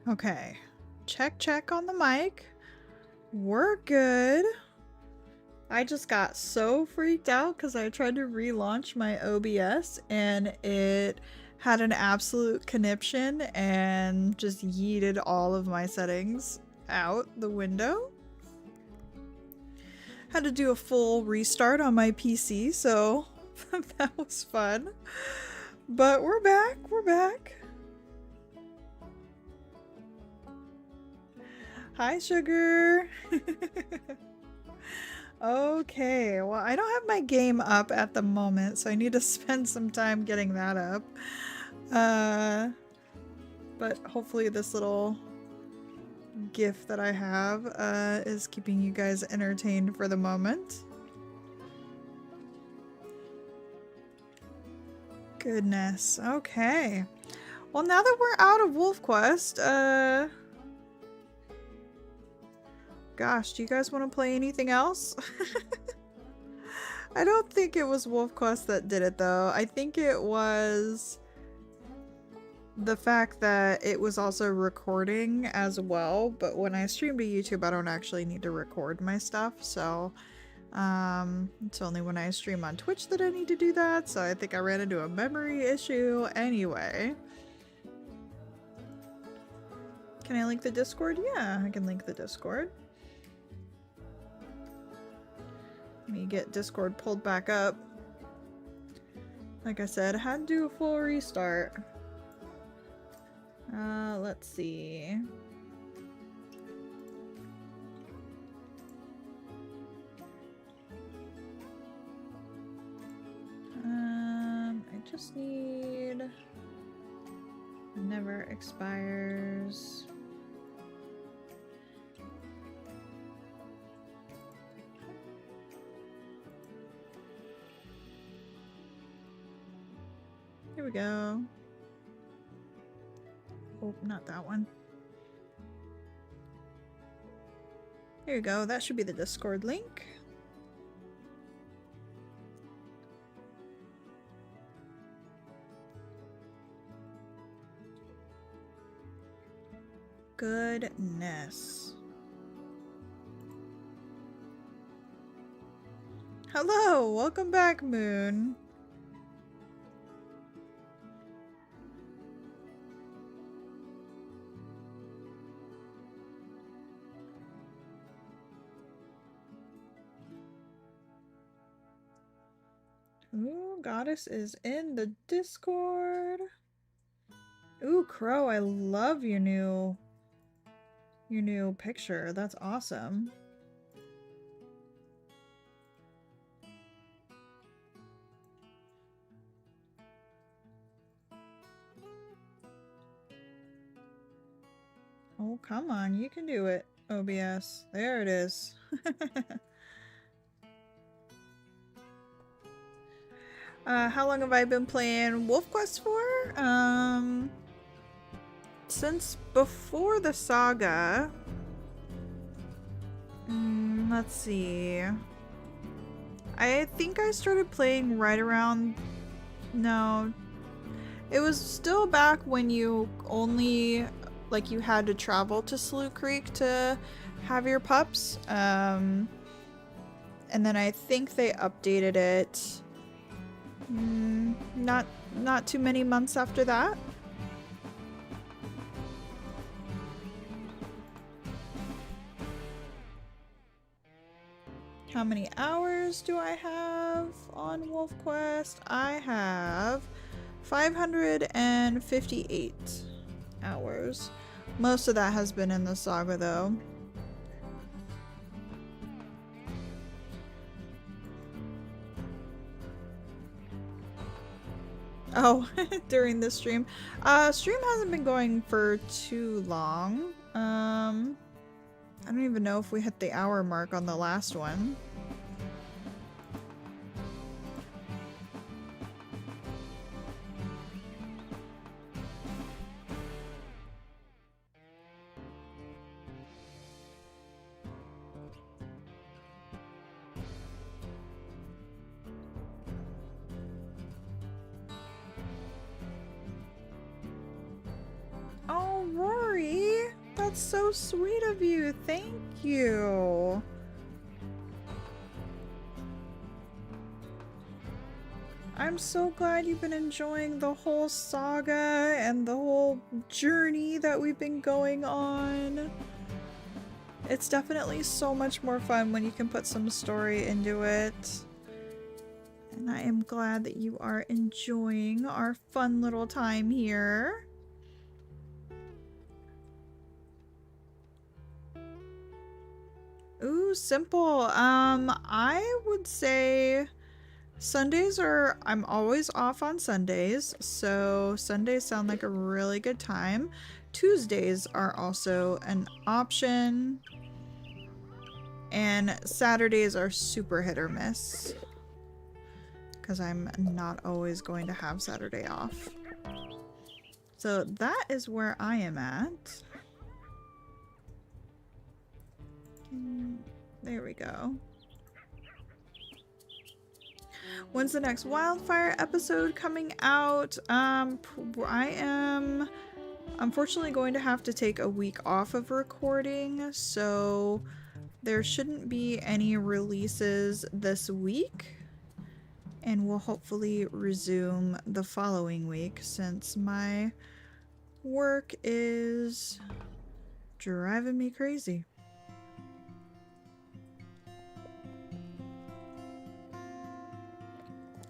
Okay. Check on the mic. We're good. I just got so freaked out because I tried to relaunch my OBS and it had an absolute conniption and just yeeted all of my settings out the window. Had to do a full restart on my PC, so that was fun. But we're back. Hi, Sugar. Okay, well, I don't have my game up at the moment, so I need to spend some time getting that up. But hopefully this little GIF that I have is keeping you guys entertained for the moment. Goodness, okay. Well, now that we're out of Wolf Quest, gosh, do you guys want to play anything else? I don't think it was Wolf Quest that did it though. I think it was the fact that it was also recording as well, but when I stream to YouTube I don't actually need to record my stuff, so it's only when I stream on Twitch that I need to do that, so I think I ran into a memory issue anyway. Can I link the Discord? Yeah, I can link the Discord. Let me get Discord pulled back up. Like I said, I had to do a full restart. Let's see. I just need never expires. Here we go. Oh, not that one. Here you go. That should be the Discord link. Goodness. Hello, welcome back, Moon. Ooh, Goddess is in the Discord. Ooh, Crow, I love your new picture. That's awesome. Oh, come on, you can do it, OBS. There it is. How long have I been playing Wolf Quest for? Since before the saga. Let's see. I think I started playing right around... No. It was still back when you only... Like, you had to travel to Slough Creek to have your pups. And then I think they updated it... Not too many months after that. How many hours do I have on Wolf Quest? I have 558 hours. Most of that has been in the saga though. Oh, during this stream. Stream hasn't been going for too long. I don't even know if we hit the hour mark on the last one. Oh, Rory! That's so sweet of you. Thank you. I'm so glad you've been enjoying the whole saga and the whole journey that we've been going on. It's definitely so much more fun when you can put some story into it. And I am glad that you are enjoying our fun little time here. Ooh, simple. I would say Sundays I'm always off on Sundays, so Sundays sound like a really good time. Tuesdays are also an option, and Saturdays are super hit or miss, because I'm not always going to have Saturday off. So that is where I am at. There we go. When's the next Wildfire episode coming out? I am unfortunately going to have to take a week off of recording, so there shouldn't be any releases this week, and we'll hopefully resume the following week since my work is driving me crazy.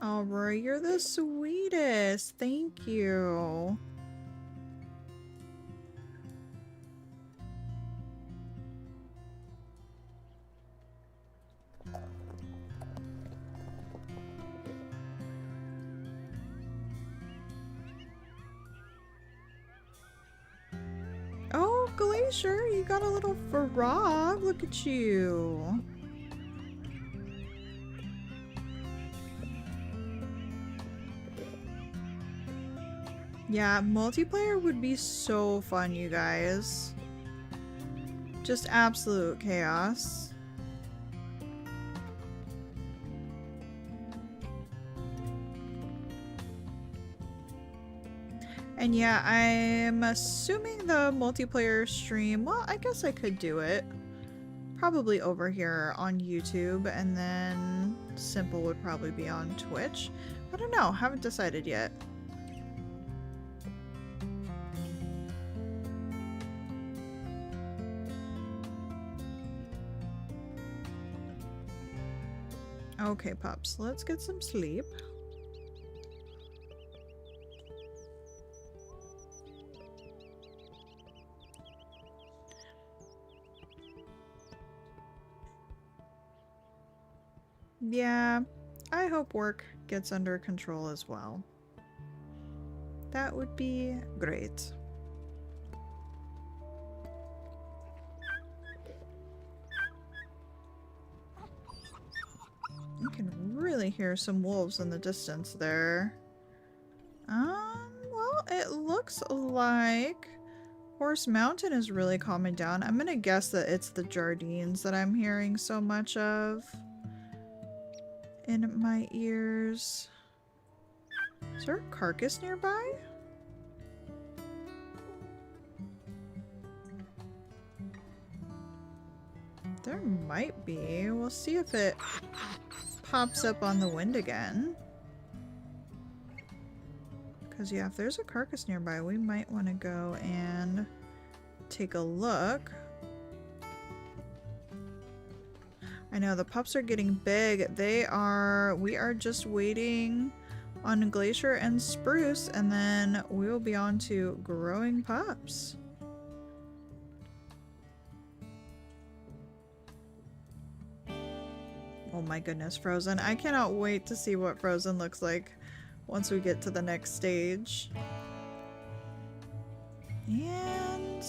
Oh, Rory, you're the sweetest. Thank you. Oh, Glacier, you got a little frog. Look at you. Yeah, multiplayer would be so fun, you guys. Just absolute chaos. And yeah, I'm assuming the multiplayer stream, well, I guess I could do it. Probably over here on YouTube, and then Simple would probably be on Twitch. I don't know, haven't decided yet. Okay, pups, let's get some sleep. Yeah, I hope work gets under control as well. That would be great. You can really hear some wolves in the distance there. Well, it looks like Horse Mountain is really calming down. I'm gonna guess that it's the Jardines that I'm hearing so much of in my ears. Is there a carcass nearby? There might be. We'll see if it pops up on the wind again. Because yeah, if there's a carcass nearby, we might want to go and take a look. I know the pups are getting big. We are just waiting on Glacier and Spruce, and then we will be on to growing pups. Oh my goodness, Frozen. I cannot wait to see what Frozen looks like once we get to the next stage. And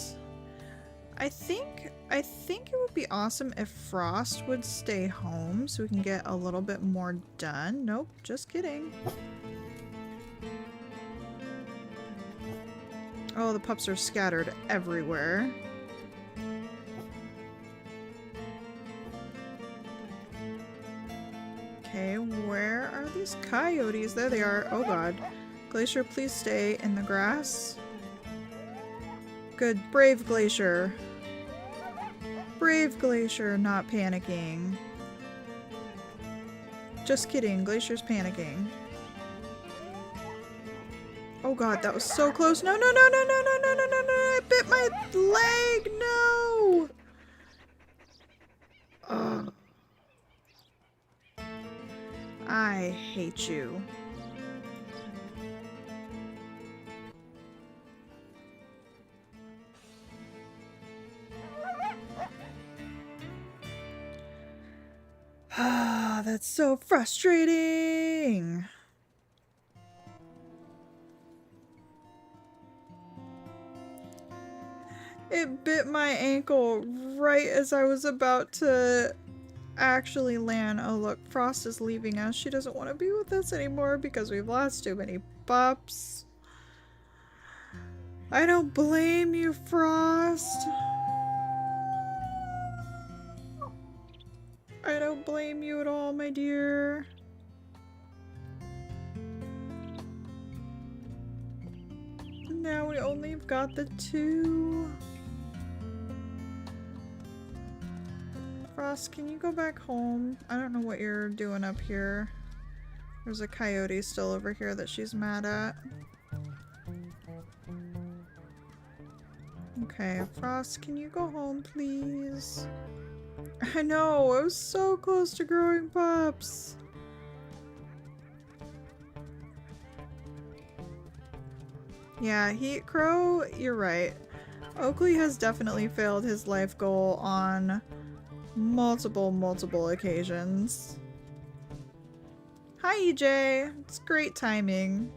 I think it would be awesome if Frost would stay home so we can get a little bit more done. Nope, just kidding. Oh, the pups are scattered everywhere. Okay, where are these coyotes? There they are. Oh god. Glacier, please stay in the grass. Good. Brave Glacier. Brave Glacier not panicking. Just kidding. Glacier's panicking. Oh god, that was so close. No, no, no, no, no, no, no, no, no, no. I bit my leg. No. Ugh. I hate you. Ah, that's so frustrating. It bit my ankle right as I was about to actually land. Oh look, Frost is leaving us. She doesn't want to be with us anymore because we've lost too many pups. I don't blame you, Frost. I don't blame you at all, my dear. Now we only have got the 2. Frost, can you go back home? I don't know what you're doing up here. There's a coyote still over here that she's mad at. Okay, Frost, can you go home, please? I know, I was so close to growing pups. Yeah, Crow, you're right. Oakley has definitely failed his life goal on multiple occasions. Hi, EJ. It's great timing.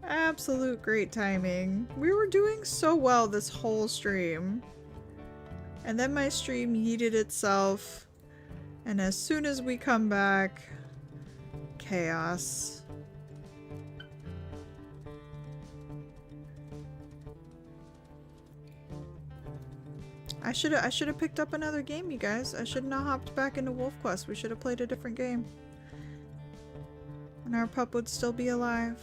Absolute great timing. We were doing so well this whole stream. And then my stream yeeted itself. And as soon as we come back, chaos. I should have picked up another game, you guys. I should not have hopped back into Wolf Quest. We should have played a different game. And our pup would still be alive.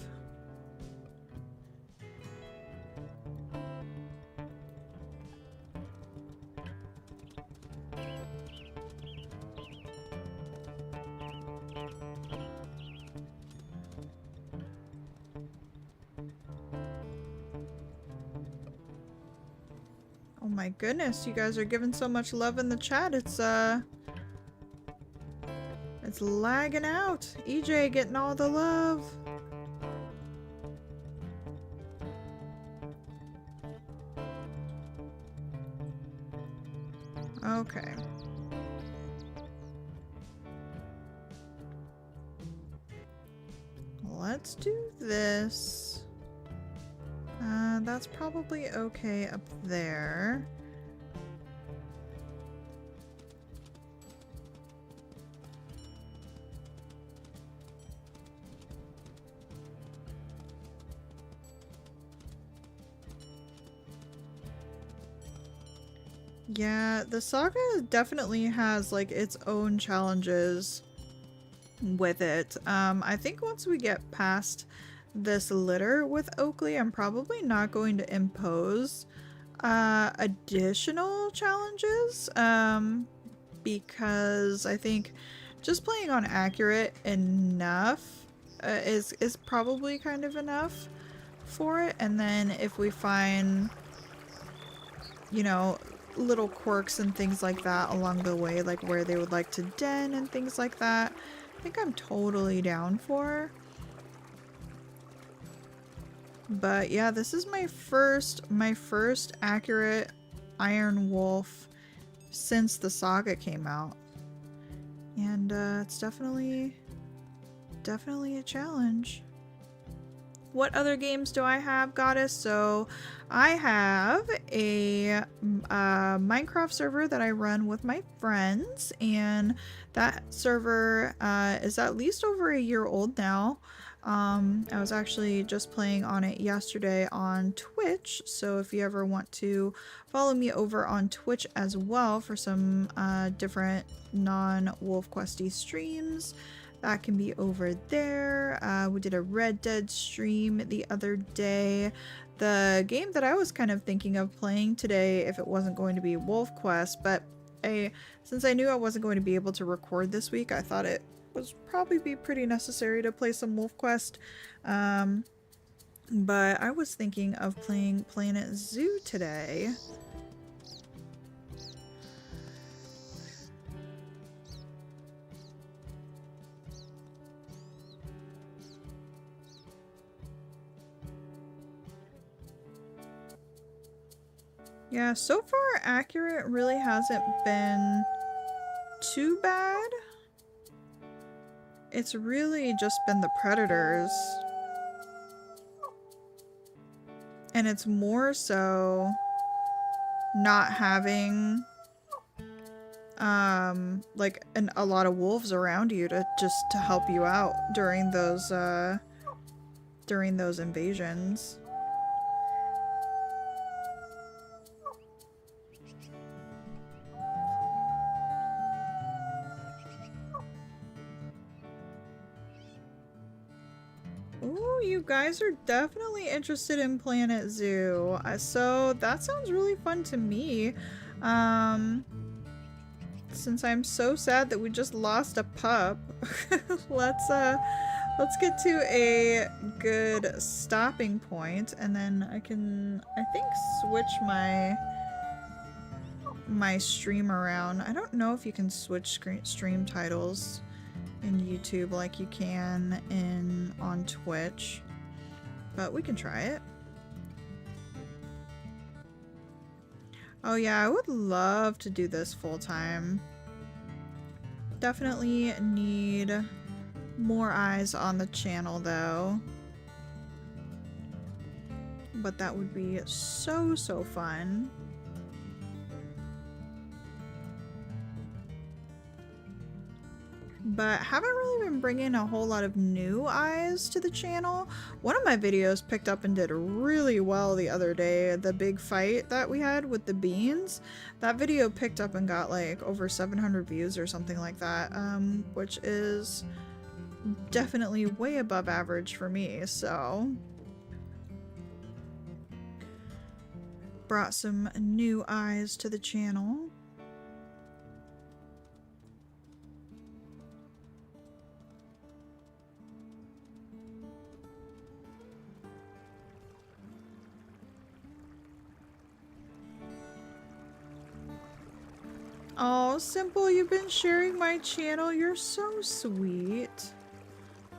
Oh my goodness, you guys are giving so much love in the chat. It's lagging out. EJ getting all the love. Okay. Let's do this. That's probably okay up there. Yeah, the saga definitely has like its own challenges with it. I think once we get past this litter with Oakley, I'm probably not going to impose additional challenges because I think just playing on accurate enough is probably kind of enough for it. And then if we find, you know, little quirks and things like that along the way, like where they would like to den and things like that, I think I'm totally down for. But yeah, this is my first accurate Iron Wolf since the saga came out. And it's definitely a challenge. What other games do I have, Goddess? So I have a Minecraft server that I run with my friends, and that server is at least over a year old now. I was actually just playing on it yesterday on Twitch, so if you ever want to follow me over on Twitch as well for some different non-Wolf Questy streams, that can be over there. We did a Red Dead stream the other day the game that I was kind of thinking of playing today, if it wasn't going to be Wolf Quest, but since I knew I wasn't going to be able to record this week, I thought it was probably be pretty necessary to play some Wolf Quest. But I was thinking of playing Planet Zoo today. Yeah, so far accurate really hasn't been too bad. It's really just been the predators. And it's more so not having like a lot of wolves around you to help you out during those invasions. Ooh, you guys are definitely interested in Planet Zoo. So that sounds really fun to me. Since I'm so sad that we just lost a pup, let's get to a good stopping point, and then I think switch my stream around. I don't know if you can switch stream titles in YouTube like you can on Twitch, but we can try it. Oh yeah, I would love to do this full time. Definitely need more eyes on the channel though. But that would be so fun. But haven't really been bringing a whole lot of new eyes to the channel. One of my videos picked up and did really well the other day. The big fight that we had with the beans. That video picked up and got like over 700 views or something like that, which is definitely way above average for me, so. Brought some new eyes to the channel. Oh, Simple, you've been sharing my channel. You're so sweet.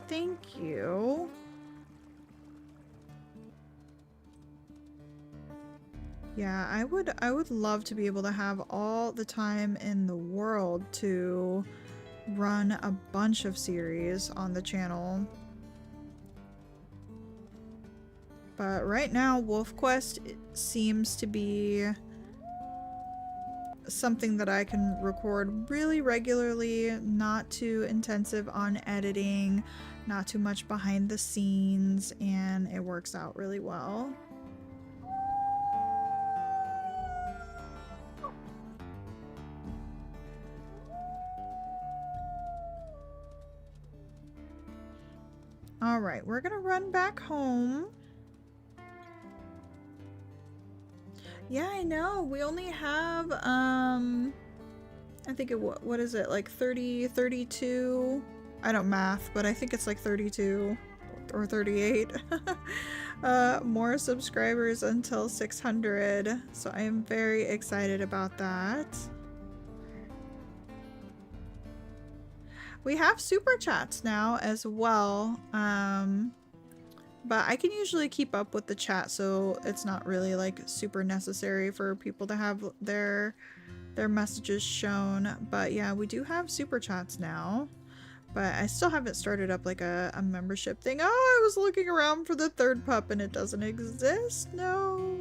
Thank you. Yeah, I would love to be able to have all the time in the world to run a bunch of series on the channel. But right now, Wolf Quest seems to be something that I can record really regularly, not too intensive on editing, not too much behind the scenes, and it works out really well. Alright, we're gonna run back home. Yeah, I know. We only have, I think what is it, like 30, 32? I don't math, but I think it's like 32 or 38 more subscribers until 600. So I am very excited about that. We have super chats now as well. But I can usually keep up with the chat, so it's not really like super necessary for people to have their messages shown. But yeah, we do have super chats now, but I still haven't started up like a membership thing. Oh, I was looking around for the third pup and it doesn't exist. No.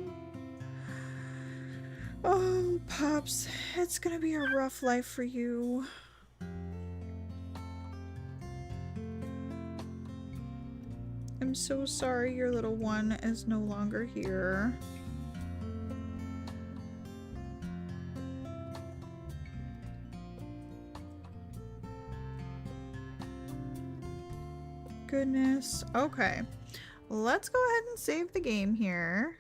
Oh, pups, it's gonna be a rough life for you. I'm so sorry your little one is no longer here. Goodness. Okay. let's go ahead and save the game here.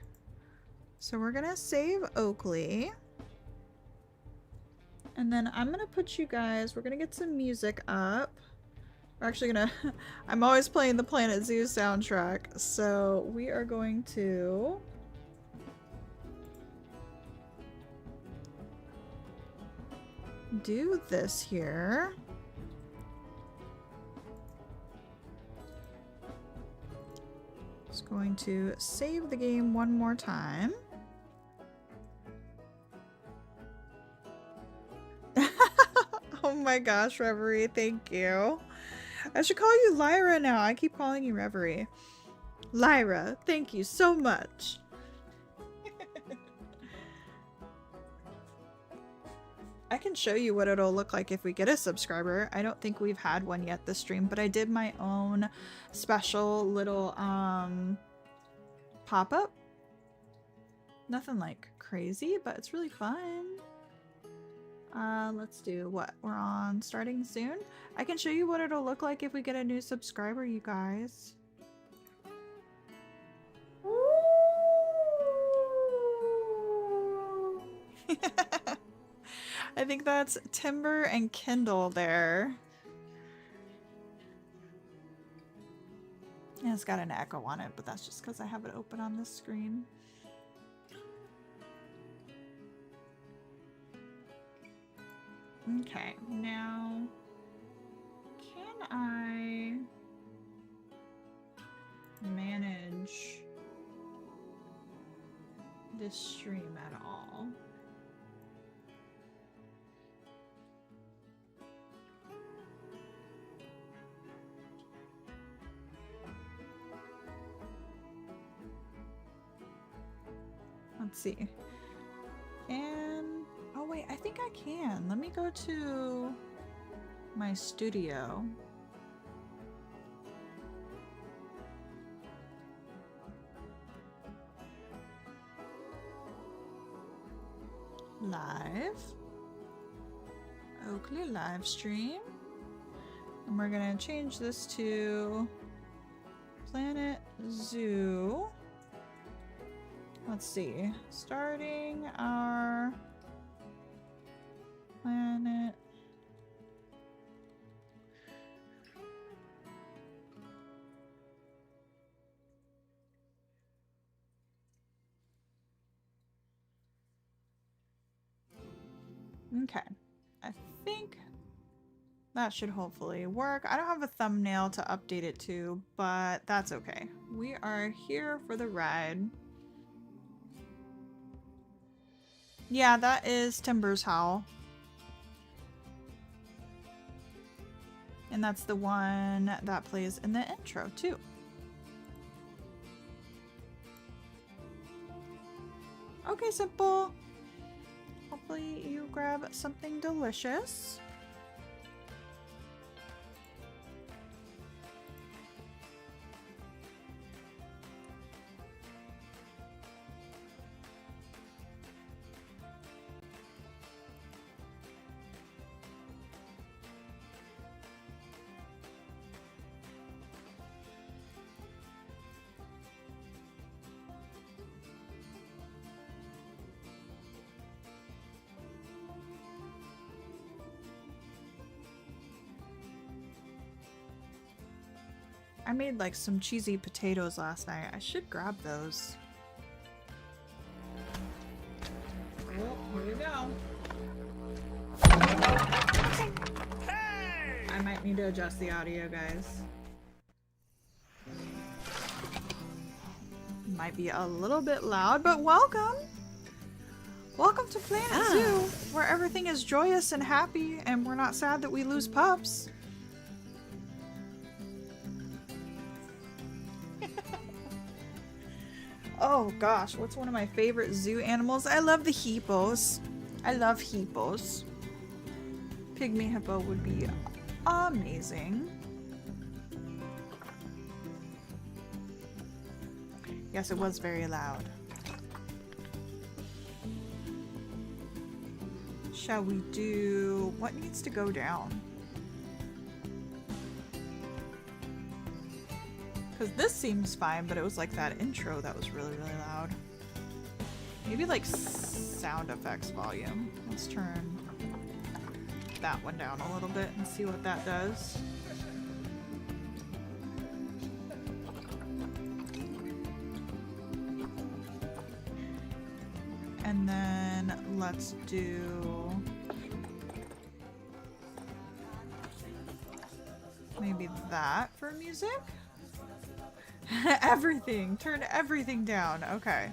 So we're gonna save Oakley. And then I'm gonna put you guys, we're gonna get some music up. We're actually gonna, I'm always playing the Planet Zoo soundtrack. So we are going to do this here. Just going to save the game one more time. Oh my gosh, Reverie, thank you. I should call you Lyra now. I keep calling you Reverie. Lyra, thank you so much. I can show you what it'll look like if we get a subscriber. I don't think we've had one yet this stream, but I did my own special little pop-up. Nothing like crazy, but it's really fun. Let's do what? We're on starting soon. I can show you what it'll look like if we get a new subscriber, you guys. I think that's Timber and Kindle there. Yeah, it's got an echo on it, but that's just because I have it open on this screen. Okay, now can I manage this stream at all? Let's see. Oh wait, I think I can. Let me go to my studio. Live. Oakley live stream. And we're gonna change this to Planet Zoo. Let's see. Starting our planet. Okay. I think that should hopefully work. I don't have a thumbnail to update it to, but that's okay. We are here for the ride. Yeah, that is Timber's howl. And that's the one that plays in the intro, too. Okay, Simple. Hopefully you grab something delicious. I made like some cheesy potatoes last night. I should grab those. Oh, here we go. Hey! I might need to adjust the audio, guys. Might be a little bit loud, but welcome! Welcome to Planet Zoo, where everything is joyous and happy, and we're not sad that we lose pups. Oh gosh, what's one of my favorite zoo animals? I love the hippos. I love hippos. Pygmy hippo would be amazing. Yes, it was very loud. Shall we do... what needs to go down? Because this seems fine, but it was like that intro that was really, really loud. Maybe like sound effects volume. Let's turn that one down a little bit and see what that does. And then let's do maybe that for music. Everything. Turn everything down. Okay.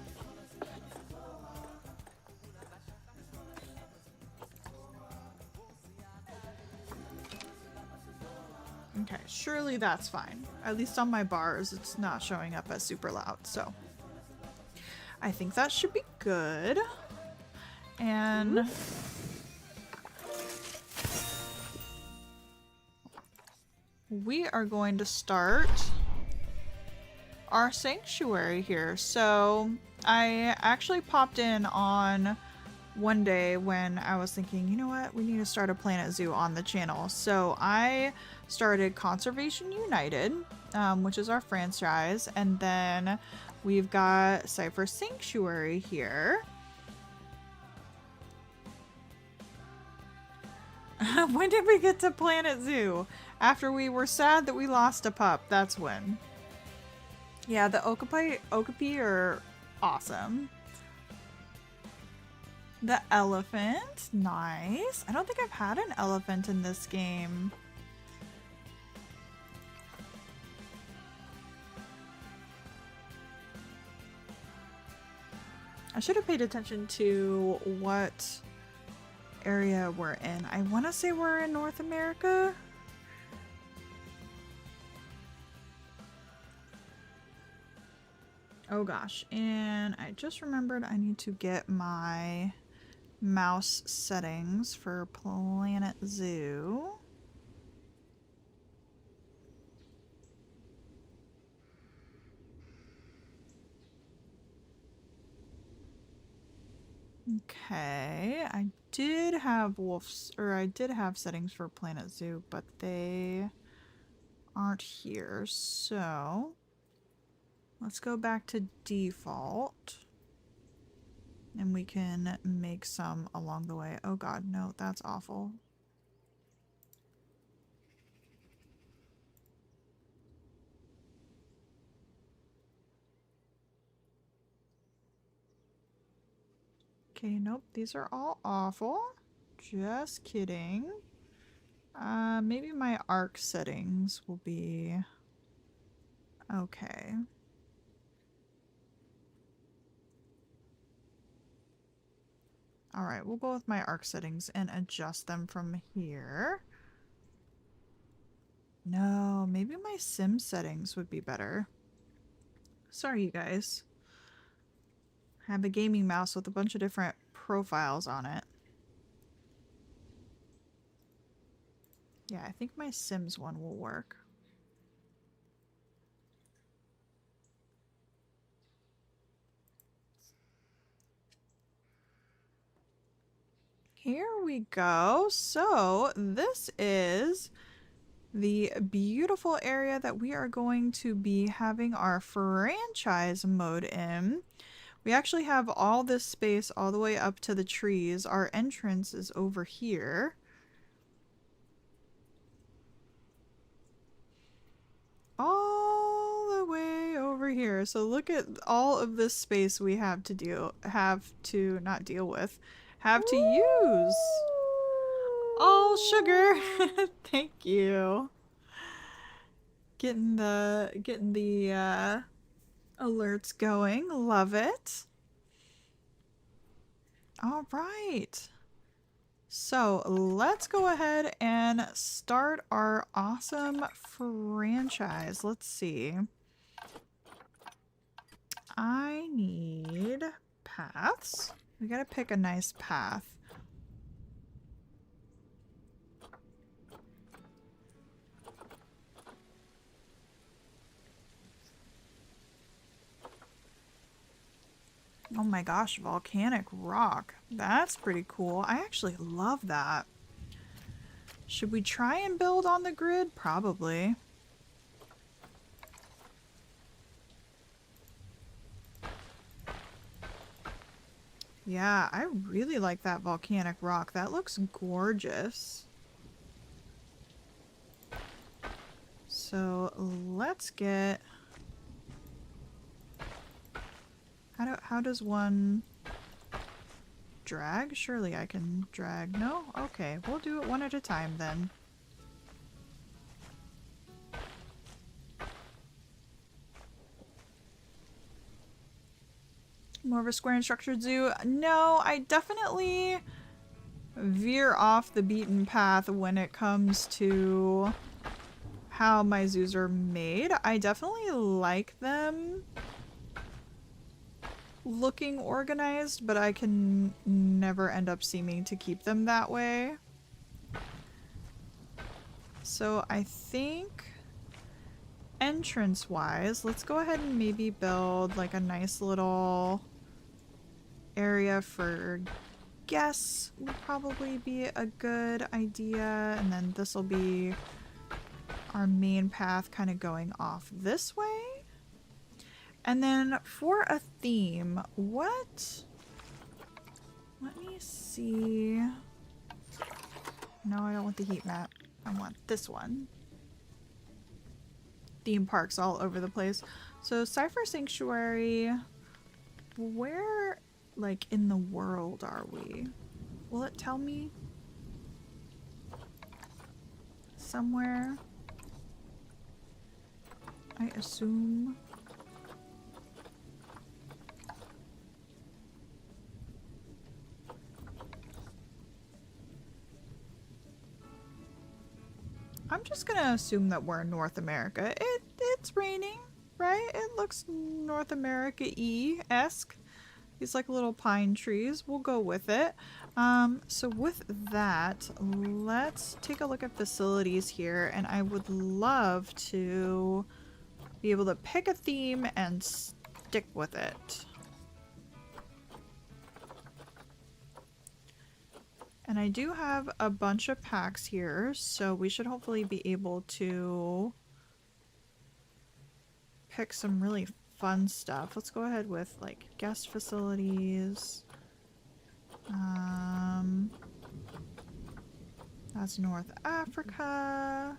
Okay, surely that's fine. At least on my bars, it's not showing up as super loud, so I think that should be good. And we are going to start our sanctuary here. So I actually popped in on one day when I was thinking, you know what, we need to start a Planet Zoo on the channel. So I started Conservation United, which is our franchise, and then we've got Cypher Sanctuary here. When did we get to Planet Zoo? After we were sad that we lost a pup, that's when. Yeah, the Okapi are awesome. The elephant, nice. I don't think I've had an elephant in this game. I should have paid attention to what area we're in. I want to say we're in North America. Oh gosh, and I just remembered I need to get my mouse settings for Planet Zoo. Okay, I did have I did have settings for Planet Zoo, but they aren't here, so let's go back to default. And we can make some along the way. Oh god, no, that's awful. Okay, nope, these are all awful. Just kidding. Maybe my arc settings will be okay. Alright, we'll go with my arc settings and adjust them from here. No, maybe my sim settings would be better. Sorry, you guys. I have a gaming mouse with a bunch of different profiles on it. Yeah, I think my Sims one will work. Here we go. So this is the beautiful area that we are going to be having our franchise mode in. We actually have all this space all the way up to the trees. Our entrance is over here. All the way over here. So look at all of this space we have to use. Oh, sugar. Thank you. Getting the alerts going. Love it. All right. So let's go ahead and start our awesome franchise. Let's see. I need paths. We gotta pick a nice path. Oh my gosh, volcanic rock. That's pretty cool. I actually love that. Should we try and build on the grid? Probably. Yeah, I really like that volcanic rock. That looks gorgeous. So let's get... How does one drag? Surely I can drag. No? Okay, we'll do it one at a time then. More of a square and structured zoo? No, I definitely veer off the beaten path when it comes to how my zoos are made. I definitely like them looking organized, but I can never end up seeming to keep them that way. So I think entrance-wise, let's go ahead and maybe build like a nice little area for guests would probably be a good idea. And then this will be our main path kind of going off this way. And then for a theme, what? Let me see. No, I don't want the heat map. I want this one. Theme parks all over the place. So Cypher Sanctuary, where like in the world are we? Will it tell me? Somewhere? I assume. I'm just gonna assume that we're in North America. It's raining, right? It looks North America-y-esque. These like little pine trees. We'll go with it. So with that, let's take a look at facilities here, and I would love to be able to pick a theme and stick with it. And I do have a bunch of packs here, so we should hopefully be able to pick some really fun stuff. Let's go ahead with like guest facilities. That's North Africa.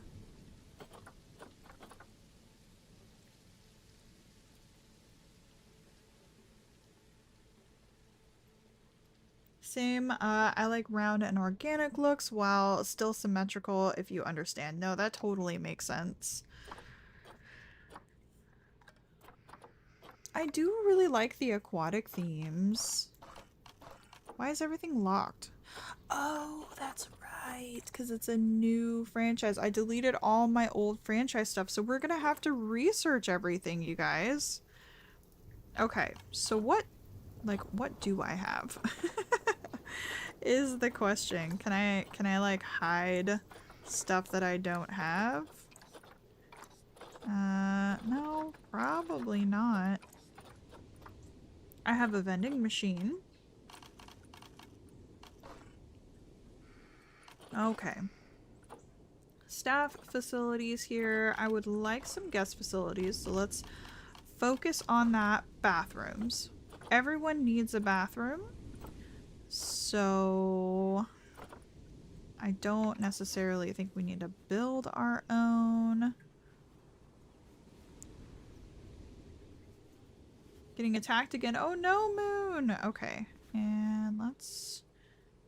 Same, I like round and organic looks while still symmetrical, if you understand. No, that totally makes sense. I do really like the aquatic themes. Why is everything locked? Oh, that's right, because it's a new franchise. I deleted all my old franchise stuff, so we're gonna have to research everything, you guys. Okay, so what do I have? Is the question. Can I like hide stuff that I don't have? No, probably not. I have a vending machine. Okay. Staff facilities here. I would like some guest facilities, so let's focus on that. Bathrooms. Everyone needs a bathroom. So I don't necessarily think we need to build our own. Getting attacked again. Oh no, Moon! Okay. And let's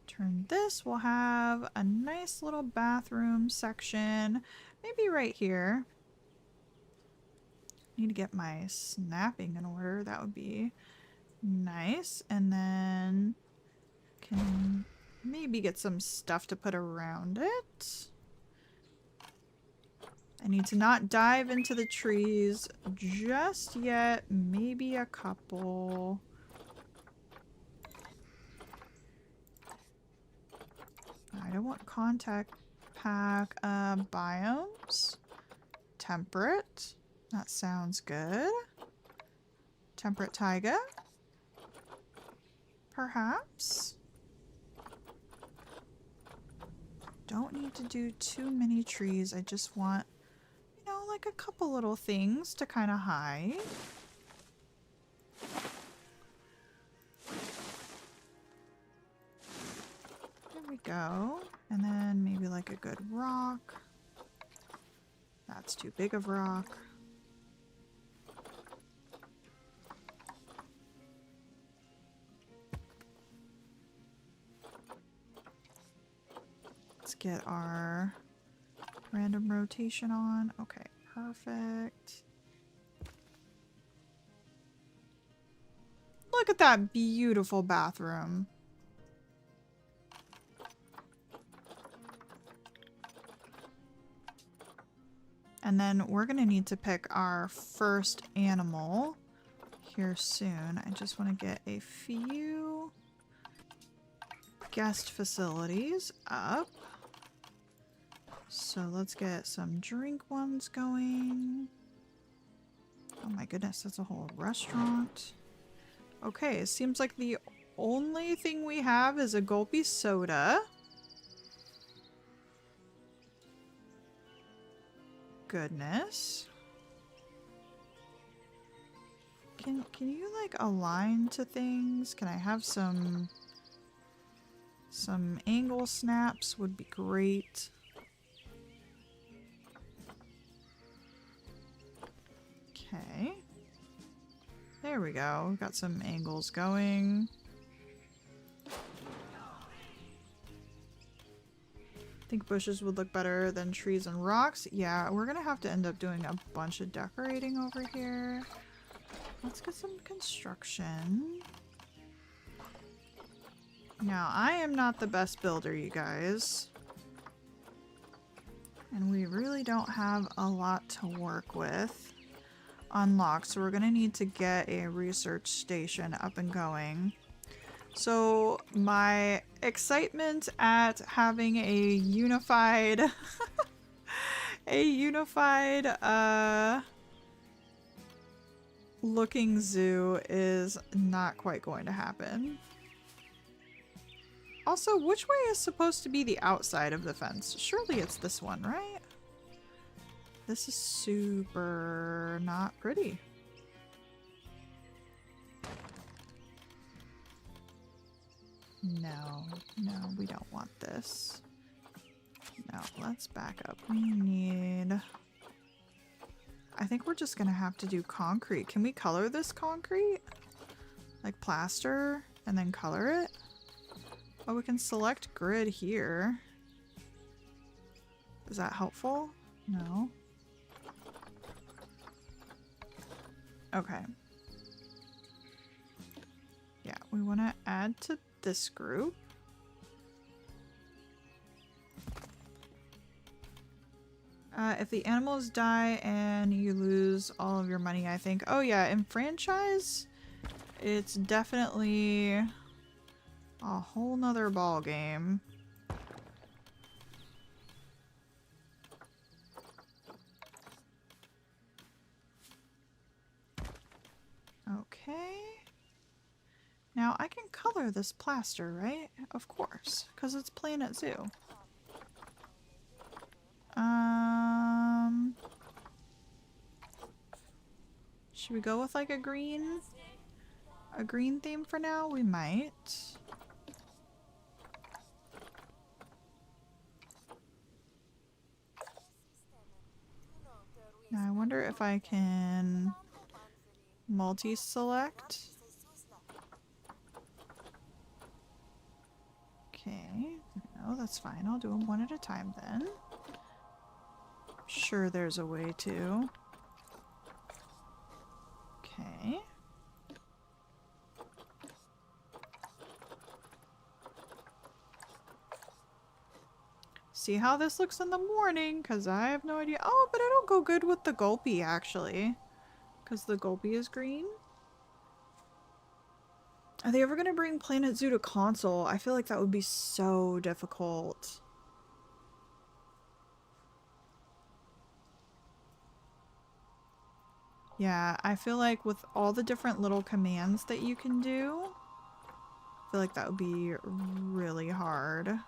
turn this. We'll have a nice little bathroom section. Maybe right here. Need to get my snapping in order. That would be nice. And then can maybe get some stuff to put around it. I need to not dive into the trees just yet. Maybe a couple. I don't want contact pack. Biomes. Temperate. That sounds good. Temperate taiga. Perhaps. Don't need to do too many trees. I just want, you know, like a couple little things to kind of hide. we go. And then maybe like a good rock. That's too big of rock. Let's get our random rotation on. Okay, perfect. Look at that beautiful bathroom. And then we're gonna need to pick our first animal here soon. I just want to get a few guest facilities up. So let's get some drink ones going. Oh my goodness, that's a whole restaurant. Okay, it seems like the only thing we have is a gulpy soda. Goodness. Can you like align to things? Can I have some angle snaps would be great. Okay. There we go. We've got some angles going. Think bushes would look better than trees and rocks. Yeah, we're gonna have to end up doing a bunch of decorating over here. Let's get some construction. Now, I am not the best builder, you guys. And we really don't have a lot to work with unlocked, so we're gonna need to get a research station up and going. So my excitement at having a unified looking zoo is not quite going to happen. Also, which way is supposed to be the outside of the fence? Surely it's this one, right? This is super not pretty. No, we don't want this. No, let's back up. We need... I think we're just gonna have to do concrete. Can we color this concrete? Like plaster and then color it? Oh, we can select grid here. Is that helpful? No. Okay. Yeah, we want to add to this group. If the animals die and you lose all of your money, I think. Oh yeah, in franchise, it's definitely a whole nother ball game. Okay. Now I can color this plaster, right? Of course, because it's Planet Zoo. Should we go with like a green theme for now? We might. Now I wonder if I can multi-select. Okay, no, that's fine. I'll do them one at a time then. Sure, there's a way to. Okay. See how this looks in the morning, because I have no idea. Oh, but I don't go good with the Gulpy, actually. Because the Gulpy is green. Are they ever going to bring Planet Zoo to console? I feel like that would be so difficult. Yeah, I feel like with all the different little commands that you can do, I feel like that would be really hard.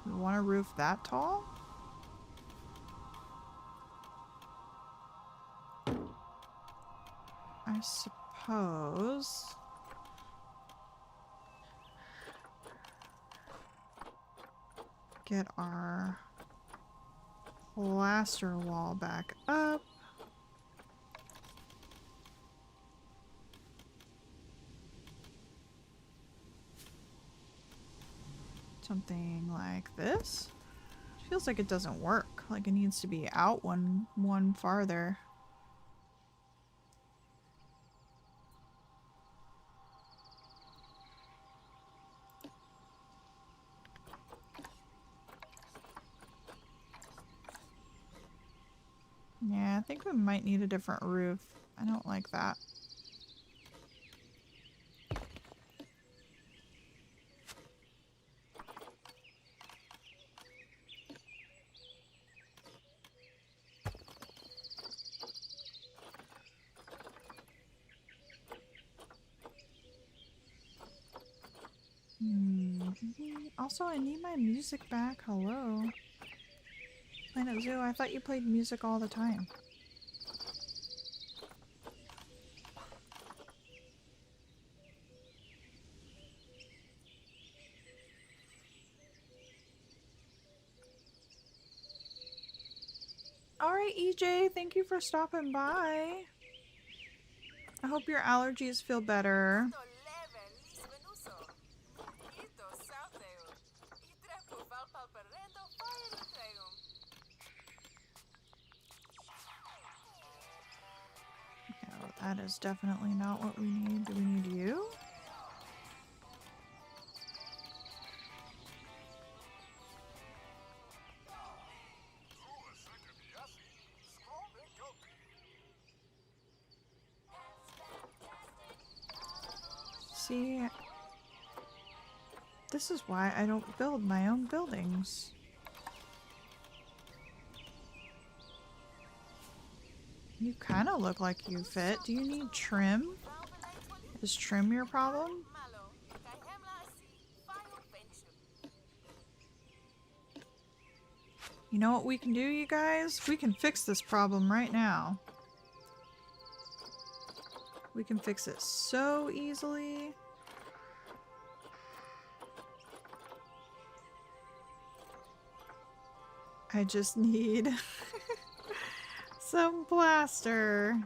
We want a roof that tall? I suppose get our plaster wall back up. Something like this. It feels like it doesn't work. Like it needs to be out one farther. Yeah, I think we might need a different roof. I don't like that. Also, I need my music back. Hello. Planet Zoo, I thought you played music all the time. Alright, EJ, thank you for stopping by. I hope your allergies feel better. No, that is definitely not what we need. Do we need you? See, this is why I don't build my own buildings. You kind of look like you fit. Do you need trim? Is trim your problem? You know what we can do, you guys? We can fix this problem right now. We can fix it so easily. I just need some plaster.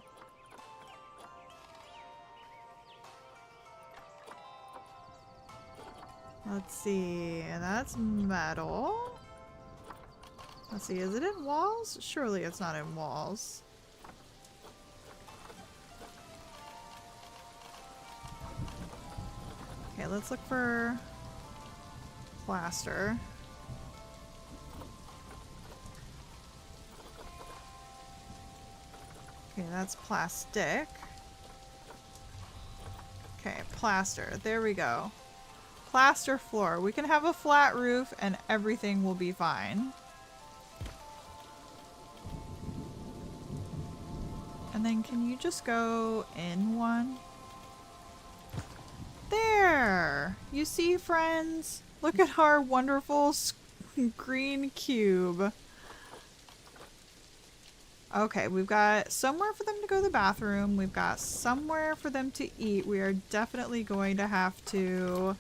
Let's see, that's metal. Let's see, is it in walls? Surely it's not in walls. Okay, let's look for plaster. Okay, that's plastic. Okay, plaster. There we go. Plaster floor. We can have a flat roof and everything will be fine. And then can you just go in one? There! You see, friends? Look at our wonderful green cube. Okay, we've got somewhere for them to go to the bathroom. We've got somewhere for them to eat. We are definitely going to have to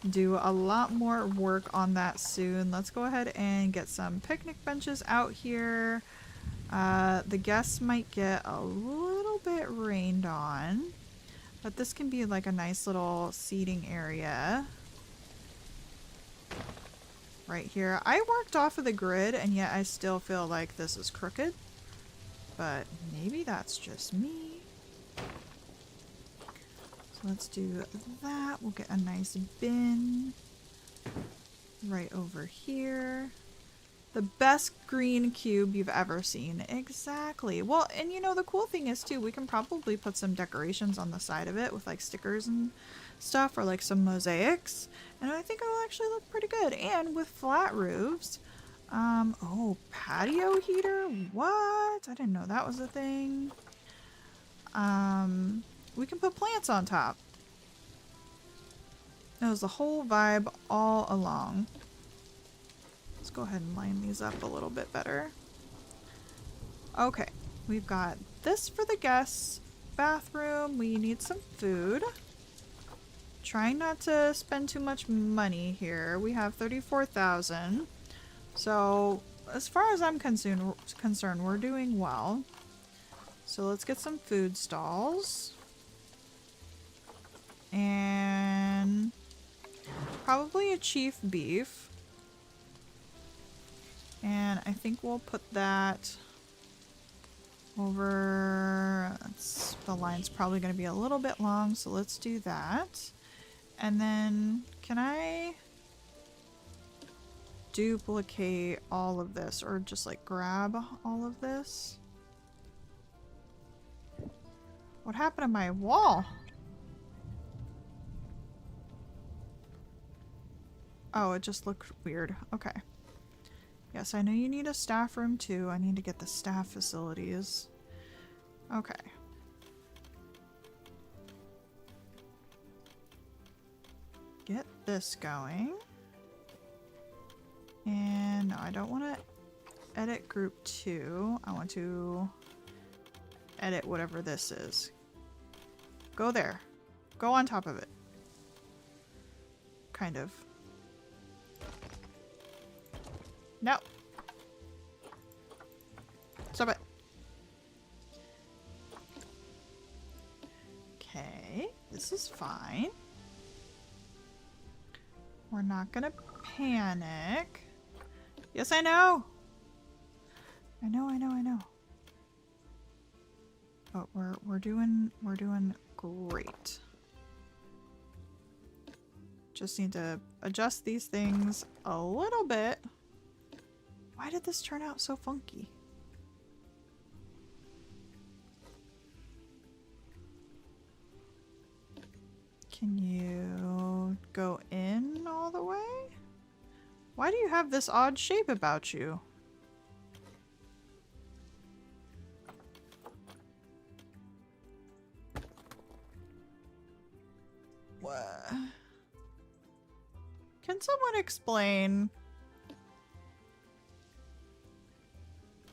do a lot more work on that soon. Let's go ahead and get some picnic benches out here. The guests might get a little bit rained on, but this can be like a nice little seating area right here. I worked off of the grid and yet I still feel like this is crooked. But maybe that's just me. So let's do that. We'll get a nice bin right over here. The best green cube you've ever seen. Exactly. Well, and you know, the cool thing is too, we can probably put some decorations on the side of it with like stickers and stuff, or like some mosaics. And I think it'll actually look pretty good. And with flat roofs, oh, patio heater? What? I didn't know that was a thing. We can put plants on top. That was the whole vibe all along. Let's go ahead and line these up a little bit better. Okay, we've got this for the guests bathroom. We need some food. Trying not to spend too much money here. We have 34,000. So as far as I'm concerned, we're doing well. So let's get some food stalls. And probably a chief beef. And I think we'll put that over... the line's probably going to be a little bit long, so let's do that. And then, can I duplicate all of this, or just like grab all of this? What happened to my wall? Oh, it just looked weird. Okay. Yes, I know you need a staff room too. I need to get the staff facilities. Okay. Get this going. And no, I don't want to edit group 2. I want to edit whatever this is. Go there. Go on top of it. Kind of. No. Stop it. Okay, this is fine. We're not gonna panic. Yes, I know. I know. But we're doing great. Just need to adjust these things a little bit. Why did this turn out so funky? Can you go in all the way? Why do you have this odd shape about you? What? Can someone explain?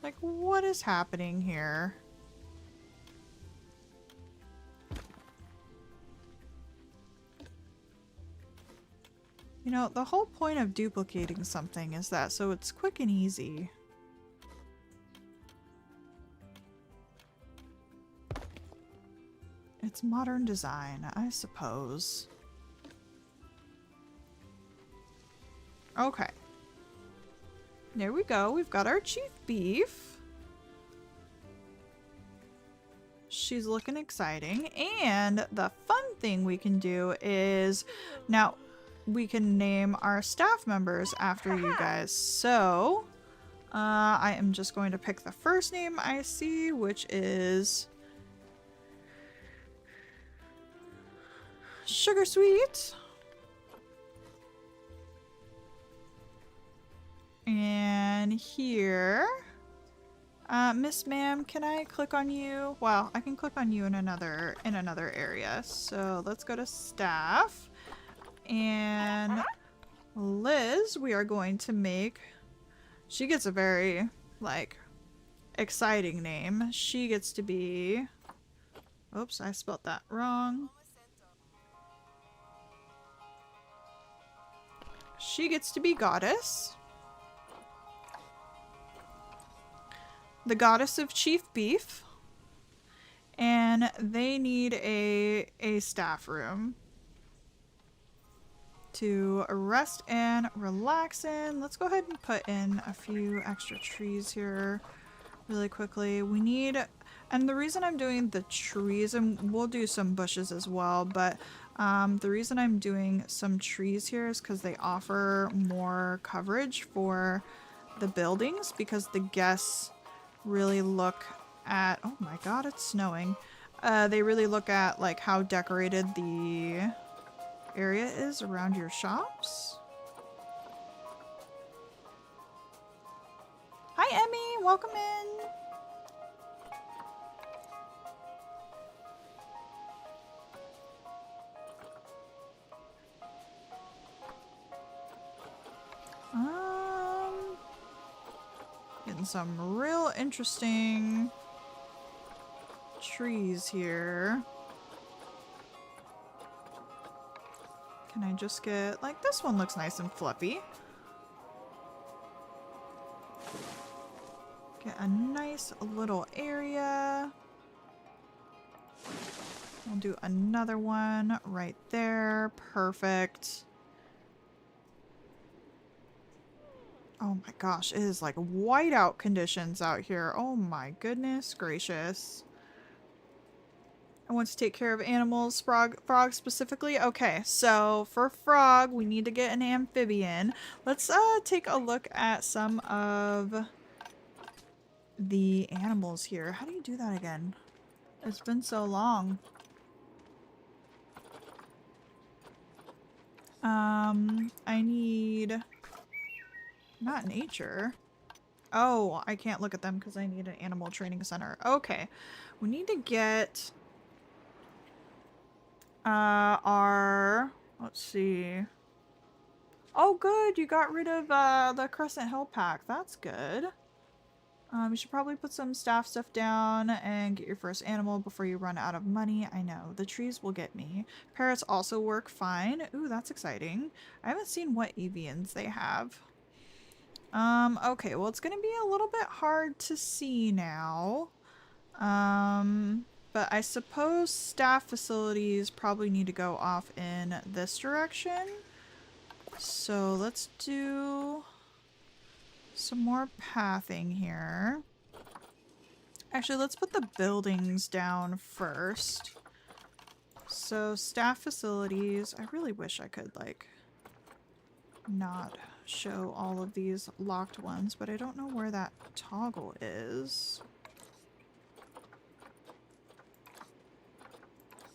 Like, what is happening here? You know, the whole point of duplicating something is that so it's quick and easy. It's modern design, I suppose. Okay. There we go. We've got our chief beef. She's looking exciting. And the fun thing we can do is now we can name our staff members after you guys. So I am just going to pick the first name I see, which is Sugar Sweet. And here, Miss Ma'am, can I click on you? Well, I can click on you in another area. So let's go to staff. And Liz, we are going to make, she gets a very, like, exciting name. She gets to be, oops, I spelled that wrong. She gets to be Goddess. The Goddess of Chief Beef. And they need a staff room to rest and relax in. Let's go ahead and put in a few extra trees here really quickly. We need, and the reason I'm doing the trees, and we'll do some bushes as well, but the reason I'm doing some trees here is because they offer more coverage for the buildings, because the guests really look at, oh my god, it's snowing. They really look at like how decorated the area is around your shops. Hi Emmy, welcome in. Getting some real interesting trees here. Can I just get, like, this one looks nice and fluffy. Get a nice little area. We'll do another one right there. Perfect. Oh my gosh, it is like whiteout conditions out here. Oh my goodness gracious. I want to take care of animals, frog specifically. Okay, so for frog, we need to get an amphibian. Let's take a look at some of the animals here. How do you do that again? It's been so long. I need... Not nature. Oh, I can't look at them because I need an animal training center. Okay. We need to get... our... Let's see. Oh, good! You got rid of, the Crescent Hill pack. That's good. You should probably put some staff stuff down and get your first animal before you run out of money. I know, the trees will get me. Parrots also work fine. Ooh, that's exciting. I haven't seen what avians they have. Okay, well it's gonna be a little bit hard to see now. But I suppose staff facilities probably need to go off in this direction. So let's do some more pathing here. Actually, let's put the buildings down first. So staff facilities, I really wish I could like not show all of these locked ones, but I don't know where that toggle is.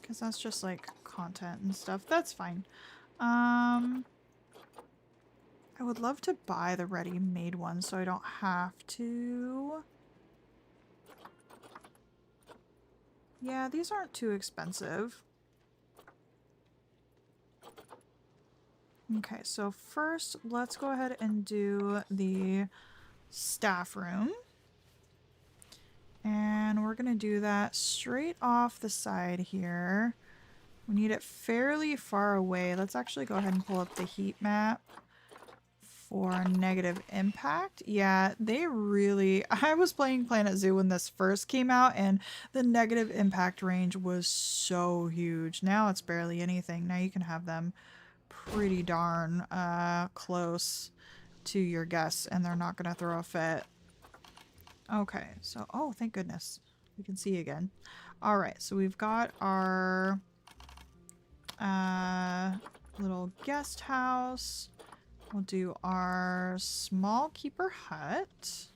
Because that's just like content and stuff. That's fine. I would love to buy the ready-made one so I don't have to. Yeah, these aren't too expensive. Okay, so first let's go ahead and do the staff room. And we're gonna do that straight off the side here. We need it fairly far away. Let's actually go ahead and pull up the heat map for negative impact. Yeah, they really... I was playing Planet Zoo when this first came out and the negative impact range was so huge. Now it's barely anything. Now you can have them pretty darn close to your guests and they're not gonna throw a fit. Okay, so... oh, thank goodness. We can see again. Alright, so we've got our little guest house. We'll do our small keeper hut.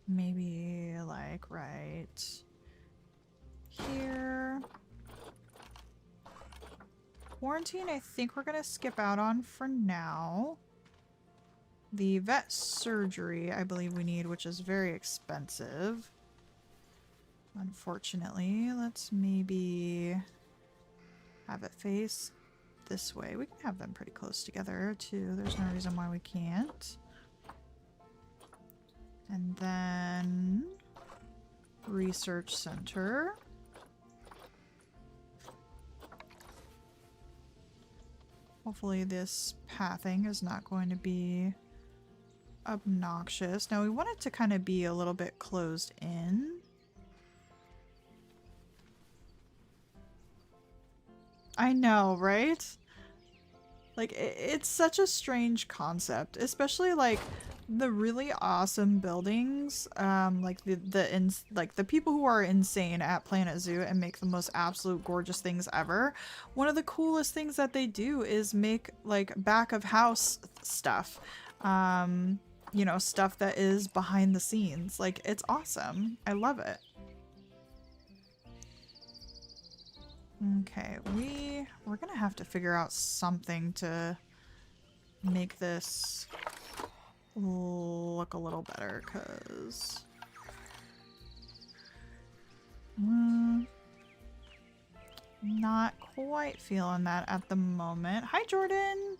Maybe like right here. Quarantine, I think we're gonna skip out on for now. The vet surgery, I believe we need, which is very expensive. Unfortunately, let's maybe have it face this way. We can have them pretty close together too. There's no reason why we can't. And then research center. Hopefully this pathing is not going to be obnoxious. Now we want it to kind of be a little bit closed in. I know, right? Like, it's such a strange concept, especially like the really awesome buildings, like the people who are insane at Planet Zoo and make the most absolute gorgeous things ever. One of the coolest things that they do is make like back of house stuff. You know, stuff that is behind the scenes. Like, it's awesome. I love it. Okay, we're gonna have to figure out something to make this look a little better, because not quite feeling that at the moment. Hi, Jordan!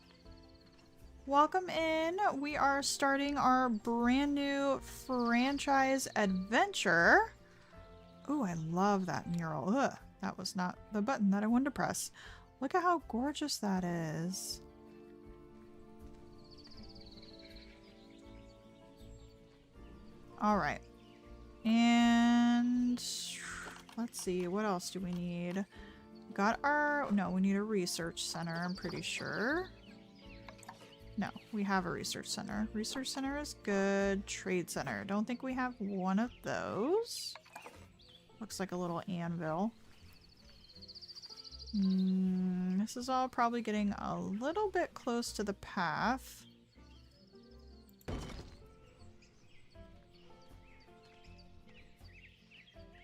Welcome in. We are starting our brand new franchise adventure. Ooh, I love that mural. Ugh, that was not the button that I wanted to press. Look at how gorgeous that is. All right. And let's see, what else do we need? Got our, no, we need a research center, I'm pretty sure. No, we have a research center. Research center is good. Trade center. Don't think we have one of those. Looks like a little anvil. This is all probably getting a little bit close to the path.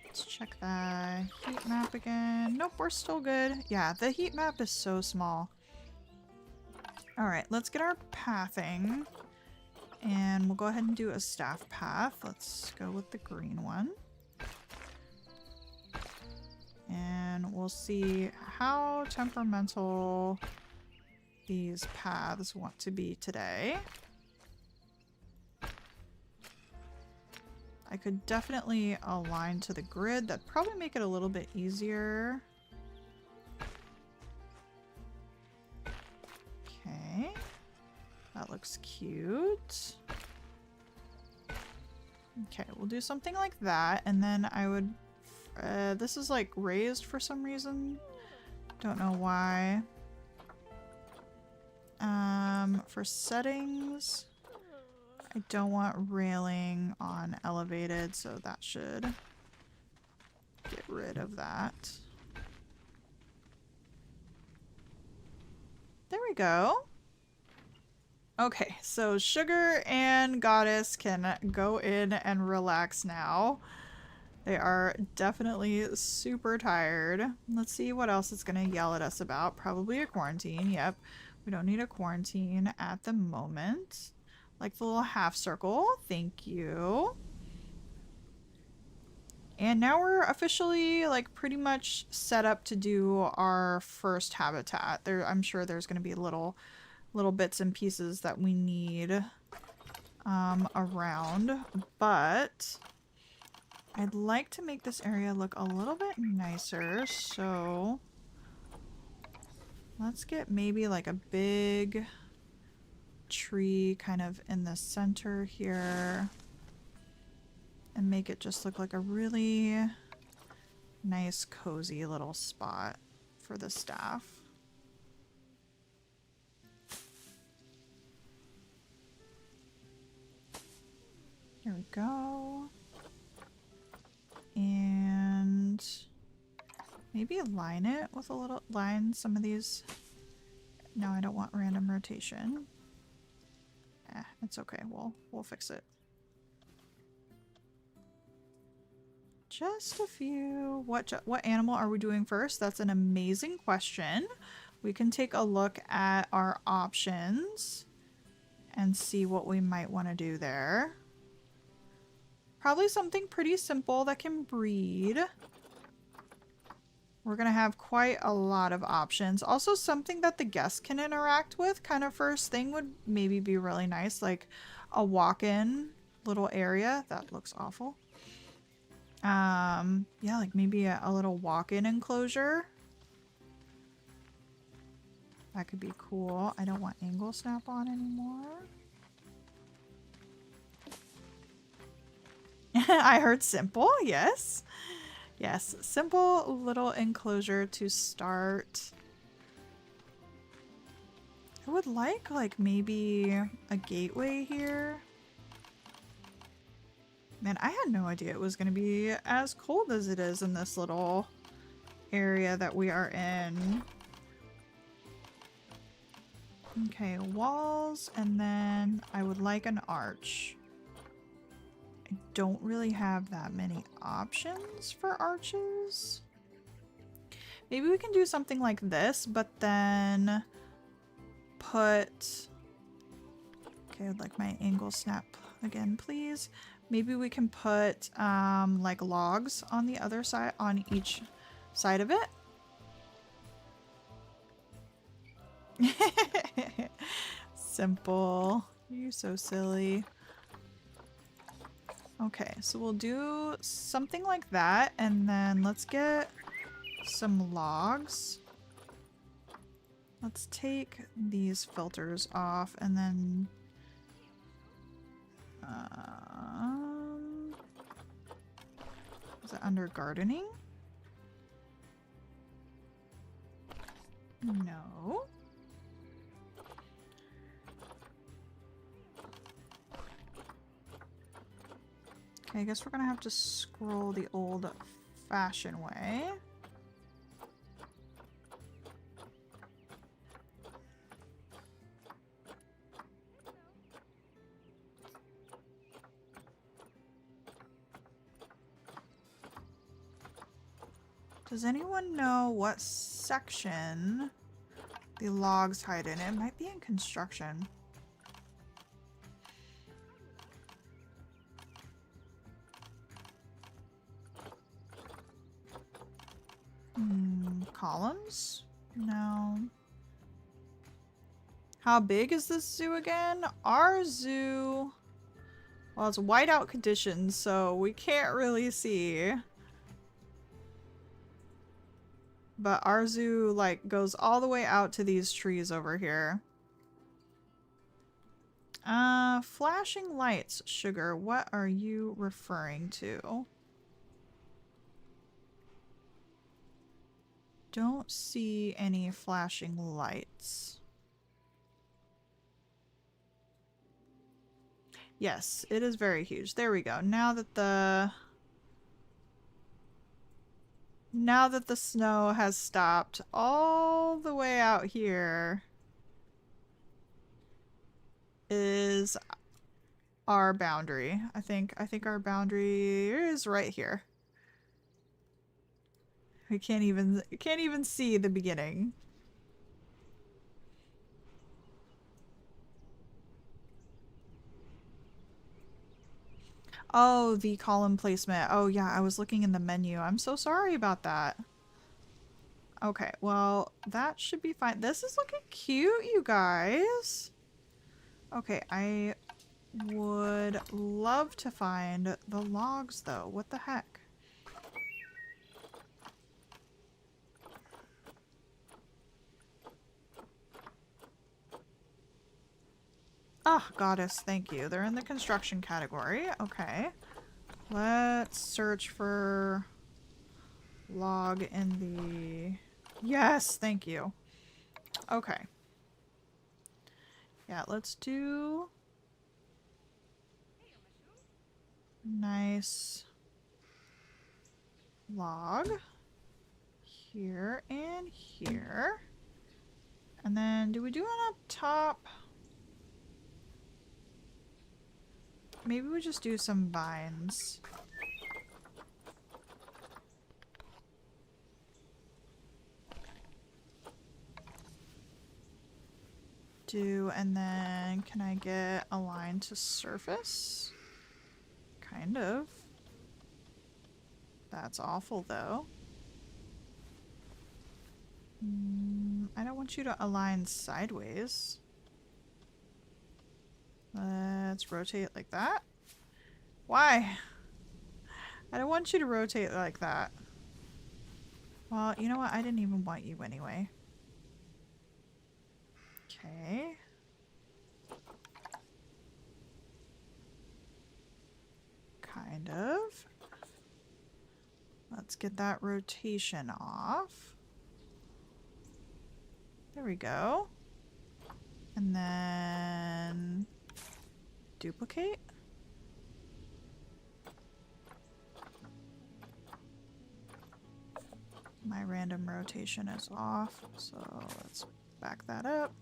Let's check the heat map again. Nope, we're still good. Yeah, the heat map is so small. Alright, let's get our pathing. And we'll go ahead and do a staff path. Let's go with the green one. And we'll see how temperamental these paths want to be today. I could definitely align to the grid. That'd probably make it a little bit easier. Okay. That looks cute. Okay, we'll do something like that, and then I would... this is like raised for some reason. Don't know why. For settings, I don't want railing on elevated, so that should get rid of that. There we go. Okay, so Sugar and Goddess can go in and relax now. They are definitely super tired. Let's see what else it's gonna yell at us about. Probably a quarantine. Yep. We don't need a quarantine at the moment. Like the little half circle. Thank you. And now we're officially like pretty much set up to do our first habitat. I'm sure there's gonna be little bits and pieces that we need around, but I'd like to make this area look a little bit nicer, so let's get maybe like a big tree kind of in the center here and make it just look like a really nice, cozy little spot for the staff. There we go. And maybe line it with a little line some of these. No, I don't want random rotation. It's okay. We'll fix it. Just a few. What animal are we doing first? That's an amazing question. We can take a look at our options and see what we might want to do there. Probably something pretty simple that can breed. We're gonna have quite a lot of options. Also something that the guests can interact with kind of first thing would maybe be really nice. Like a walk-in little area. That looks awful. Yeah, like maybe a little walk-in enclosure. That could be cool. I don't want angle snap on anymore. I heard simple, yes. Yes, simple little enclosure to start. I would like maybe a gateway here. Man, I had no idea it was going to be as cold as it is in this little area that we are in. Okay, walls, and then I would like an arch. I don't really have that many options for arches. Maybe we can do something like this, but then put... Okay, I'd like my angle snap again, please. Maybe we can put like logs on the other side, on each side of it. Simple. You're so silly. Okay, so we'll do something like that, and then let's get some logs. Let's take these filters off, and then is it under gardening? No. Okay, I guess we're gonna have to scroll the old-fashioned way. Does anyone know what section the logs hide in? It might be in construction. Columns? No. How big is this zoo again? Our zoo... Well, it's whiteout conditions, so we can't really see. But our zoo, like, goes all the way out to these trees over here. Flashing lights, Sugar. What are you referring to? Don't see any flashing lights. Yes, it is very huge. There we go. Now that the snow has stopped all the way out here is our boundary. I think our boundary is right here. We can't even see the beginning. Oh, the column placement. Oh yeah, I was looking in the menu. I'm so sorry about that. Okay, well, that should be fine. This is looking cute, you guys. Okay, I would love to find the logs though. What the heck? Ah, goddess, thank you. They're in the construction category. Okay. Let's search for log in the... Yes, thank you. Okay. Yeah, let's do... Nice log. Here and here. And then, do we do it up top? Maybe we just do some vines. And then can I get a line to surface? Kind of. That's awful though. I don't want you to align sideways. Let's rotate like that. Why? I don't want you to rotate like that. Well, you know what? I didn't even want you anyway. Okay. Kind of. Let's get that rotation off. There we go. And then duplicate. My random rotation is off, so let's back that up.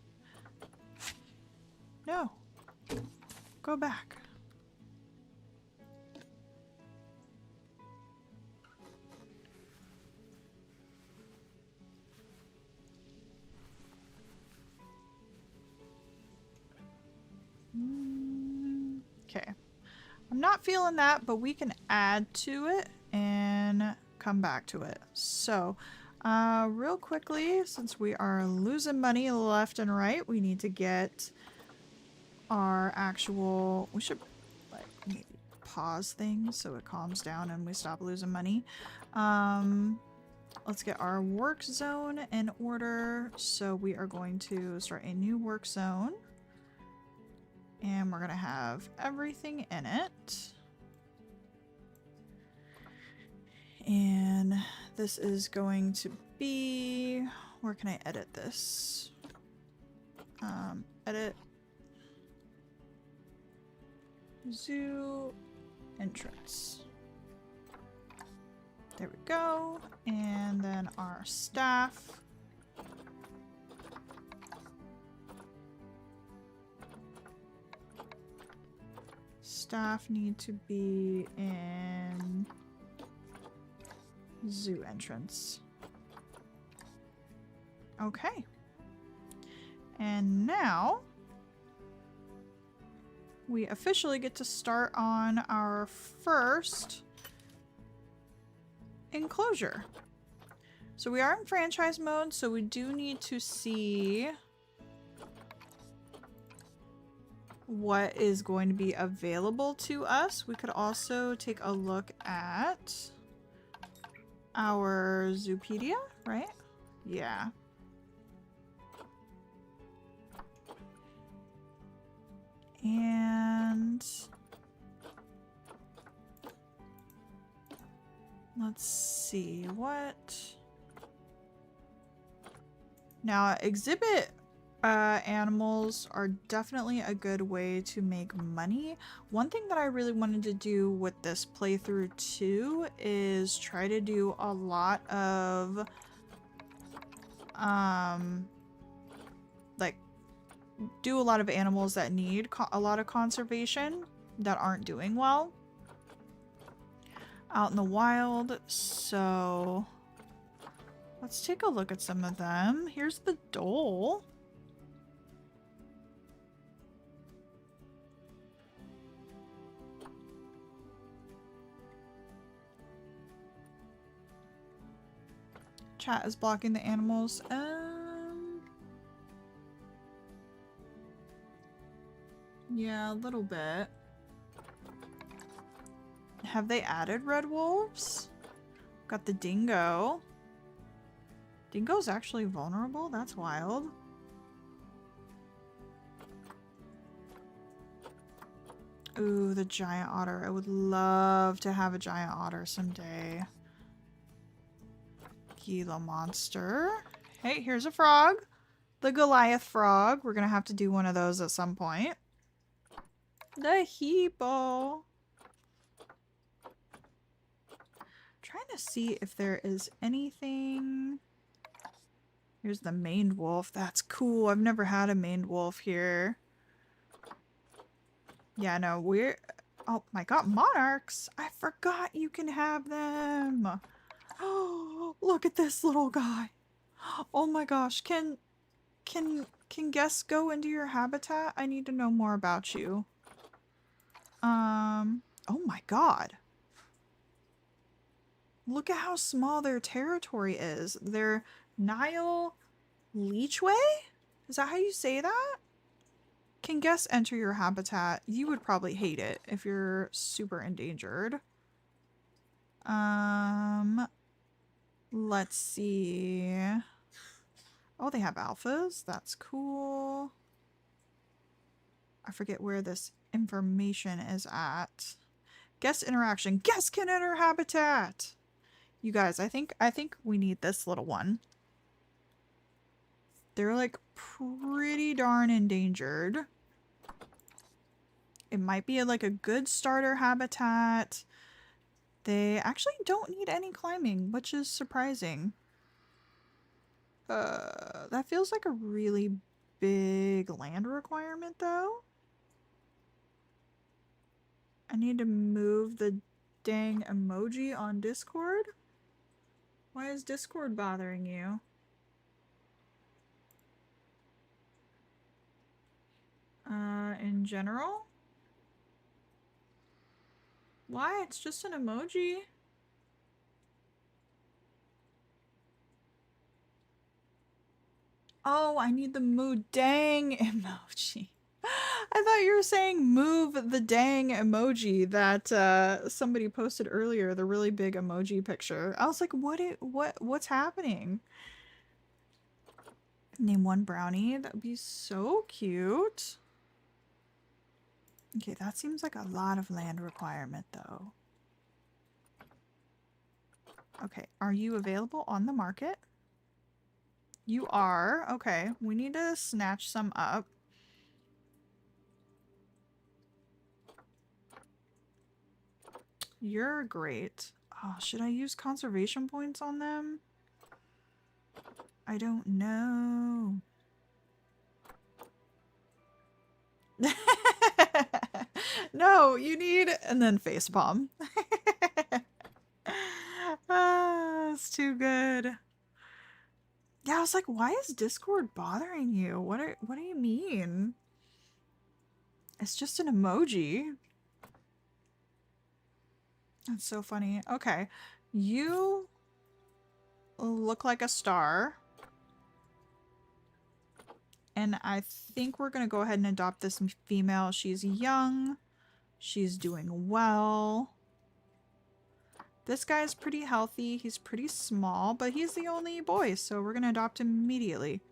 No. Go back. Okay. I'm not feeling that, but we can add to it and come back to it. So, real quickly, since we are losing money left and right, we need to get our actual... We should like maybe pause things so it calms down and we stop losing money. Let's get our work zone in order. So we are going to start a new work zone. And we're going to have everything in it. And this is going to be... Where can I edit this? Edit. Zoo entrance. There we go. And then our staff. Staff need to be in zoo entrance. Okay. And now we officially get to start on our first enclosure. So we are in franchise mode, so we do need to see what is going to be available to us. We could also take a look at our Zoopedia, right? Yeah. And let's see what. Now, exhibit animals are definitely a good way to make money. One thing that I really wanted to do with this playthrough too is try to do a lot of like do a lot of animals that need a lot of conservation that aren't doing well out in the wild. So let's take a look at some of them. Here's the Dole. Chat is blocking the animals. Yeah, a little bit. Have they added red wolves? Got the dingo. Dingo's actually vulnerable? That's wild. Ooh, the giant otter. I would love to have a giant otter someday. Gila monster. Hey, here's a frog. The Goliath frog. We're gonna have to do one of those at some point. The hippo. Trying to see if there is anything. Here's the maned wolf. That's cool. I've never had a maned wolf here. Yeah, no, we're... Oh my god, monarchs! I forgot you can have them! Oh, look at this little guy! Oh my gosh, can guests go into your habitat? I need to know more about you. Oh my god. Look at how small their territory is. Their Nile Leechway? Is that how you say that? Can guests enter your habitat? You would probably hate it if you're super endangered. Let's see. Oh, they have alphas. That's cool. I forget where this information is at. Guest interaction. Guests can enter habitat. You guys, I think we need this little one. They're like pretty darn endangered. It might be like a good starter habitat. They actually don't need any climbing, which is surprising. That feels like a really big land requirement though. I need to move the dang emoji on Discord. Why is Discord bothering you? In general? Why? It's just an emoji. Oh, I need the moo dang emoji. I thought you were saying move the dang emoji that somebody posted earlier, the really big emoji picture. I was like, what's happening? Name one brownie. That would be so cute. Okay, that seems like a lot of land requirement though. Okay, are you available on the market? You are. Okay, we need to snatch some up. You're great. Oh, should I use conservation points on them? I don't know. No, you need... And then facepalm. It's too good. Yeah, I was like, why is Discord bothering you? What do you mean? It's just an emoji. That's so funny. Okay. You look like a star. And I think we're going to go ahead and adopt this female. She's young. She's doing well. This guy's pretty healthy. He's pretty small, but he's the only boy, so we're going to adopt him immediately.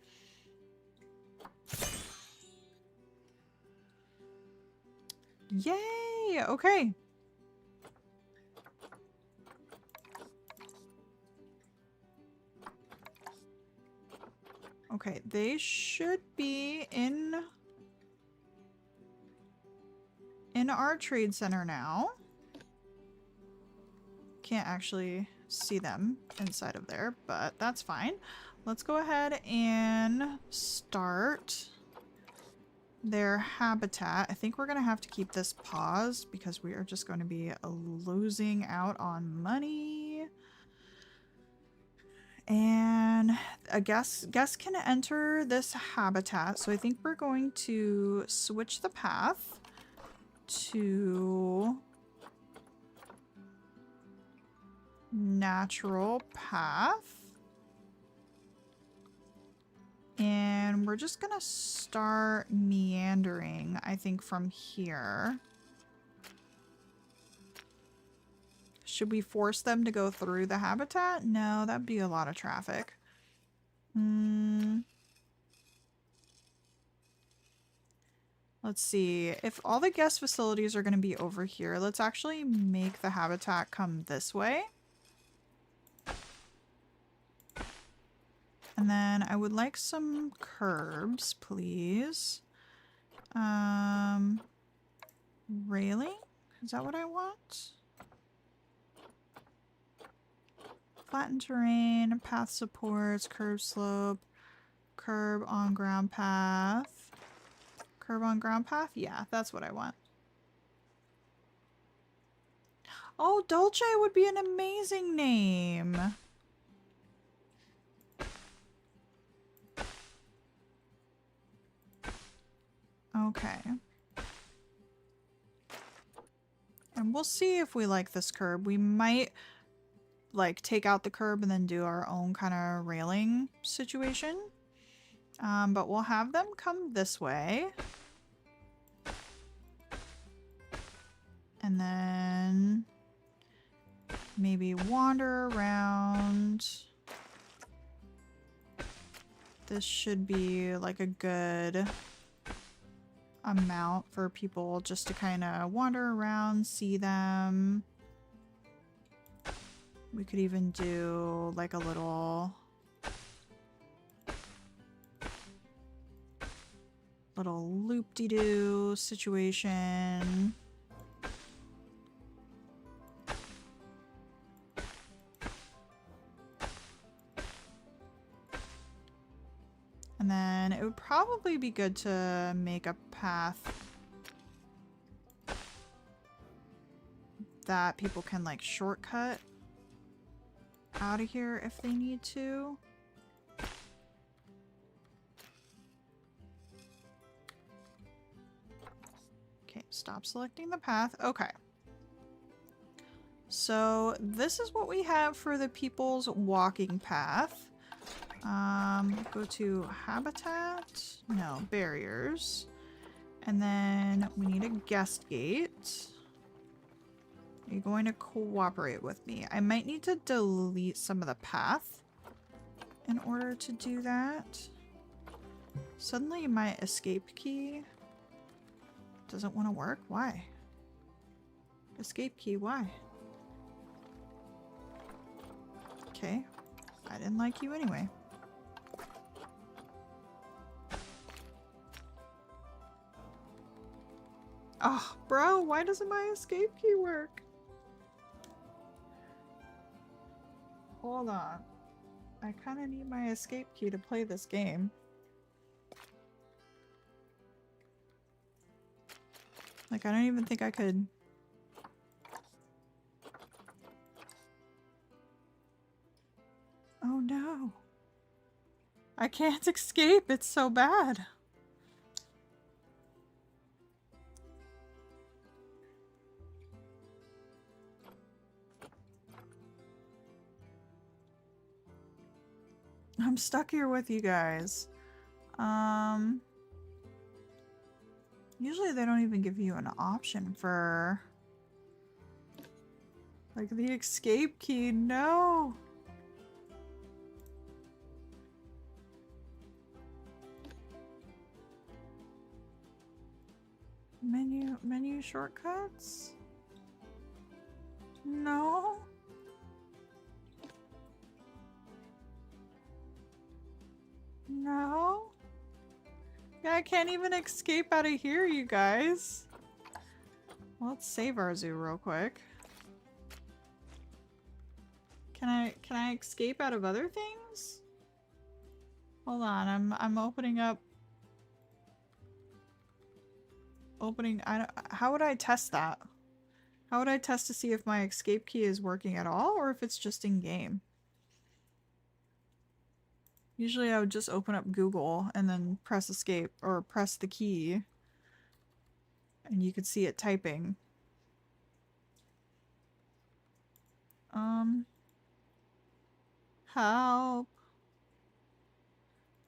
Yay! Okay. Okay, they should be in our trade center now. Can't actually see them inside of there, but that's fine. Let's go ahead and start their habitat. I think we're going to have to keep this paused because we are just going to be losing out on money. And a guest can enter this habitat. So I think we're going to switch the path to natural path. And we're just gonna start meandering, I think, from here. Should we force them to go through the habitat? No, that'd be a lot of traffic. Let's see. If all the guest facilities are going to be over here, let's actually make the habitat come this way. And then I would like some curbs, please. Railing? Is that what I want? Flattened terrain, path supports, curb slope, curb on ground path. Curb on ground path? Yeah, that's what I want. Oh, Dolce would be an amazing name. Okay. And we'll see if we like this curb. We might like take out the curb and then do our own kind of railing situation. But we'll have them come this way. And then maybe wander around. This should be like a good amount for people just to kind of wander around, see them. We could even do like a little loop-de-doo situation. And then it would probably be good to make a path that people can like shortcut out of here if they need to. Okay, stop selecting the path. Okay. So this is what we have for the people's walking path. Go to habitat, no, barriers. And then we need a guest gate. Are you going to cooperate with me? I might need to delete some of the path in order to do that. Suddenly my escape key doesn't want to work. Why? Escape key, why? Okay. I didn't like you anyway. Oh, bro, why doesn't my escape key work? Hold on. I kind of need my escape key to play this game. Like, I don't even think I could... Oh no. I can't escape, it's so bad. I'm stuck here with you guys. Usually they don't even give you an option for... like the escape key, no! Menu shortcuts? No? No? Yeah, I can't even escape out of here, you guys. Well, let's save our zoo real quick. Can I escape out of other things? Hold on, I'm opening up. How would I test that? How would I test to see if my escape key is working at all or if it's just in game? Usually I would just open up Google and then press escape or press the key and you could see it typing. Help.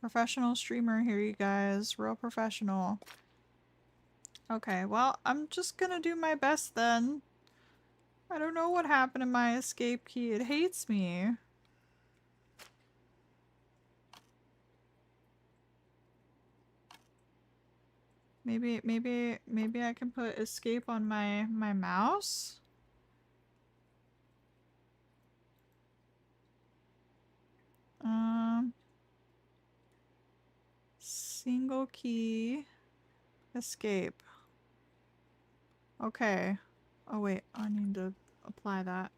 Professional streamer here, you guys. Real professional. Okay, well, I'm just gonna do my best then. I don't know what happened to my escape key. It hates me. Maybe I can put escape on my mouse? Single key escape. Okay. Oh wait, I need to apply that.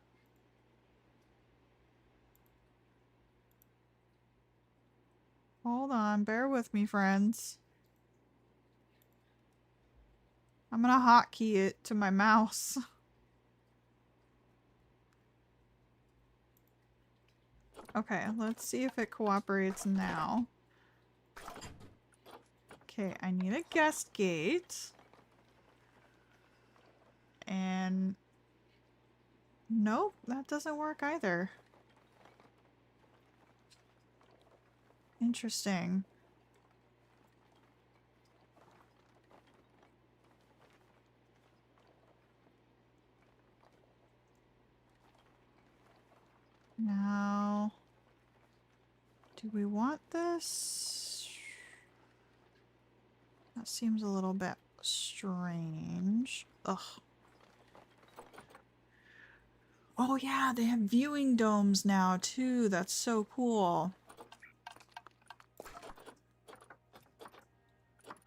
Hold on, bear with me, friends. I'm gonna hotkey it to my mouse. Okay, let's see if it cooperates now. Okay, I need a guest gate. And... nope, that doesn't work either. Interesting. Now... do we want this? That seems a little bit strange. Ugh. Oh yeah, they have viewing domes now too. That's so cool.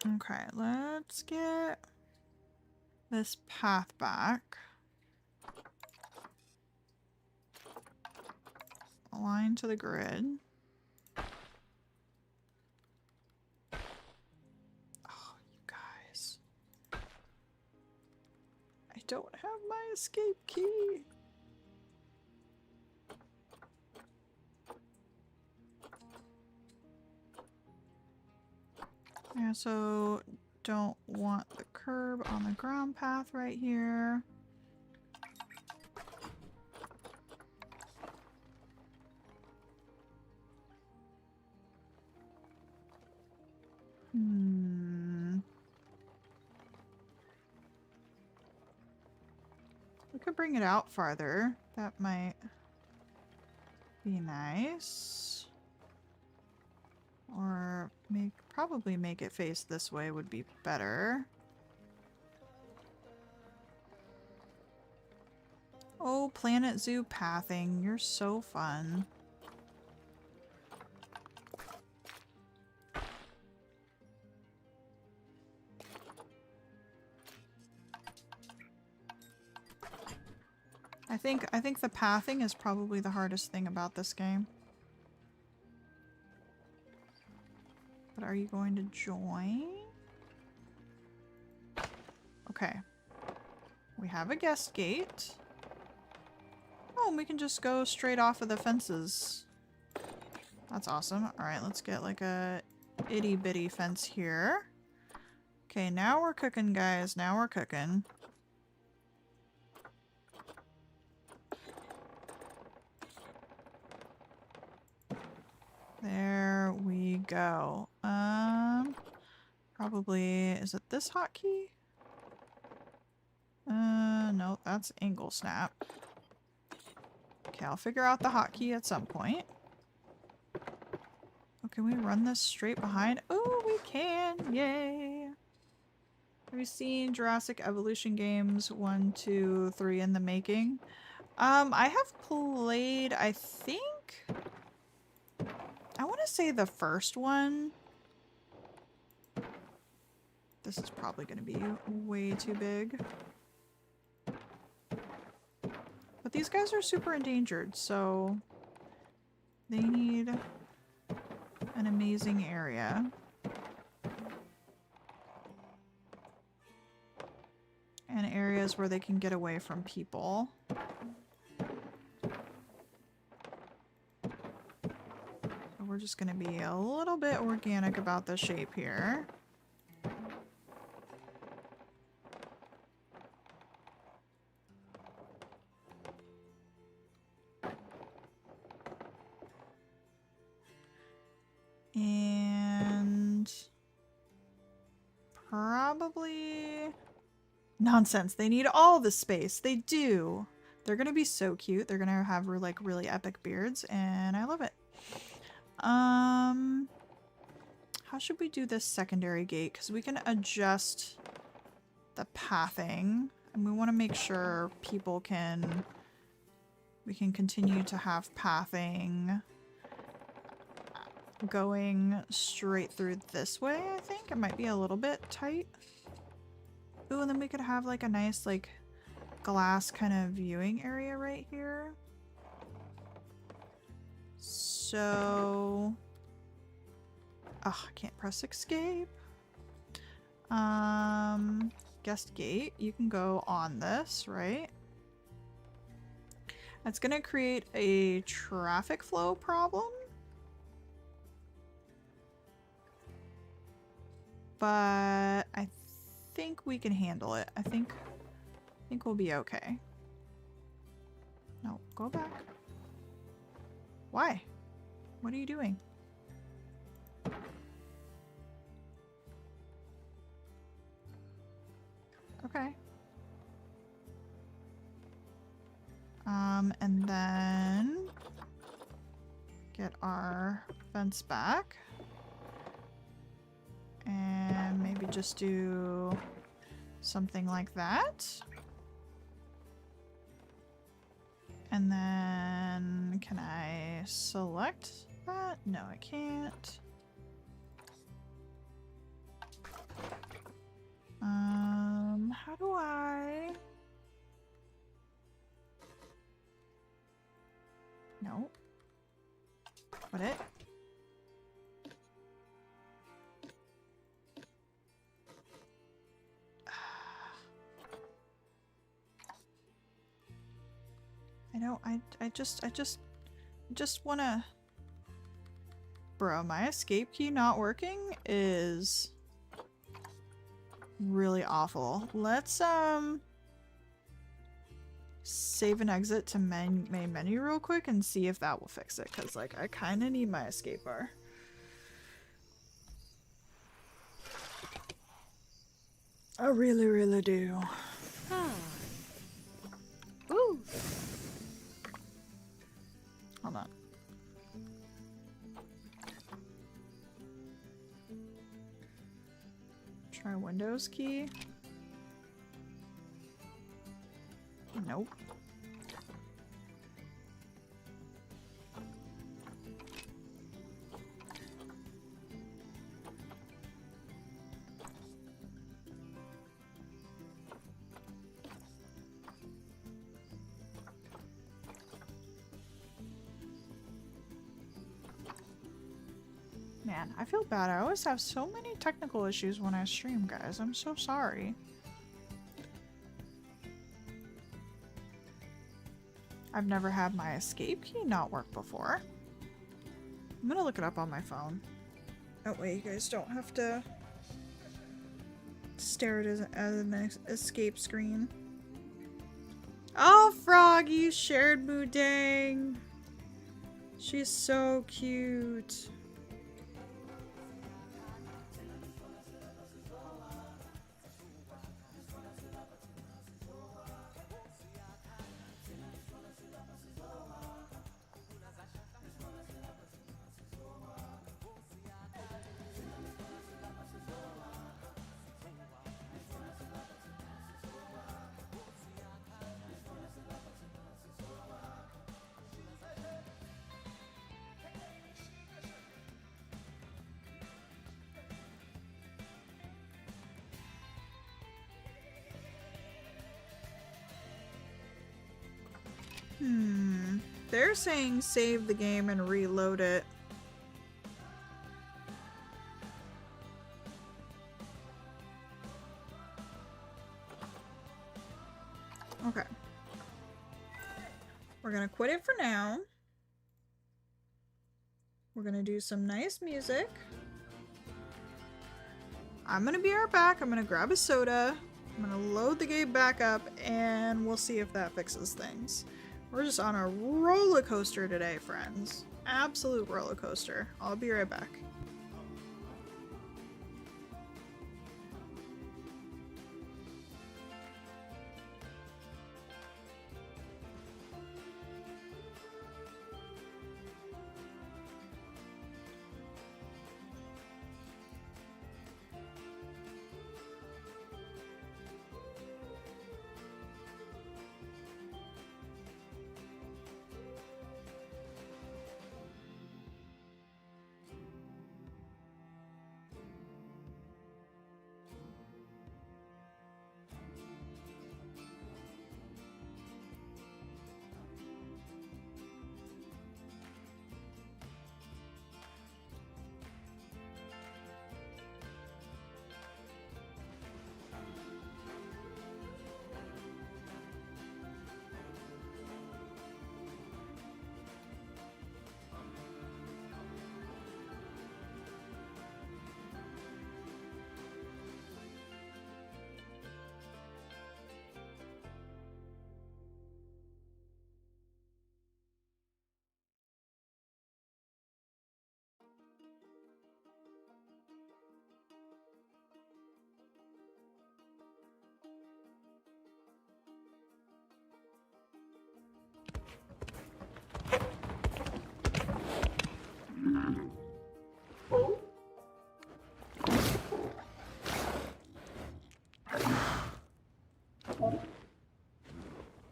Okay, let's get this path back. Align to the grid. Oh, you guys. I don't have my escape key. I also don't want the curb on the ground path right here. We could bring it out farther. That might be nice. Or probably make it face this way would be better. Oh, Planet Zoo pathing. You're so fun. I think the pathing is probably the hardest thing about this game. But are you going to join? Okay. We have a guest gate. Oh, and we can just go straight off of the fences. That's awesome. Alright, let's get like a itty bitty fence here. Okay, now we're cooking, guys. Now we're cooking. There we go. Probably, is it this hotkey? No, that's angle snap. Okay, I'll figure out the hotkey at some point. Oh, can we run this straight behind? Oh, we can! Yay! Have you seen Jurassic Evolution games 1, 2, 3 in the making? I have played, I think... I want to say the first one. This is probably going to be way too big. But these guys are super endangered, so they need an amazing area. And areas where they can get away from people. So we're just going to be a little bit organic about the shape here. And probably nonsense. They need all the space. They do. They're gonna be so cute. They're gonna have like really epic beards, and I love it. How should we do this secondary gate? Because we can adjust the pathing, and we want to make sure people we can continue to have pathing going straight through this way. I think it might be a little bit tight. Ooh, and then we could have like a nice like glass kind of viewing area right here. So I can't press escape. Guest gate, you can go on this, right? That's gonna create a traffic flow problem. But I think we can handle it. I think we'll be okay. No, go back. Why? What are you doing? Okay. And then get our fence back. And maybe just do something like that. And then can I select that? No, I can't. How do I? No. What it? I know, I just wanna... Bro, my escape key not working is really awful. Let's, save and exit to main menu real quick and see if that will fix it, because, like, I kind of need my escape bar. I really, really do. Try Windows key. Nope. Man, I feel bad. I always have so many technical issues when I stream, guys. I'm so sorry. I've never had my escape key not work before. I'm gonna look it up on my phone. That way you guys don't have to stare at it as an escape screen. Oh, Froggy shared Moodang. She's so cute. They're saying save the game and reload it. Okay. We're gonna quit it for now. We're gonna do some nice music. I'm gonna be right back. I'm gonna grab a soda. I'm gonna load the game back up and we'll see if that fixes things. We're just on a roller coaster today, friends. Absolute roller coaster. I'll be right back.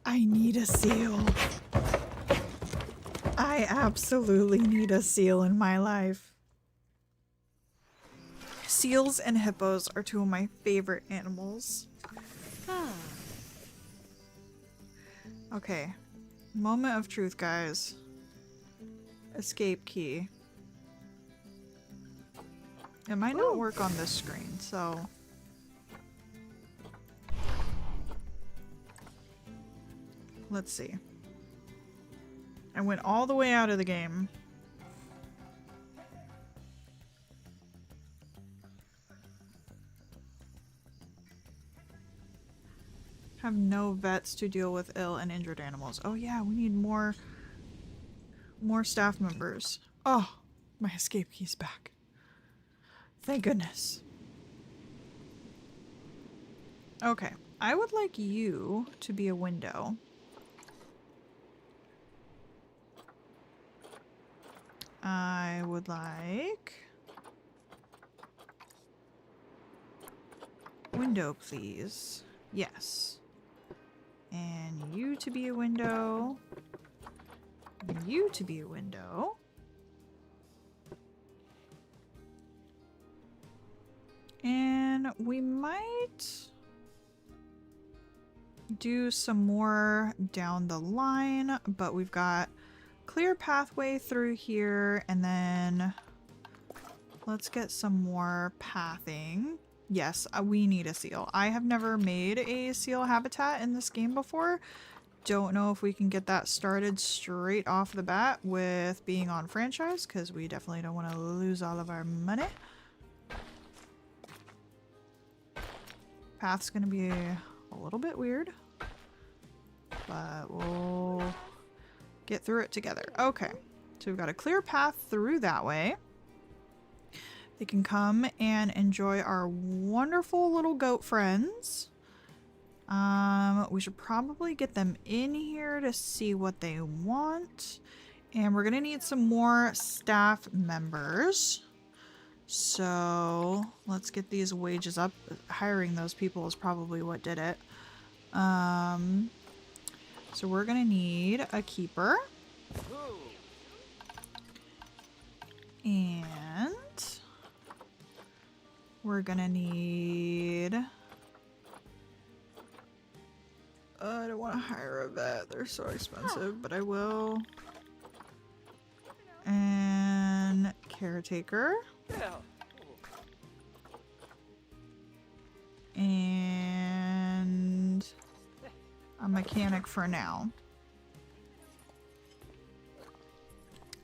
I need a seal. I absolutely need a seal in my life. Seals and hippos are two of my favorite animals. Okay. Moment of truth, guys. Escape key. It might not work on this screen, so... Let's see. I went all the way out of the game. Have no vets to deal with ill and injured animals. Oh yeah, we need more staff members. Oh, my escape key's back. Thank goodness. Okay, I would like you to be a window. I would like window, please. Yes. And you to be a window. And you to be a window. And we might do some more down the line, but we've got clear pathway through here, and then let's get some more pathing. Yes, we need a seal. I have never made a seal habitat in this game before. Don't know if we can get that started straight off the bat with being on franchise, because we definitely don't want to lose all of our money. Path's gonna be a little bit weird, but we'll get through it together. Okay, so we've got a clear path through that way. They can come and enjoy our wonderful little goat friends. We should probably get them in here to see what they want. And we're gonna need some more staff members. So let's get these wages up. Hiring those people is probably what did it. So we're gonna need a keeper. And we're gonna need... I don't want to hire a vet. They're so expensive, but I will. And caretaker. And a mechanic for now.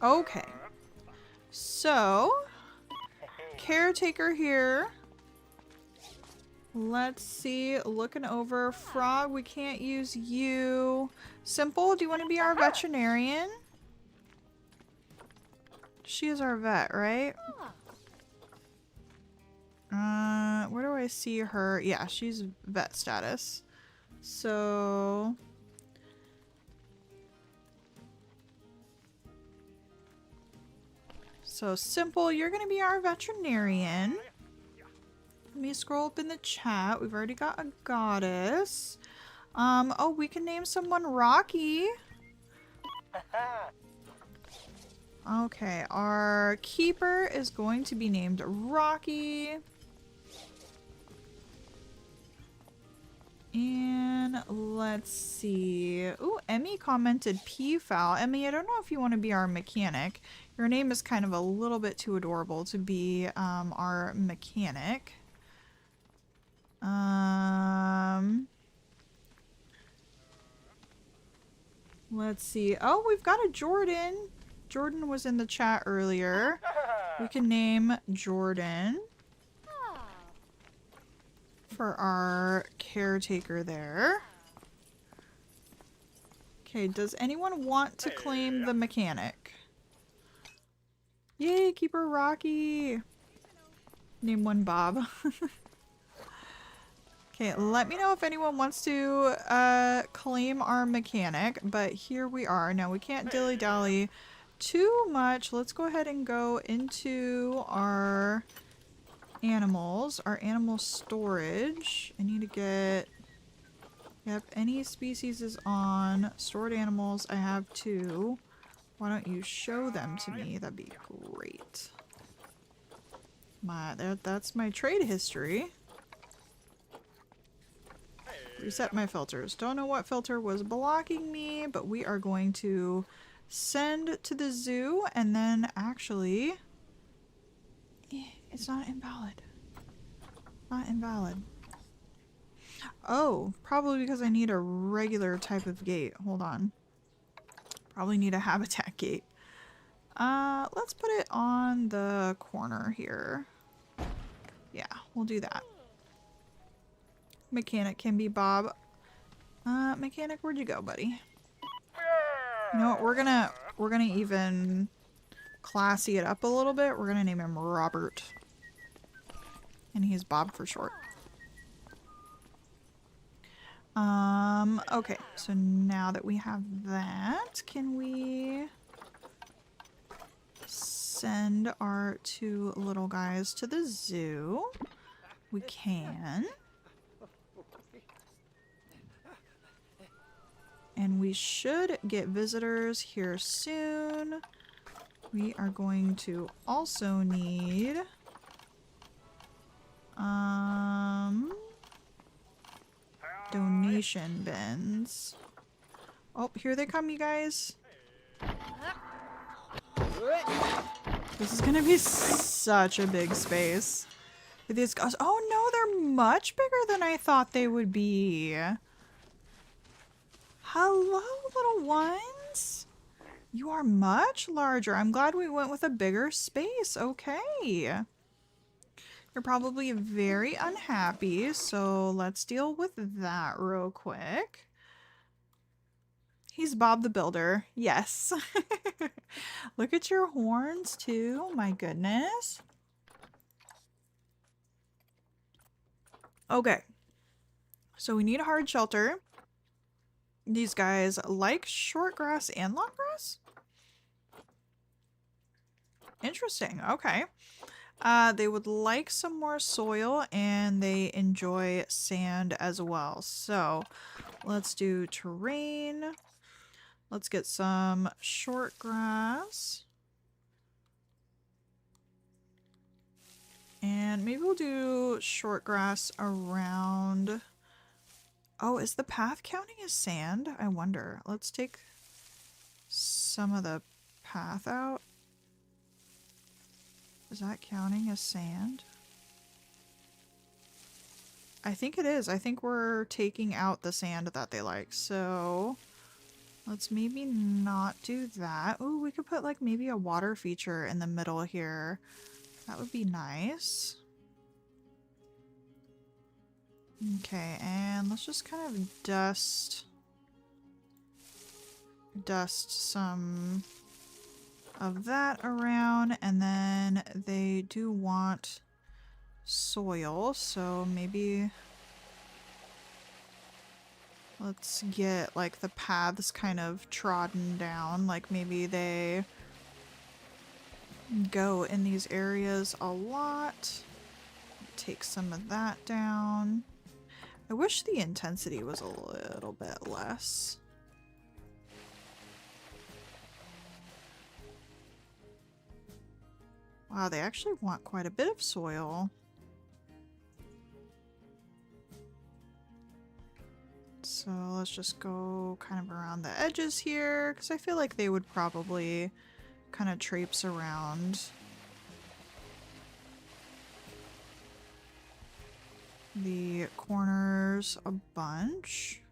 Okay. So, caretaker here. Let's see, looking over. Frog, we can't use you. Simple, do you want to be our veterinarian? She is our vet, right? Where do I see her? Yeah, she's vet status. So... Simple, you're gonna be our veterinarian. Let me scroll up in the chat. We've already got a goddess. Oh, we can name someone Rocky. Okay, our keeper is going to be named Rocky. And let's see. Ooh, Emmy commented peafowl. Emmy, I don't know if you want to be our mechanic. Your name is kind of a little bit too adorable to be our mechanic. Let's see. Oh, we've got a Jordan. Jordan was in the chat earlier. We can name Jordan for our caretaker there. Okay, does anyone want to claim the mechanic? Yay, Keeper Rocky. Name one Bob. Okay, let me know if anyone wants to claim our mechanic, but here we are. Now, we can't dilly-dally too much. Let's go ahead and go into our animals, our animal storage. I need to get... Yep, any species is on. Stored animals, I have 2. Why don't you show them to me? That'd be great. That's my trade history. Reset my filters. Don't know what filter was blocking me, but we are going to send to the zoo, and then actually... It's not invalid. Not invalid. Oh, probably because I need a regular type of gate. Hold on. Probably need a habitat gate. Let's put it on the corner here. Yeah, we'll do that. Mechanic can be Bob. Mechanic, where'd you go, buddy? You know what, we're gonna even classy it up a little bit. We're gonna name him Robert. And he's Bob for short. Okay, so now that we have that, can we send our 2 little guys to the zoo? We can. And we should get visitors here soon. We are going to also need donation bins. Oh, here they come, you guys. This is gonna be such a big space. These guys, oh no, they're much bigger than I thought they would be. Hello, little ones. You are much larger. I'm glad we went with a bigger space. Okay. You're probably very unhappy, so let's deal with that real quick. He's Bob the Builder. Yes. Look at your horns too. My goodness. Okay. So we need a hard shelter. These guys like short grass and long grass? Interesting. Okay. They would like some more soil and they enjoy sand as well. So let's do terrain. Let's get some short grass. And maybe we'll do short grass around... Oh, is the path counting as sand? I wonder. Let's take some of the path out. Is that counting as sand? I think it is. I think we're taking out the sand that they like. So let's maybe not do that. Ooh, we could put like maybe a water feature in the middle here. That would be nice. Okay, and let's just kind of dust some of that around, and then they do want soil, so maybe let's get like the paths kind of trodden down, like maybe they go in these areas a lot. Take some of that down. I wish the intensity was a little bit less. Wow, they actually want quite a bit of soil. So let's just go kind of around the edges here, because I feel like they would probably kind of traipse around the corners a bunch.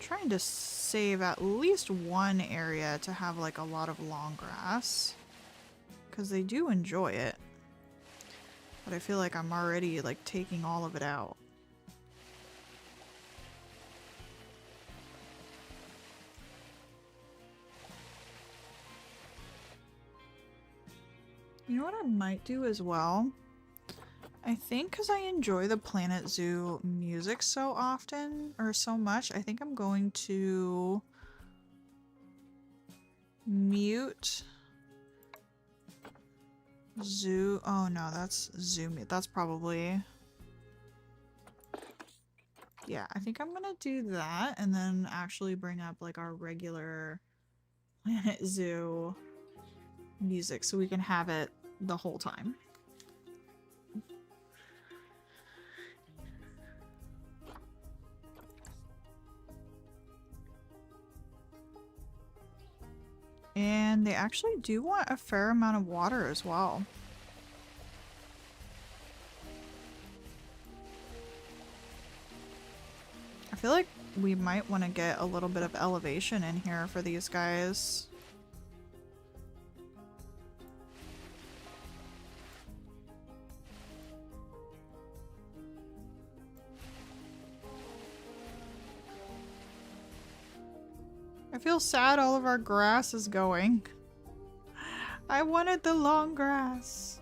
Trying to save at least one area to have like a lot of long grass, because they do enjoy it, but I feel like I'm already like taking all of it out. You know what I might do as well? I think because I enjoy the Planet Zoo music so often, or so much, I think I'm going to mute Zoo. Oh no, that's Zoo mute. That's probably... Yeah, I think I'm gonna do that and then actually bring up like our regular Planet Zoo music so we can have it the whole time. And they actually do want a fair amount of water as well. I feel like we might want to get a little bit of elevation in here for these guys. I feel sad all of our grass is going. I wanted the long grass.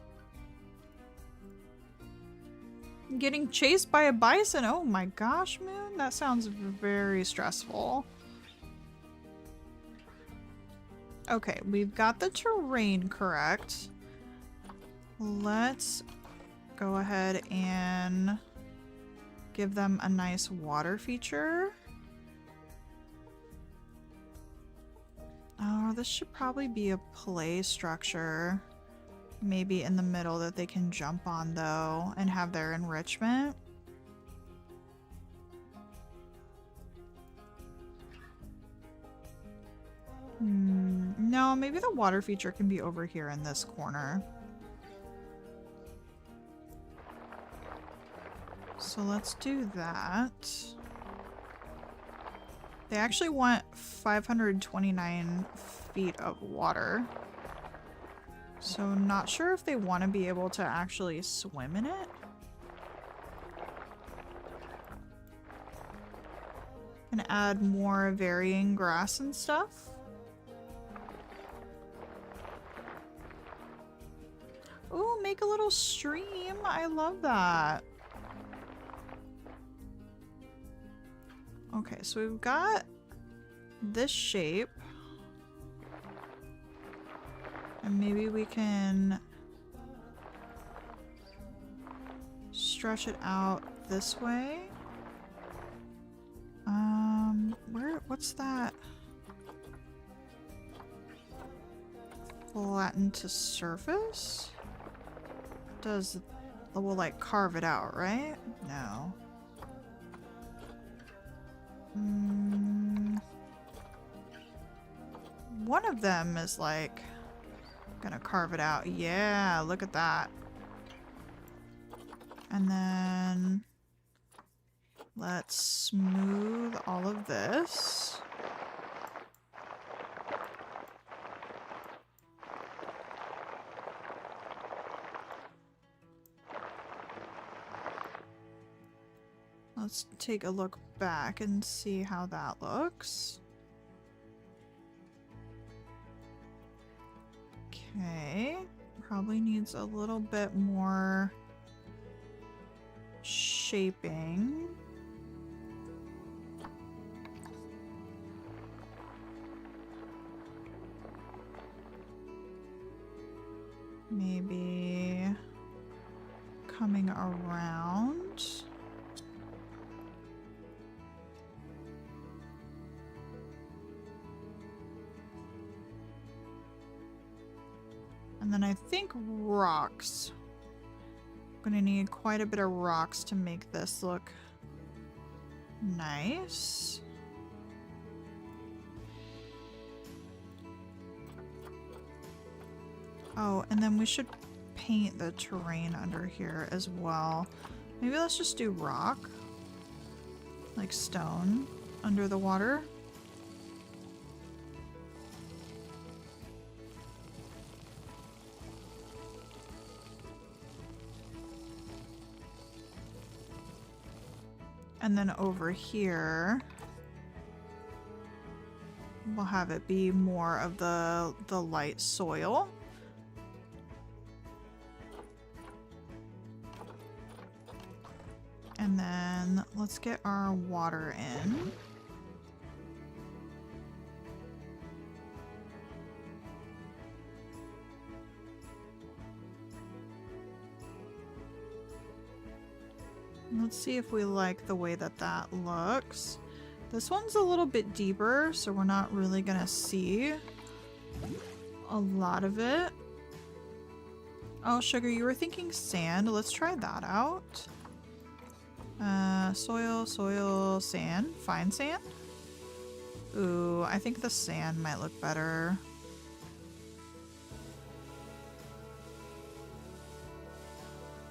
I'm getting chased by a bison. Oh my gosh, Moon. That sounds very stressful. Okay, we've got the terrain correct. Let's go ahead and give them a nice water feature. Oh, this should probably be a play structure. Maybe in the middle that they can jump on though and have their enrichment. No, maybe the water feature can be over here in this corner. So let's do that. They actually want 529 feet of water. So not sure if they want to be able to actually swim in it. And add more varying grass and stuff. Ooh, make a little stream. I love that. Okay, so we've got this shape. And maybe we can stretch it out this way. What's that? Flatten to surface? We'll like carve it out, right? No. One of them is like gonna carve it out. Yeah, look at that. And then let's smooth all of this. Let's take a look back and see how that looks. Okay, probably needs a little bit more shaping. Maybe coming around. And then I think rocks. I'm gonna need quite a bit of rocks to make this look nice. Oh, and then we should paint the terrain under here as well. Maybe let's just do rock, like stone, under the water. And then over here, we'll have it be more of the light soil. And then let's get our water in. Let's see if we like the way that that looks. This one's a little bit deeper, so we're not really gonna see a lot of it. Oh, Sugar, you were thinking sand. Let's try that out. Soil, sand. Fine sand? Ooh, I think the sand might look better.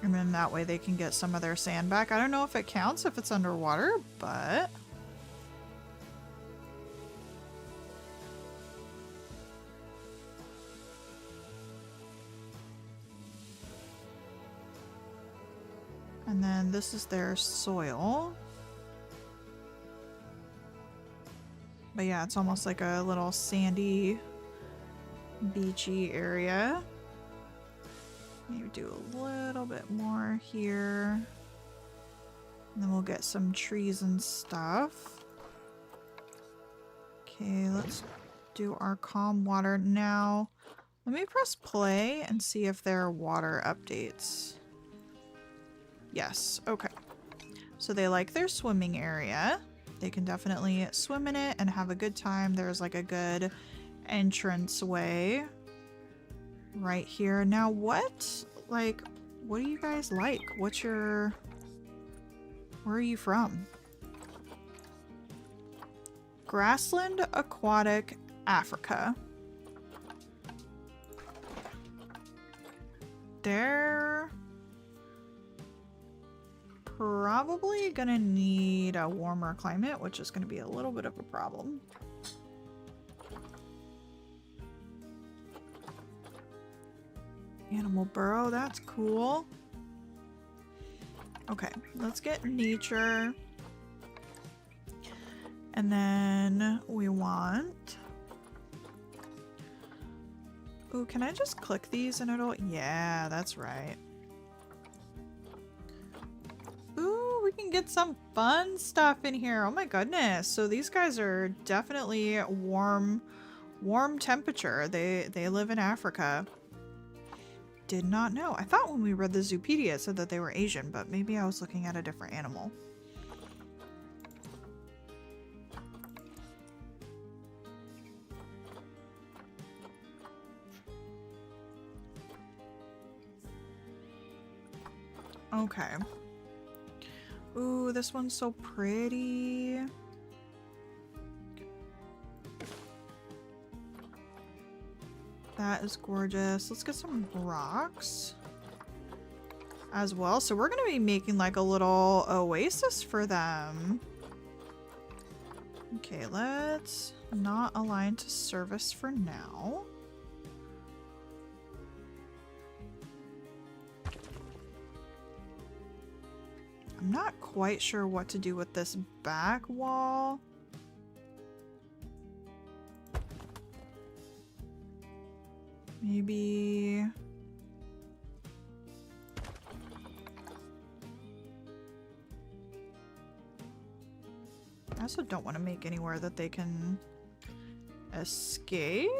And then that way they can get some of their sand back. I don't know if it counts if it's underwater, but... And then this is their soil. But yeah, it's almost like a little sandy, beachy area. Maybe do a little bit more here. And then we'll get some trees and stuff. Okay, let's do our calm water now. Let me press play and see if there are water updates. Yes, okay. So they like their swimming area. They can definitely swim in it and have a good time. There's like a good entranceway right here. Now what, like, what do you guys like? What's your, where are you from? Grassland, aquatic, Africa. They're probably gonna need a warmer climate, which is gonna be a little bit of a problem. Animal burrow, that's cool. Okay, let's get nature. And then we want... Ooh, can I just click these and it'll... Yeah, that's right. Ooh, we can get some fun stuff in here. Oh my goodness. So these guys are definitely warm temperature. They live in Africa. Did not know. I thought when we read the Zoopedia it said that they were Asian, but maybe I was looking at a different animal. Okay. Ooh, this one's so pretty. That is gorgeous. Let's get some rocks as well. So we're going to be making like a little oasis for them. Okay, let's not align to service for now. I'm not quite sure what to do with this back wall. Maybe... I also don't want to make anywhere that they can escape.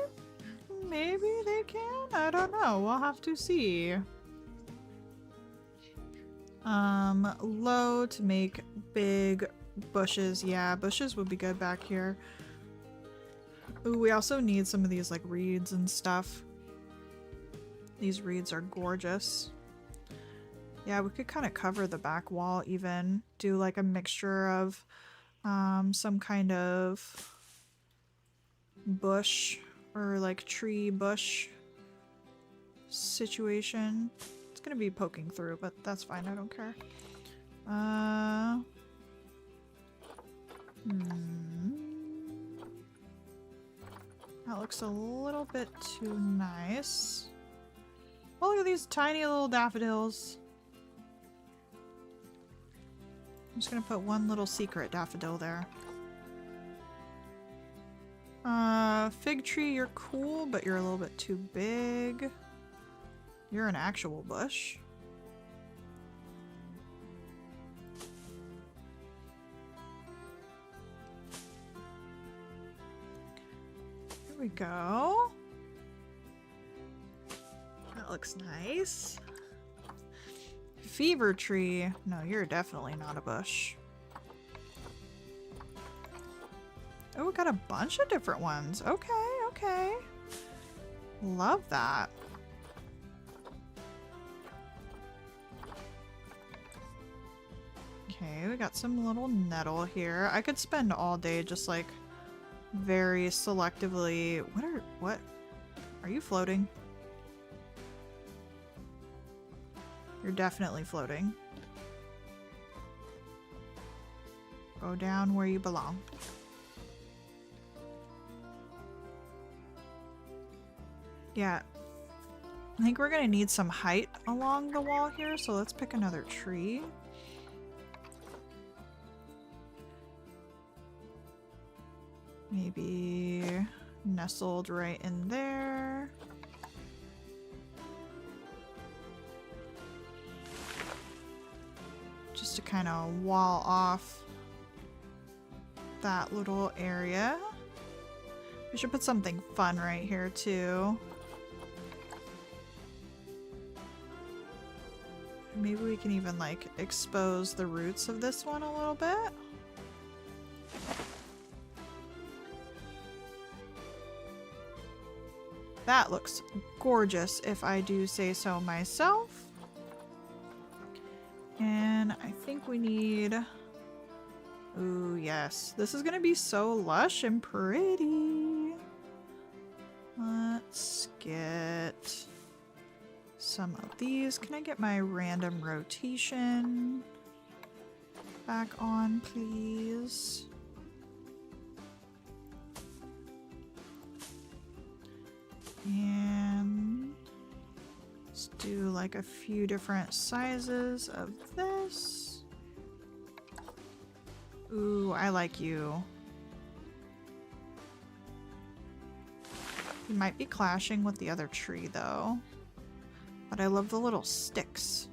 Maybe they can? I don't know. We'll have to see. Low to make big bushes. Yeah, bushes would be good back here. Ooh, we also need some of these like reeds and stuff. These reeds are gorgeous. Yeah, we could kind of cover the back wall even. Do like a mixture of some kind of bush or like tree bush situation. It's gonna be poking through, but that's fine. I don't care. That looks a little bit too nice. Oh, look at these tiny little daffodils. I'm just gonna put one little secret daffodil there. Fig tree, you're cool, but you're a little bit too big. You're an actual bush. There we go. That looks nice. Fever tree. No, you're definitely not a bush. Oh, we got a bunch of different ones. Okay, okay. Love that. Okay, we got some little nettle here. I could spend all day just like very selectively. What? Are you floating? You're definitely floating. Go down where you belong. Yeah. I think we're gonna need some height along the wall here, so let's pick another tree. Maybe nestled right in there. Just to kind of wall off that little area. We should put something fun right here too. Maybe we can even like expose the roots of this one a little bit. That looks gorgeous if I do say so myself. And I think we need... Ooh, yes. This is gonna be so lush and pretty. Let's get some of these. Can I get my random rotation back on, please? And let's do like a few different sizes of this. Ooh, I like you. You might be clashing with the other tree though. But I love the little sticks.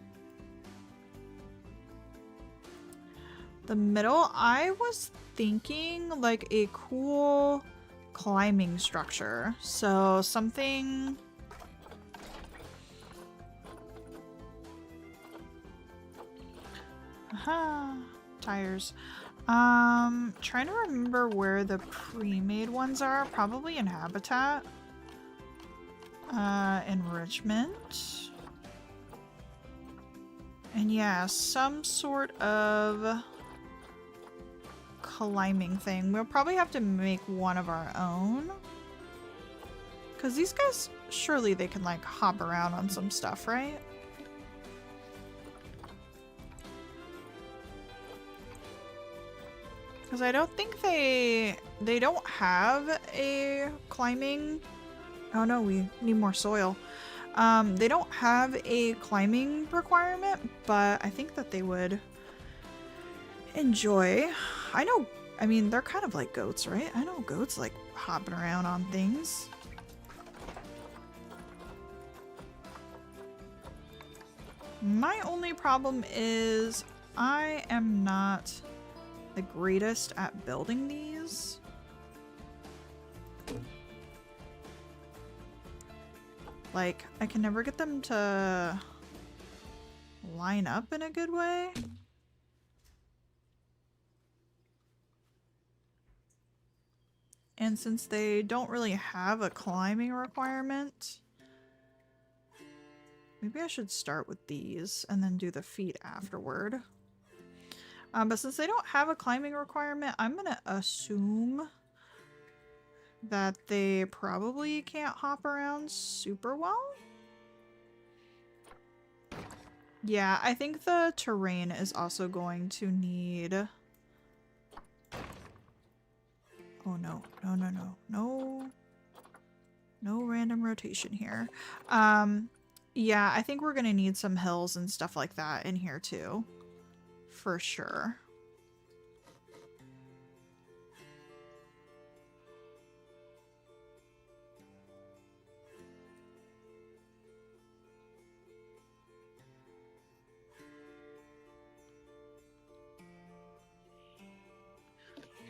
The middle, I was thinking like a cool climbing structure. So something... Aha, tires. Trying to remember where the pre-made ones are. Probably in Habitat. Enrichment. And yeah, some sort of climbing thing. We'll probably have to make one of our own. Because these guys, surely they can like hop around on some stuff, right? Because I don't think they don't have a climbing... Oh no, we need more soil. They don't have a climbing requirement, but I think that they would enjoy. I mean, they're kind of like goats, right? I know goats like hopping around on things. My only problem is I am not the greatest at building these. Like, I can never get them to line up in a good way. And since they don't really have a climbing requirement, maybe I should start with these and then do the feet afterward. But since they don't have a climbing requirement, I'm gonna assume that they probably can't hop around super well. Yeah, I think the terrain is also going to need... Oh no, no, no, no, no. No random rotation here. Yeah, I think we're gonna need some hills and stuff like that in here too. For sure.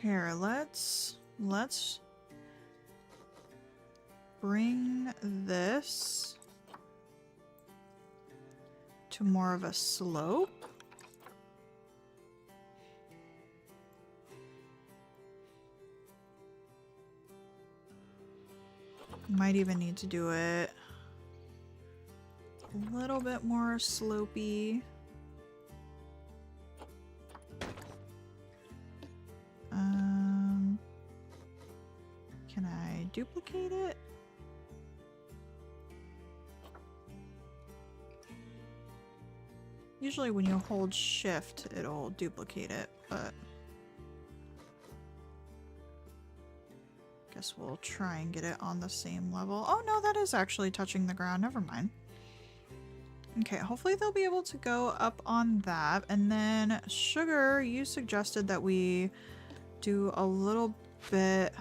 Here, let's bring this to more of a slope. Might even need to do it a little bit more slopey. Can I duplicate it? Usually when you hold shift, it'll duplicate it, but guess we'll try and get it on the same level. Oh no, that is actually touching the ground. Never mind. Okay, hopefully they'll be able to go up on that. And then Sugar, you suggested that we do a little bit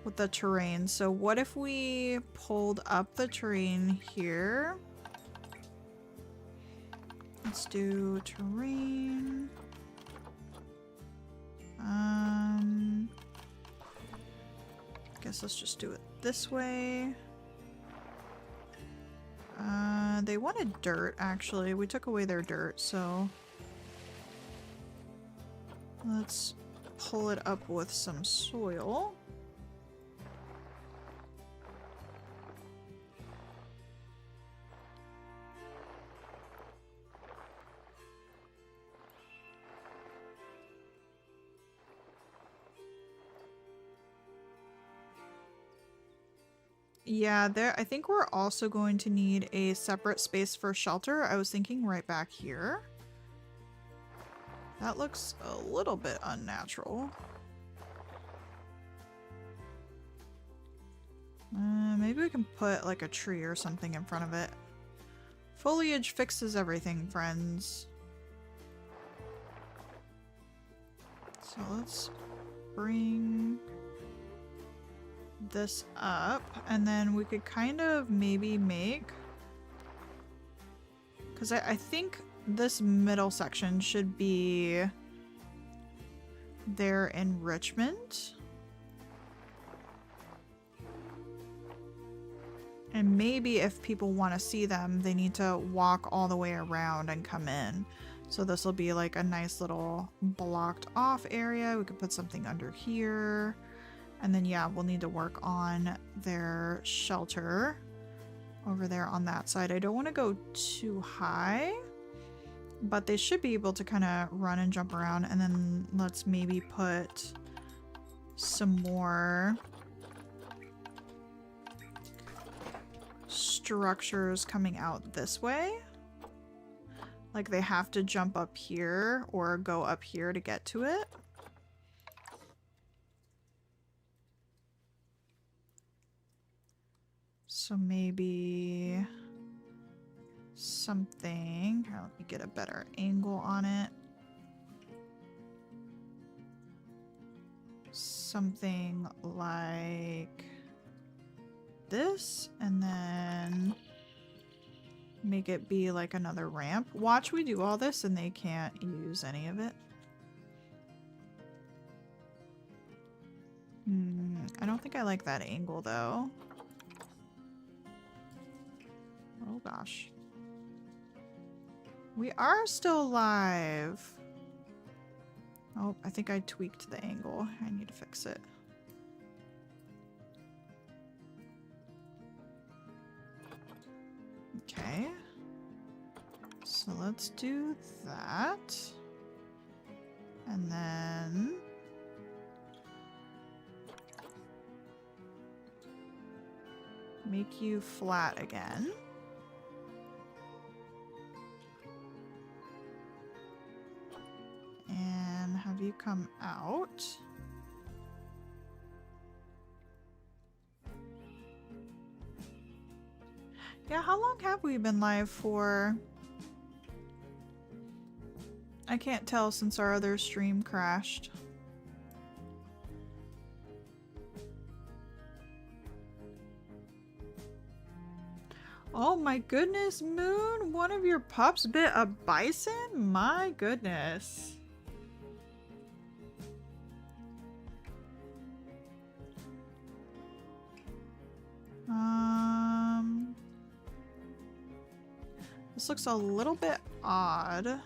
with the terrain. So what if we pulled up the terrain here? Let's do terrain. Guess let's just do it this way. They wanted dirt, actually. We took away their dirt, so let's pull it up with some soil. Yeah, there. I think we're also going to need a separate space for shelter. I was thinking right back here. That looks a little bit unnatural. Maybe we can put like a tree or something in front of it. Foliage fixes everything, friends. So let's bring this up, and then we could kind of maybe make, because I think this middle section should be their enrichment. And maybe if people want to see them, they need to walk all the way around and come in. So this will be like a nice little blocked off area. We could put something under here. And then, yeah, we'll need to work on their shelter over there on that side. I don't want to go too high, but they should be able to kind of run and jump around. And then let's maybe put some more structures coming out this way. Like they have to jump up here or go up here to get to it. So maybe something. Here, let me get a better angle on it. Something like this, and then make it be like another ramp. Watch we do all this and they can't use any of it. I don't think I like that angle though. Oh gosh. We are still live. Oh, I think I tweaked the angle. I need to fix it. Okay. So let's do that. And then make you flat again. And have you come out. Yeah, how long have we been live for? I can't tell since our other stream crashed. Oh my goodness, Moon! One of your pups bit a bison? My goodness. This looks a little bit odd.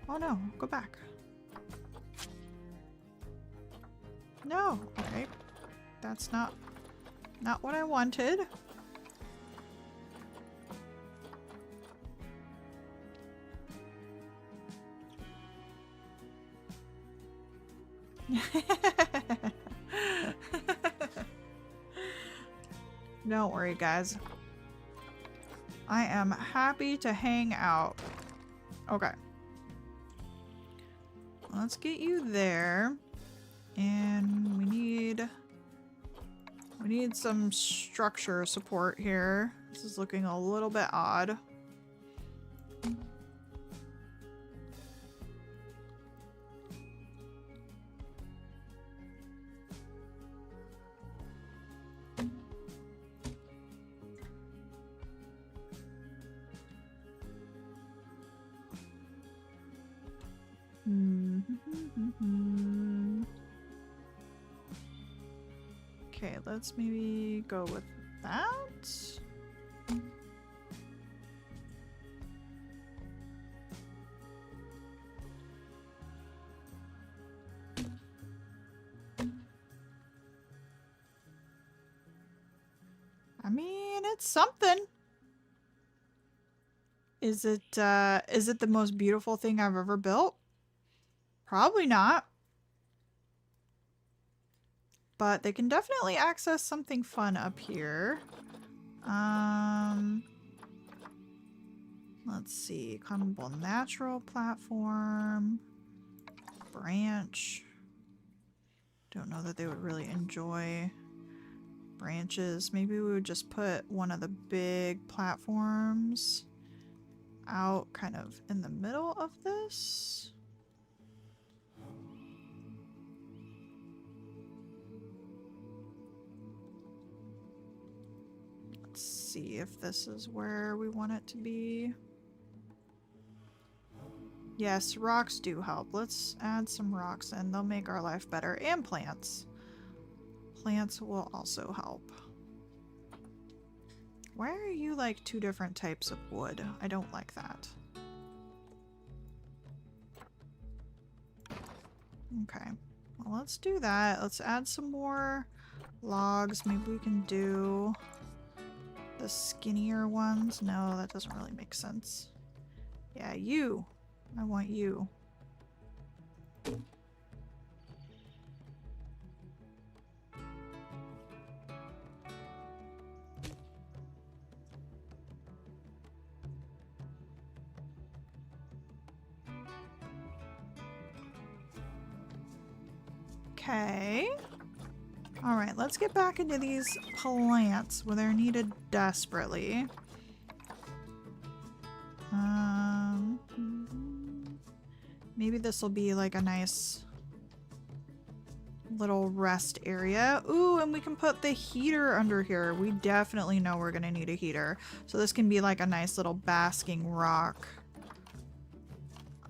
Oh no, go back. No, okay. That's not what I wanted. Don't worry, guys. I am happy to hang out. Okay. Let's get you there. And we need some structure support here. This is looking a little bit odd. Okay, let's maybe go with that. I mean, it's something. Is it the most beautiful thing I've ever built? Probably not. But they can definitely access something fun up here. Let's see. Climbable natural platform. Branch. Don't know that they would really enjoy branches. Maybe we would just put one of the big platforms out kind of in the middle of this. Let's see if this is where we want it to be. Yes, rocks do help. Let's add some rocks in. They'll make our life better. And plants. Plants will also help. Why are you like two different types of wood? I don't like that. Okay. Well, let's do that. Let's add some more logs. Maybe we can do the skinnier ones. No, that doesn't really make sense. Yeah, you. I want you. Okay. Alright, let's get back into these plants where they're needed desperately. Maybe this will be like a nice little rest area. Ooh, and we can put the heater under here. We definitely know we're gonna need a heater. So this can be like a nice little basking rock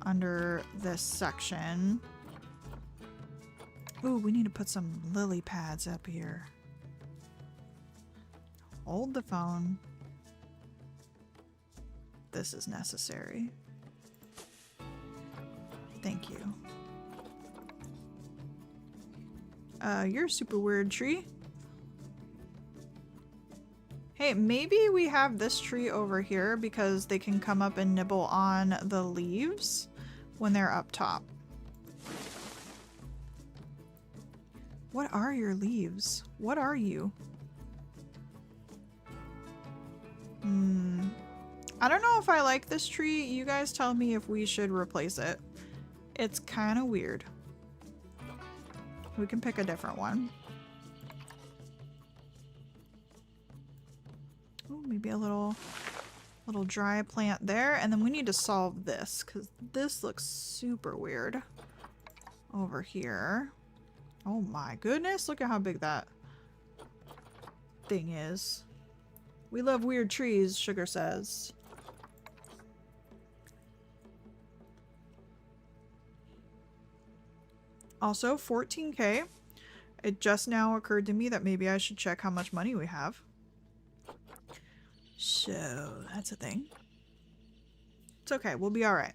under this section. Ooh, we need to put some lily pads up here. Hold the phone. This is necessary. Thank you. You're a super weird tree. Hey, maybe we have this tree over here because they can come up and nibble on the leaves when they're up top. What are your leaves? What are you? I don't know if I like this tree. You guys tell me if we should replace it. It's kind of weird. We can pick a different one. Oh, maybe a little dry plant there. And then we need to solve this because this looks super weird over here. Oh my goodness, look at how big that thing is. We love weird trees, Sugar says. Also, 14K. It just now occurred to me that maybe I should check how much money we have. So, that's a thing. It's okay, we'll be alright.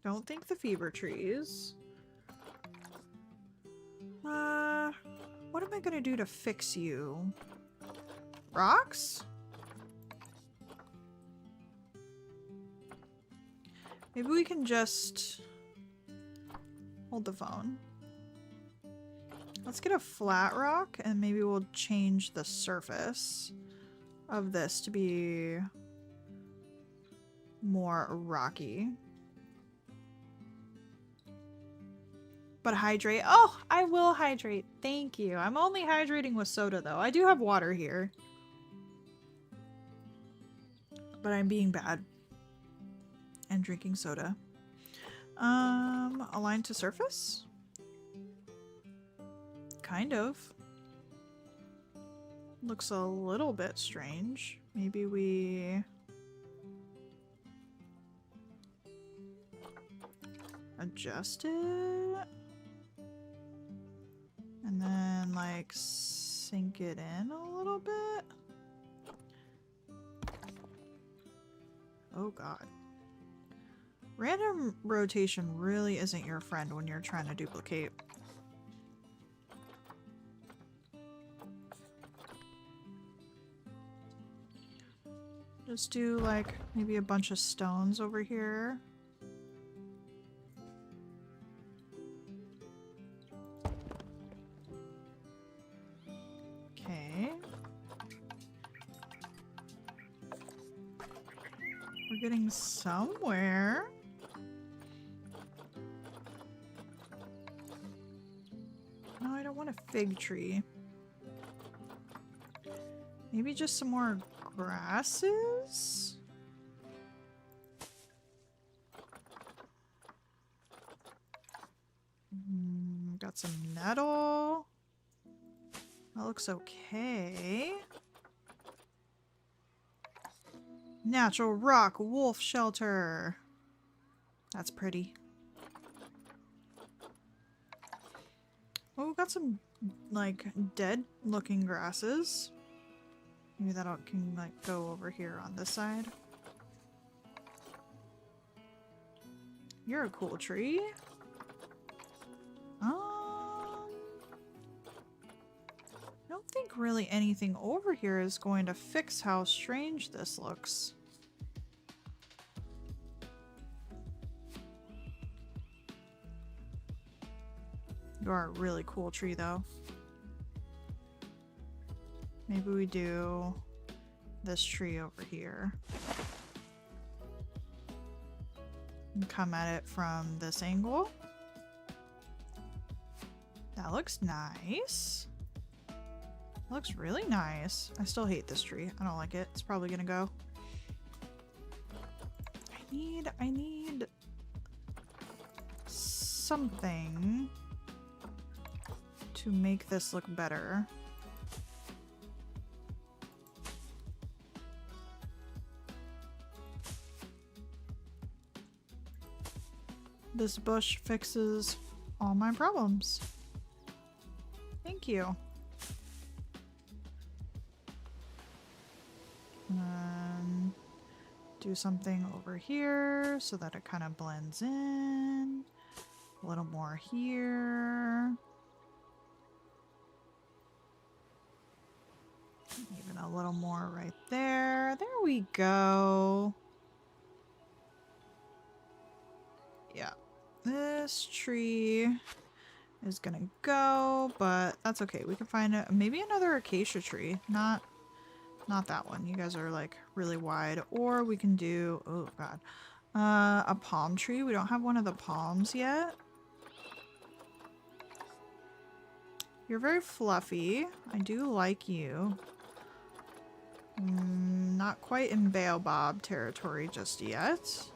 Don't think the fever trees. What am I gonna do to fix you? Rocks? Maybe we can just hold the phone. Let's get a flat rock and maybe we'll change the surface of this to be more rocky. But hydrate. Oh, I will hydrate. Thank you. I'm only hydrating with soda though. I do have water here. But I'm being bad. And drinking soda. Align to surface? Kind of. Looks a little bit strange. Maybe we adjust it? And then like sink it in a little bit? Oh god. Random rotation really isn't your friend when you're trying to duplicate. Just do like maybe a bunch of stones over here. Okay. We're getting somewhere. No, I don't want a fig tree. Maybe just some more grasses? Got some nettle. That looks okay. Natural rock wolf shelter. That's pretty. Oh, we got some like dead looking grasses. Maybe that can like go over here on this side. You're a cool tree. I don't think really anything over here is going to fix how strange this looks. You are a really cool tree though. Maybe we do this tree over here. And come at it from this angle. That looks nice. Looks really nice. I still hate this tree. I don't like it. It's probably gonna go. I need something to make this look better. This bush fixes all my problems. Thank you. Do something over here so that it kind of blends in. A little more here. Even a little more right there. There we go. Yeah. This tree is gonna go, but that's okay. We can find maybe another acacia tree. Not that one. You guys are like really wide. Or we can do, oh god, a palm tree. We don't have one of the palms yet. You're very fluffy. I do like you. Not quite in baobab territory just yet.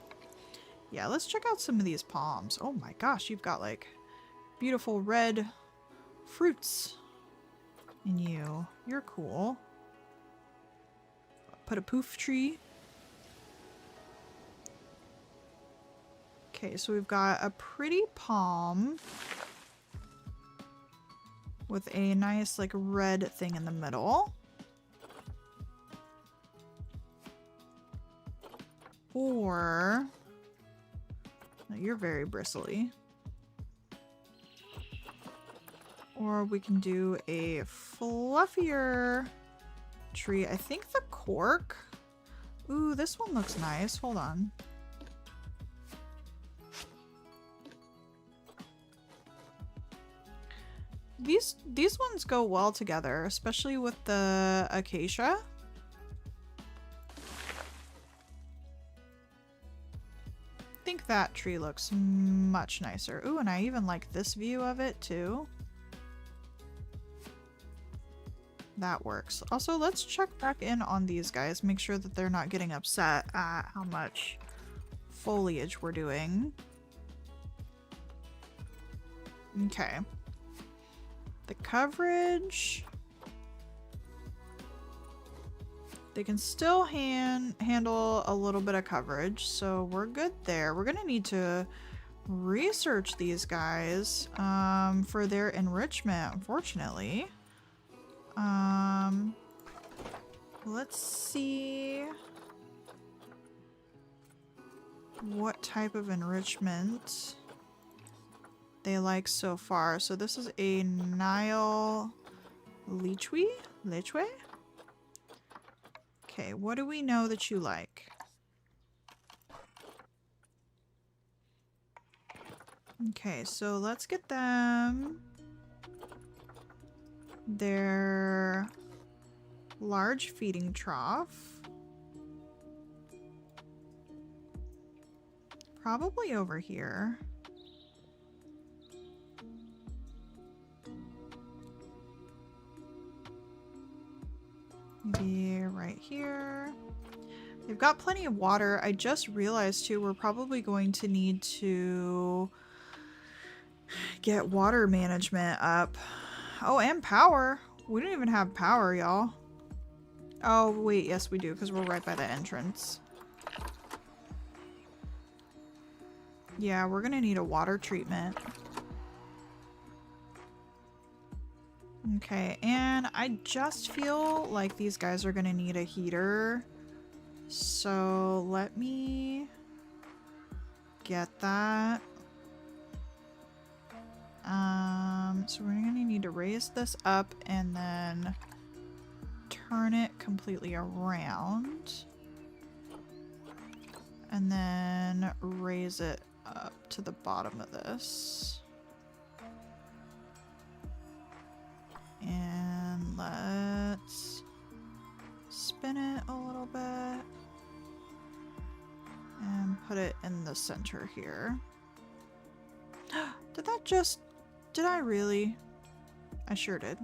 Yeah, let's check out some of these palms. Oh my gosh, you've got like beautiful red fruits in you. You're cool. Put a poof tree. Okay, so we've got a pretty palm with a nice like red thing in the middle. Or no, you're very bristly. Or we can do a fluffier tree. I think the cork. Ooh, this one looks nice. Hold on. These ones go well together, especially with the acacia. I think that tree looks much nicer. Ooh, and I even like this view of it too. That works. Also, let's check back in on these guys. Make sure that they're not getting upset at how much foliage we're doing. Okay. The coverage. They can still handle a little bit of coverage, so we're good there. We're gonna need to research these guys for their enrichment, unfortunately. Let's see what type of enrichment they like so far. So this is a Nile Lichwe? Okay, what do we know that you like? Okay, so let's get them their large feeding trough. Probably over here. Maybe right here. They've got plenty of water. I just realized too, we're probably going to need to get water management up. Oh, and power. We don't even have power, y'all. Oh, wait, yes we do, because we're right by the entrance. Yeah, we're gonna need a water treatment. Okay, and I just feel like these guys are gonna need a heater. So let me get that. So we're gonna need to raise this up and then turn it completely around. And then raise it up to the bottom of this. And let's spin it a little bit. And put it in the center here. Did that just... Did I really? I sure did.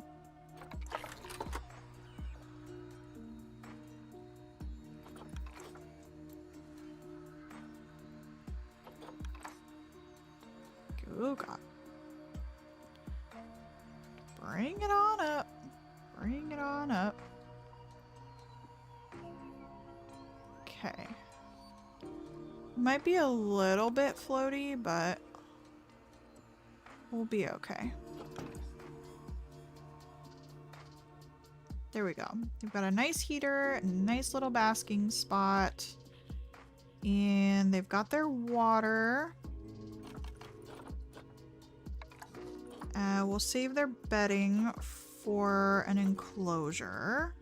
Oh god. Bring it on up. Bring it on up. Okay. Might be a little bit floaty, but we'll be okay. There we go. We've got a nice heater, a nice little basking spot, and they've got their water. We'll save their bedding for an enclosure.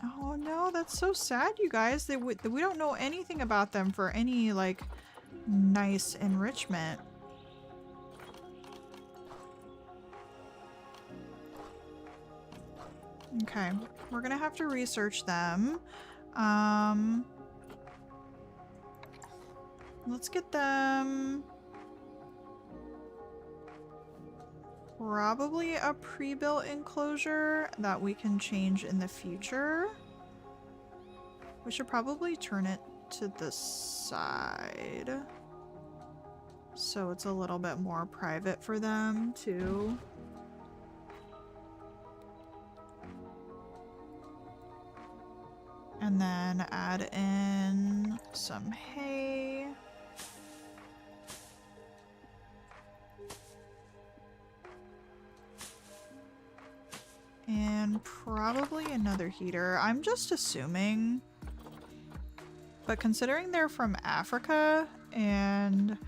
Oh no, that's so sad, you guys. We don't know anything about them for any, like, nice enrichment. Okay, we're gonna have to research them. Let's get them probably a pre-built enclosure that we can change in the future. We should probably turn it to the side so it's a little bit more private for them too. And then add in some hay. And probably another heater. I'm just assuming. But considering they're from Africa and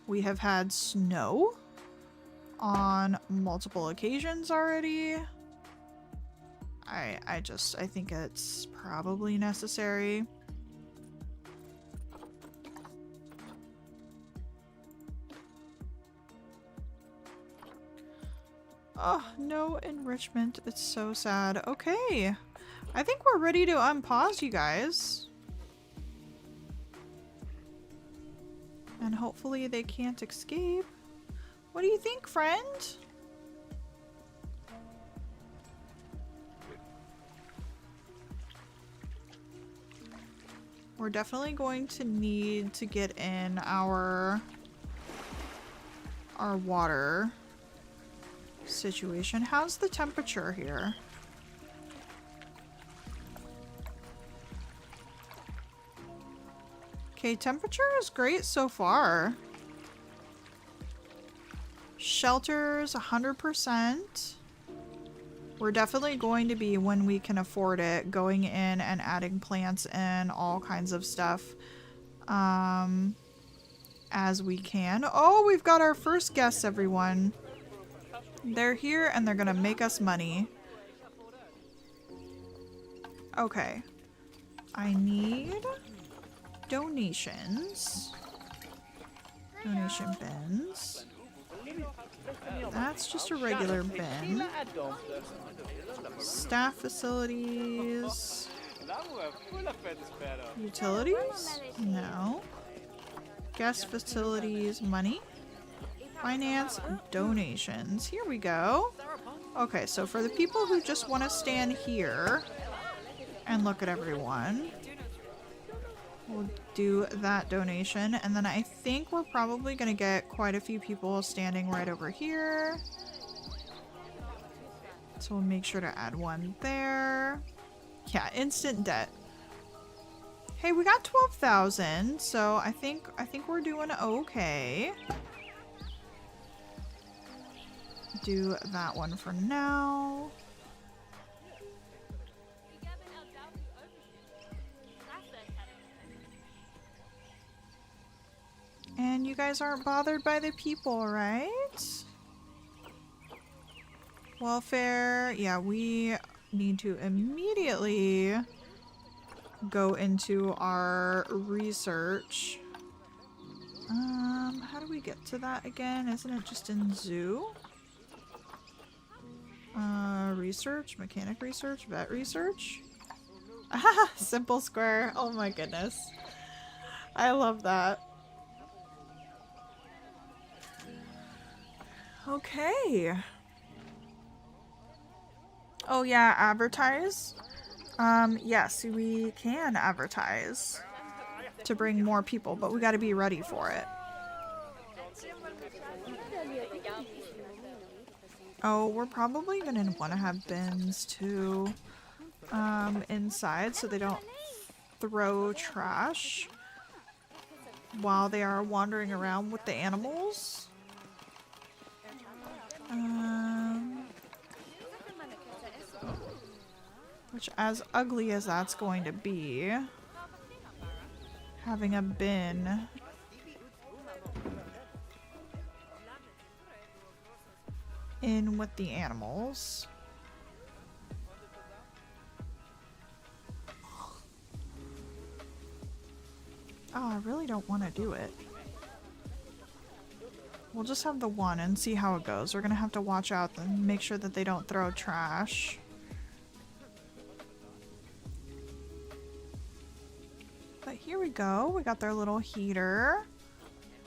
we have had snow on multiple occasions already, I think it's probably necessary. Oh, no enrichment. It's so sad. Okay. I think we're ready to unpause, you guys. And hopefully they can't escape. What do you think, friend? We're definitely going to need to get in our water situation. How's the temperature here? Okay, temperature is great so far. Shelters, 100%. We're definitely going to be, when we can afford it, going in and adding plants and all kinds of stuff as we can. Oh, we've got our first guests, everyone. They're here and they're gonna make us money. Okay. I need donations. Donation bins. That's just a regular bin. Staff facilities. Utilities? No. Guest facilities, money. Finance, donations. Here we go. Okay, so for the people who just want to stand here and look at everyone, we'll do that donation. And then I think we're probably going to get quite a few people standing right over here. So we'll make sure to add one there. Yeah, instant debt. Hey, we got 12,000, so I think we're doing okay. Do that one for now. And you guys aren't bothered by the people, right? Welfare. Yeah, we need to immediately go into our research. How do we get to that again? Isn't it just in zoo? Research, mechanic research, vet research. Ah, simple square. Oh my goodness. I love that. Okay. Oh yeah, advertise. Yes, we can advertise to bring more people, but we got to be ready for it. Oh, we're probably gonna want to have bins too, inside so they don't throw trash while they are wandering around with the animals. Which, as ugly as that's going to be, having a bin in with the animals. Oh, I really don't want to do it. We'll just have the one and see how it goes. We're gonna have to watch out and make sure that they don't throw trash. But here we go. We got their little heater.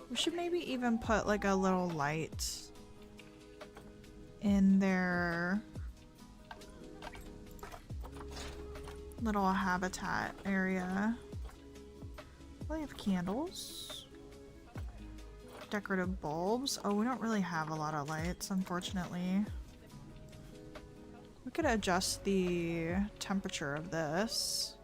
We should maybe even put like a little light in their little habitat area. Well, they have candles. Decorative bulbs. Oh, we don't really have a lot of lights, unfortunately. We could adjust the temperature of this.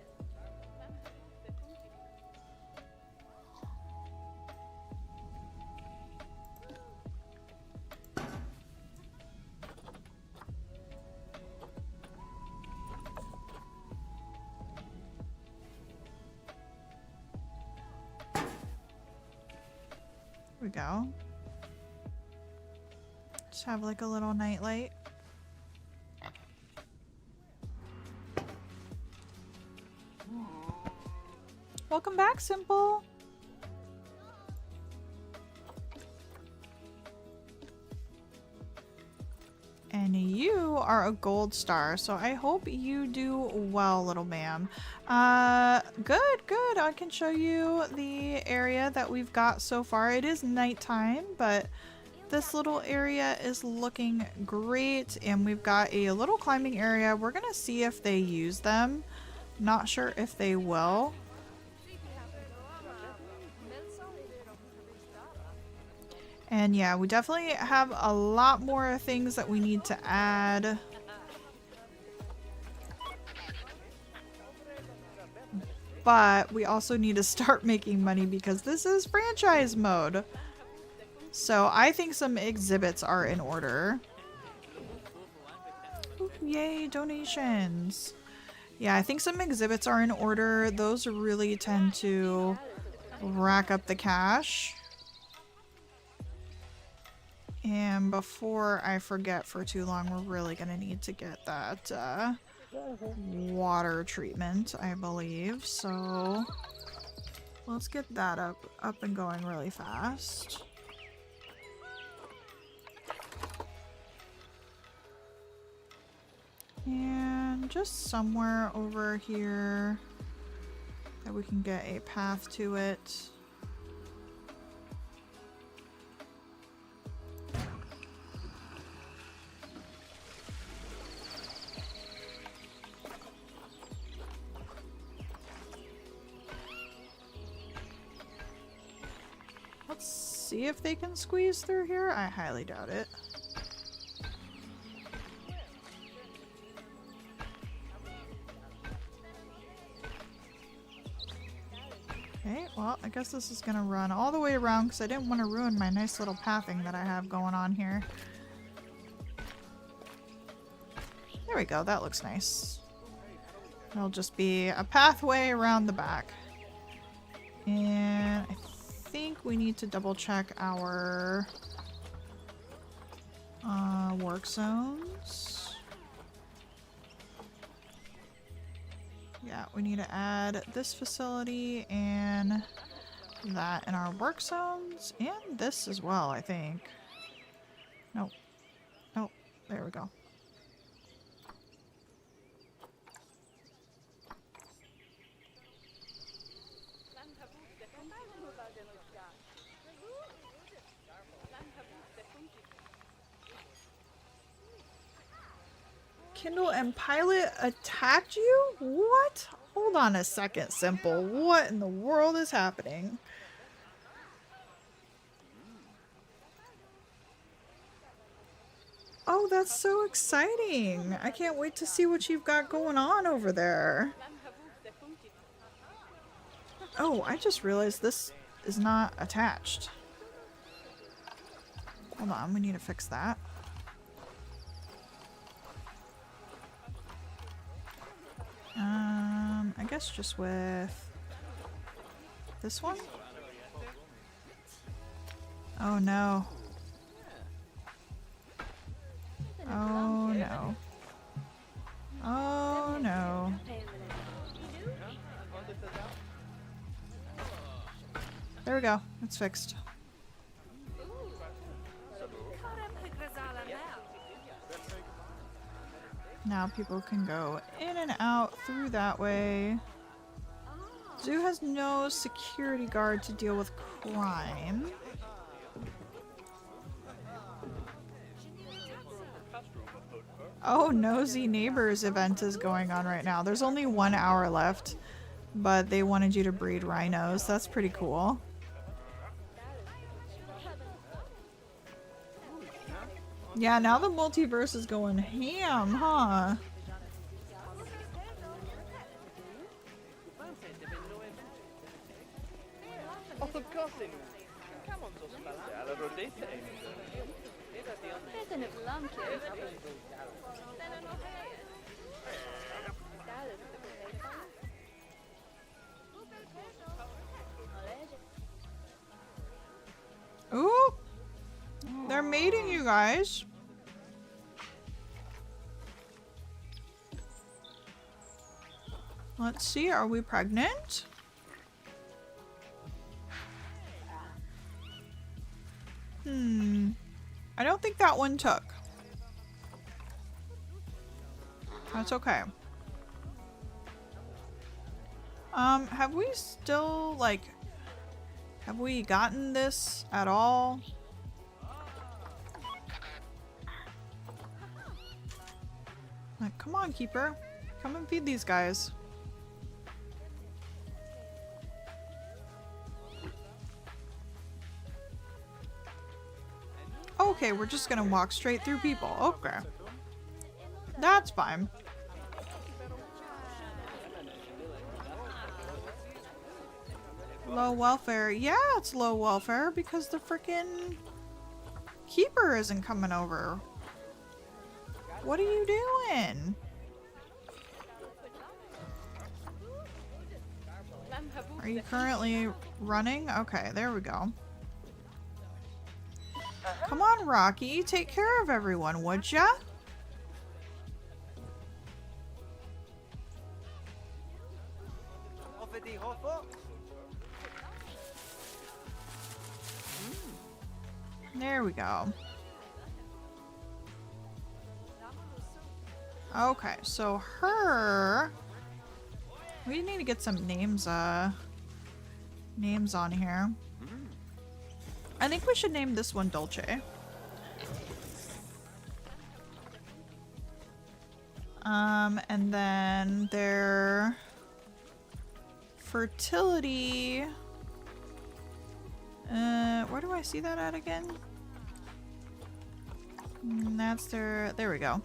There we go. Just have like a little night light. Welcome back, Simple. And you are a gold star, so I hope you do well, little ma'am. Good, good. I can show you the area that we've got so far. It is nighttime, but this little area is looking great, and we've got a little climbing area. We're gonna see if they use them. Not sure if they will. And yeah, we definitely have a lot more things that we need to add. But we also need to start making money because this is franchise mode. So I think some exhibits are in order. Ooh, yay, donations. Yeah, I think some exhibits are in order. Those really tend to rack up the cash. And before I forget for too long, we're really gonna need to get that water treatment, I believe. So let's get that up and going really fast. And just somewhere over here that we can get a path to it. Let's see if they can squeeze through here. I highly doubt it. Okay, well, I guess this is gonna run all the way around because I didn't want to ruin my nice little pathing that I have going on here. There we go, that looks nice. It'll just be a pathway around the back. And I think we need to double check our work zones. Yeah, we need to add this facility and that in our work zones, and this as well, I think. Nope. Nope. There we go. Kindle and Pilot attacked you? What? Hold on a second, Simple. What in the world is happening? Oh, that's so exciting. I can't wait to see what you've got going on over there. Oh, I just realized this is not attached. Hold on, we need to fix that. I guess just with this one? Oh no. Oh no. Oh no. There we go. It's fixed. Now people can go in and out through that way. Zoo has no security guard to deal with crime. Oh, Nosy Neighbors event is going on right now. There's only 1 hour left, but they wanted you to breed rhinos. That's pretty cool. Yeah, now the multiverse is going ham, huh? Ooh! They're mating, you guys. Let's see, are we pregnant? I don't think that one took. That's okay. Have we still, like, have we gotten this at all? Like, come on, Keeper. Come and feed these guys. Okay, we're just gonna walk straight through people. Okay. That's fine. Low welfare. Yeah, it's low welfare because the frickin' Keeper isn't coming over. What are you doing? Are you currently running? Okay, there we go. Come on, Rocky. Take care of everyone, would ya? There we go. Okay, so her... We need to get some names on here. I think we should name this one Dolce. And then their fertility... where do I see that at again? That's their... There we go.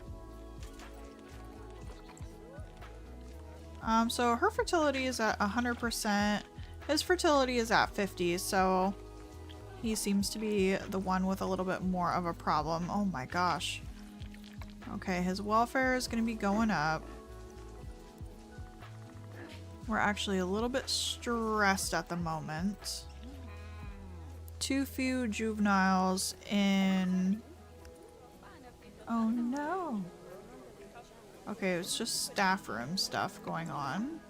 So her fertility is at 100%. His fertility is at 50, so he seems to be the one with a little bit more of a problem. Oh my gosh. Okay, his welfare is going to be going up. We're actually a little bit stressed at the moment. Too few juveniles in... Oh no. Okay, it's just staff room stuff going on.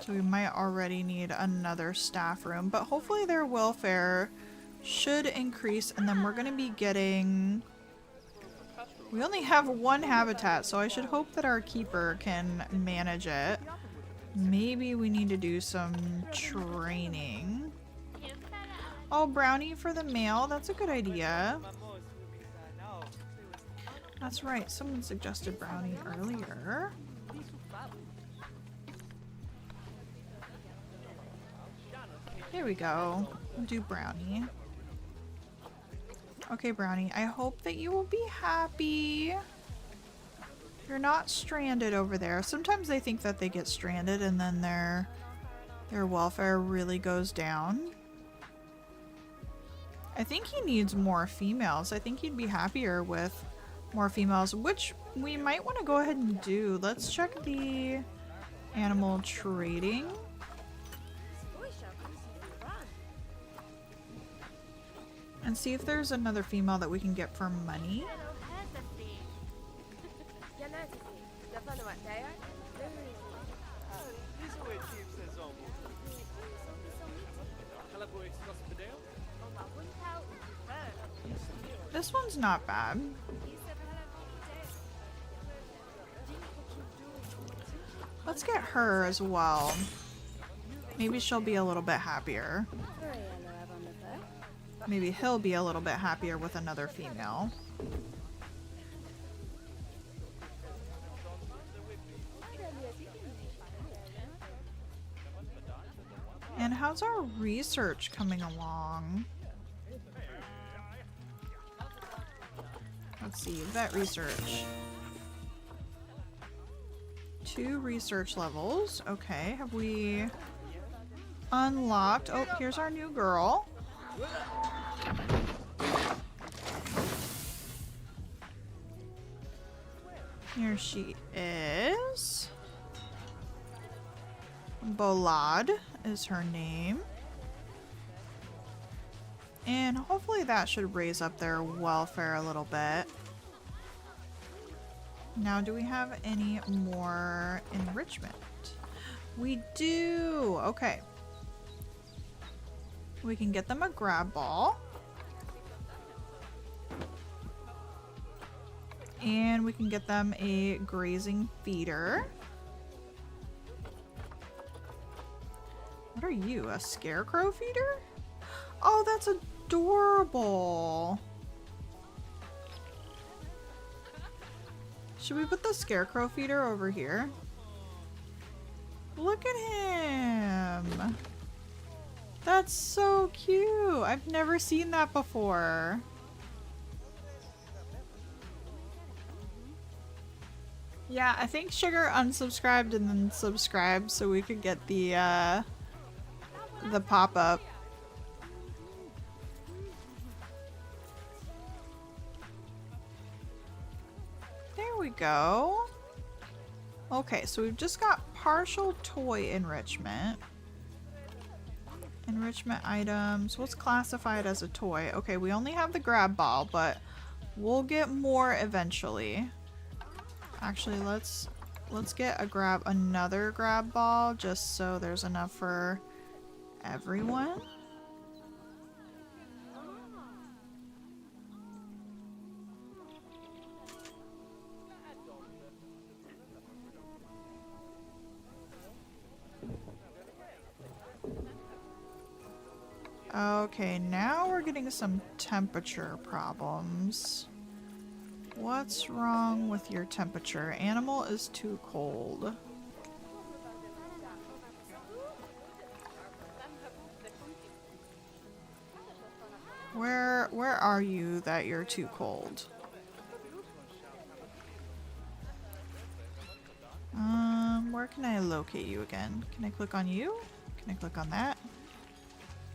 So we might already need another staff room, but hopefully their welfare should increase, and then we're going to be getting... We only have one habitat, so I should hope that our keeper can manage it. Maybe we need to do some training. Oh, brownie for the male. That's a good idea. That's right. Someone suggested brownie earlier. Here we go. We'll do brownie. Okay, brownie. I hope that you will be happy. You're not stranded over there. Sometimes they think that they get stranded and then their welfare really goes down. I think he needs more females. I think he'd be happier with more females, which we might want to go ahead and do. Let's check the animal trading. And see if there's another female that we can get for money. This one's not bad. Let's get her as well. Maybe she'll be a little bit happier. Maybe he'll be a little bit happier with another female. And how's our research coming along? Let's see, vet research. 2 research levels. Okay, have we unlocked? Oh, here's our new girl. Here she is. Bolad is her name. And hopefully that should raise up their welfare a little bit. Now, do we have any more enrichment? We do! Okay. We can get them a grab ball. And we can get them a grazing feeder. What are you, a scarecrow feeder? Oh, that's adorable. Should we put the scarecrow feeder over here? Look at him. That's so cute. I've never seen that before. Yeah, I think Sugar unsubscribed and then subscribed so we could get the pop-up. There we go. Okay, so we've just got partial toy enrichment. Enrichment items. What's classified as a toy? Okay, we only have the grab ball, but we'll get more eventually. Actually, let's let's get another grab ball just so there's enough for everyone. Okay, now we're getting some temperature problems. What's wrong with your temperature? Animal is too cold. Where are you that you're too cold? Where can I locate you again? Can I click on you? Can I click on that?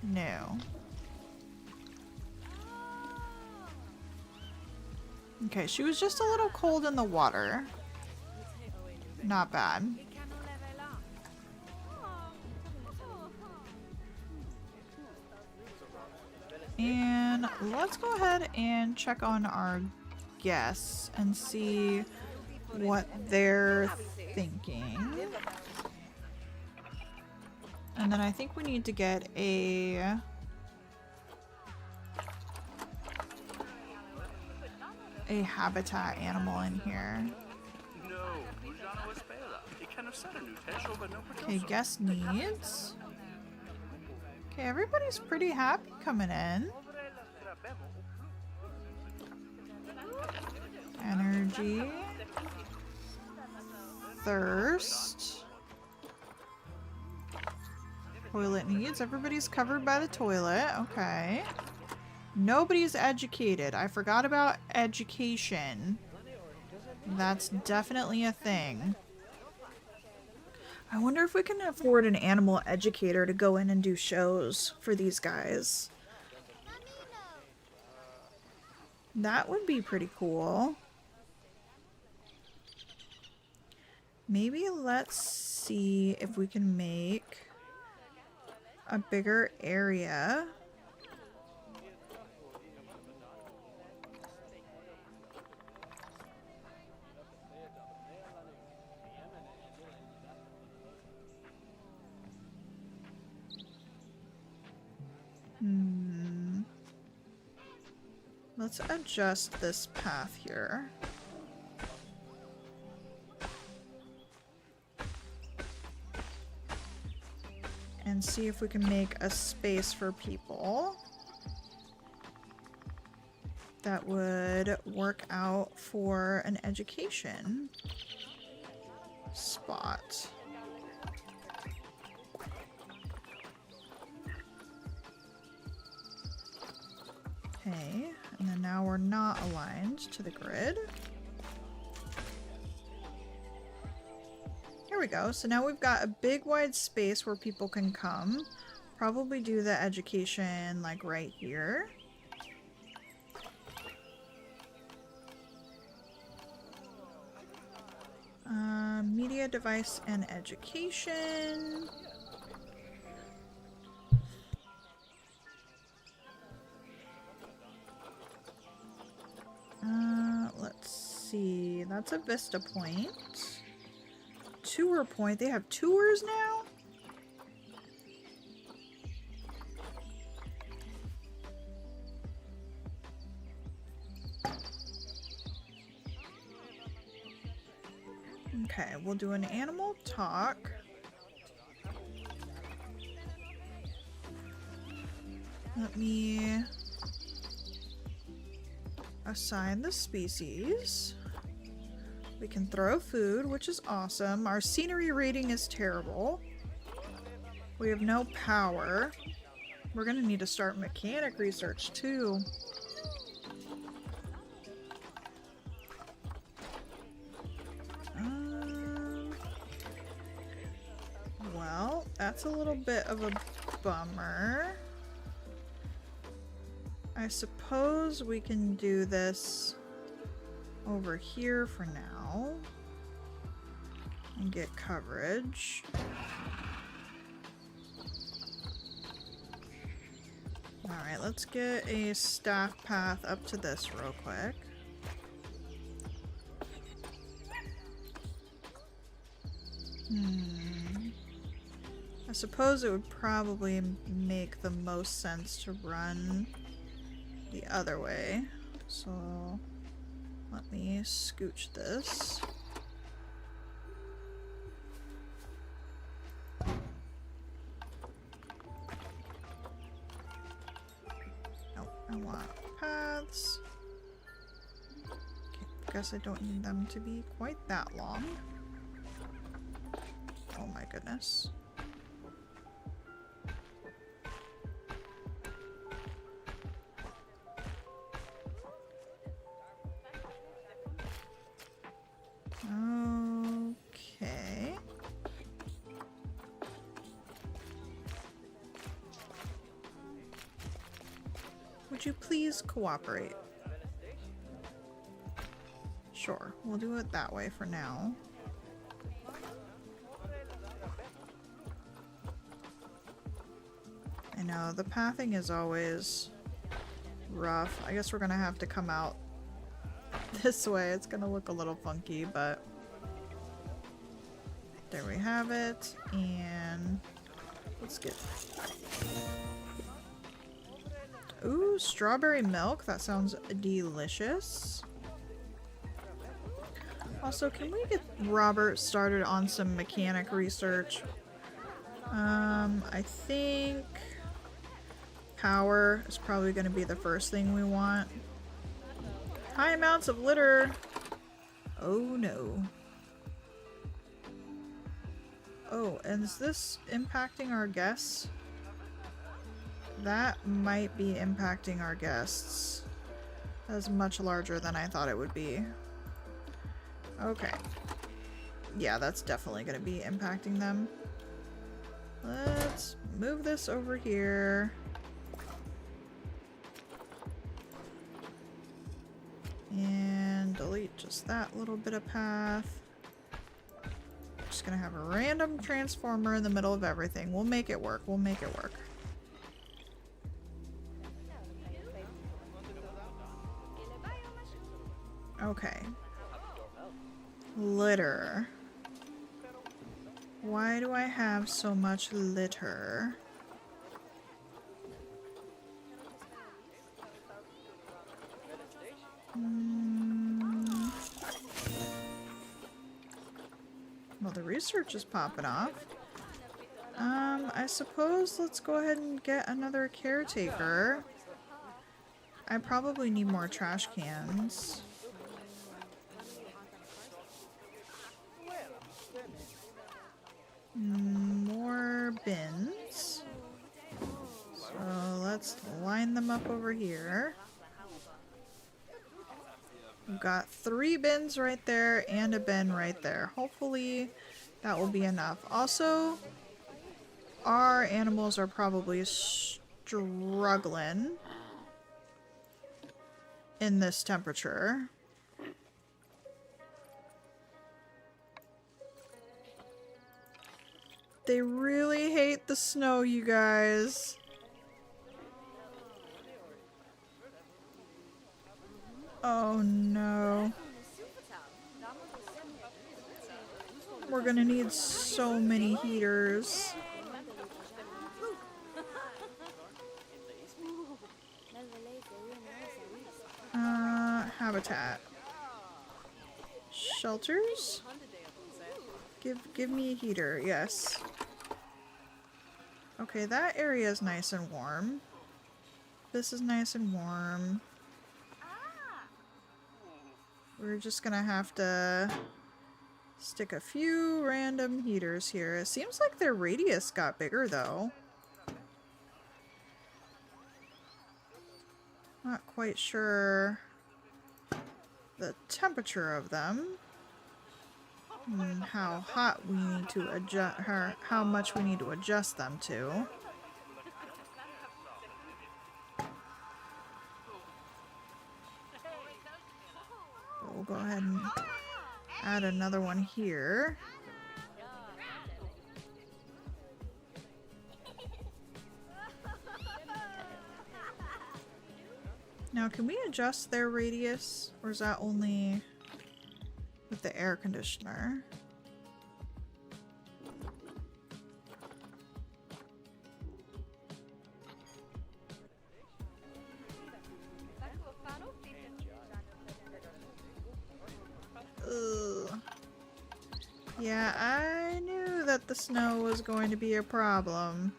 No. Okay, she was just a little cold in the water. Not bad. And let's go ahead and check on our guests and see what they're thinking. And then I think we need to get a habitat animal in here. Okay, guest needs. Okay, everybody's pretty happy coming in. Energy. Thirst. Toilet needs. Everybody's covered by the toilet. Okay. Nobody's educated. I forgot about education. That's definitely a thing. I wonder if we can afford an animal educator to go in and do shows for these guys. That would be pretty cool. Maybe let's see if we can make a bigger area. Let's adjust this path here. And see if we can make a space for people that would work out for an education spot. Okay, and then now we're not aligned to the grid. Here we go. So now we've got a big wide space where people can come. Probably do the education like right here. Media device and education. Let's see. That's a Vista point. Tour point. They have tours now? Okay, we'll do an animal talk. Let me assign the species. We can throw food, which is awesome. Our scenery rating is terrible. We have no power. We're gonna need to start mechanic research too. Well, that's a little bit of a bummer. I suppose we can do this over here for now and get coverage. Alright, let's get a staff path up to this real quick. I suppose it would probably make the most sense to run the other way. So let me scooch this. Nope, I want paths. Okay, guess I don't need them to be quite that long. Oh my goodness. Okay. Would you please cooperate? Sure, we'll do it that way for now. I know, the pathing is always rough. I guess we're gonna have to come out this way. It's gonna look a little funky, but there we have it. And let's get... Ooh, strawberry milk. That sounds delicious. Also, can we get Robert started on some mechanic research? I think power is probably going to be the first thing we want. High amounts of litter. Oh no. Oh, and is this impacting our guests? That might be impacting our guests. That's much larger than I thought it would be. Okay. Yeah, that's definitely going to be impacting them. Let's move this over here. And delete just that little bit of path. Just gonna have a random transformer in the middle of everything. We'll make it work. We'll make it work. Okay. Litter. Why do I have so much litter? Well, the research is popping off. I suppose let's go ahead and get another caretaker. I probably need more trash cans. More bins. So let's line them up over here. We've got 3 bins right there and a bin right there. Hopefully that will be enough. Also, our animals are probably struggling in this temperature. They really hate the snow, you guys. Oh no. We're gonna need so many heaters. Habitat. Shelters? Give me a heater, yes. Okay, that area is nice and warm. This is nice and warm. We're just gonna have to stick a few random heaters here. It seems like their radius got bigger though. Not quite sure the temperature of them. And how hot we need to adjust, how much we need to adjust them to. We'll go ahead and add another one here. Now, can we adjust their radius, or is that only with the air conditioner? Yeah, I knew that the snow was going to be a problem.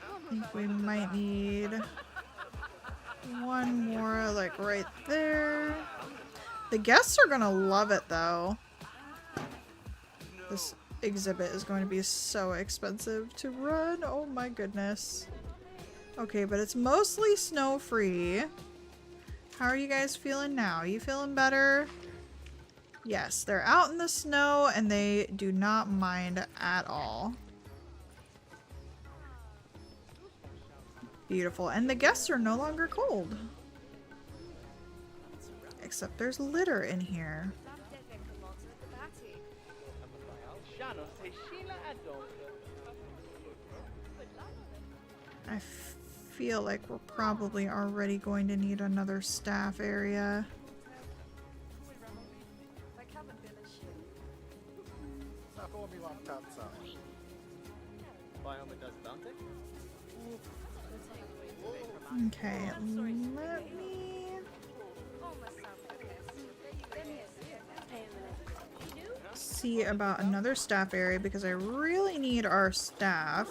I think we might need one more, like, right there. The guests are gonna love it, though. This exhibit is going to be so expensive to run. Oh my goodness. Okay, but it's mostly snow-free. How are you guys feeling now? You feeling better? Yes, they're out in the snow and they do not mind at all. Beautiful. And the guests are no longer cold. Except there's litter in here. I feel like we're probably already going to need another staff area. Okay, let me see about another staff area because I really need our staff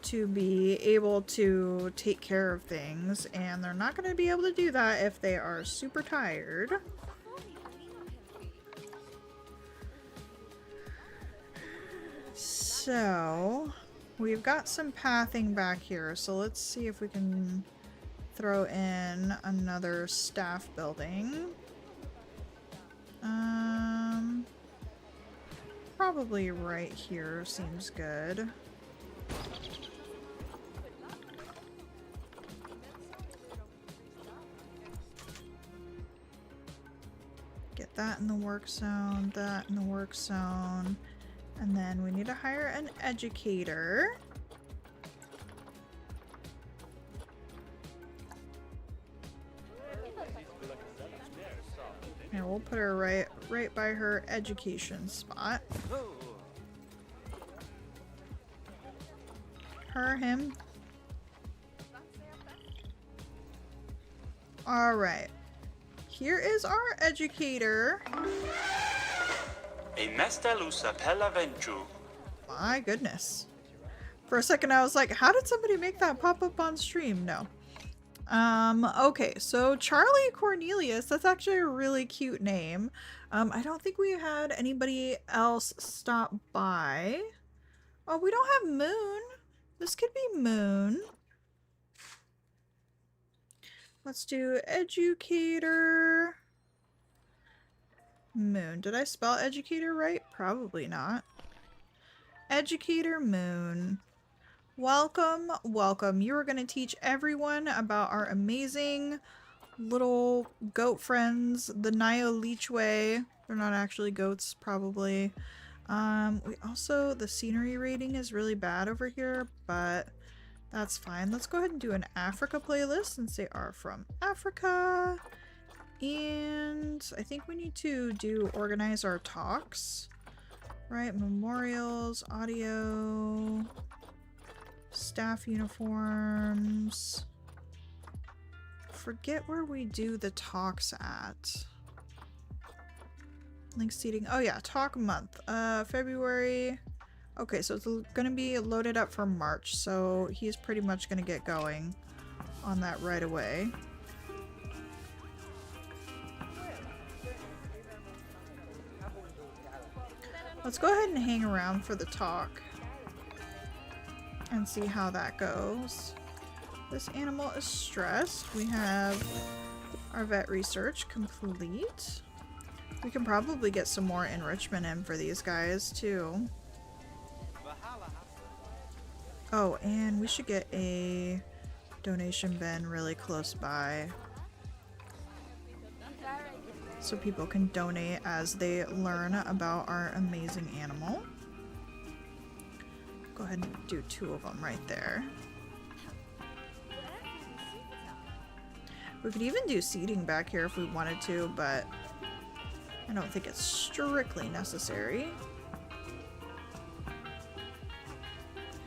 to be able to take care of things, and they're not going to be able to do that if they are super tired. So we've got some pathing back here, so let's see if we can throw in another staff building. Probably right here seems good. Get that in the work zone, that in the work zone. And then we need to hire an educator. Here, we'll put her right by her education spot. Her, him. Alright. Here is our educator. My goodness. For a second I was like, how did somebody make that pop up on stream? No. Okay, so Charlie Cornelius, that's actually a really cute name. I don't think we had anybody else stop by. Oh, we don't have Moon. This could be Moon. Let's do educator. Moon. Did I spell educator right? Probably not. Educator Moon. Welcome, welcome. You are going to teach everyone about our amazing little goat friends, the Nyalichwe. They're not actually goats, probably. We also, the scenery rating is really bad over here, but that's fine. Let's go ahead and do an Africa playlist since they are from Africa. And I think we need to organize our talks. Right, memorials, audio, staff uniforms. Forget where we do the talks at. Link seating. Oh yeah, talk month. February. Okay, so it's gonna be loaded up for March, so he's pretty much gonna get going on that right away. Let's go ahead and hang around for the talk and see how that goes. This animal is stressed. We have our vet research complete. We can probably get some more enrichment in for these guys too. Oh, and we should get a donation bin really close by so people can donate as they learn about our amazing animal. Go ahead and do 2 of them right there. We could even do seating back here if we wanted to, but I don't think it's strictly necessary.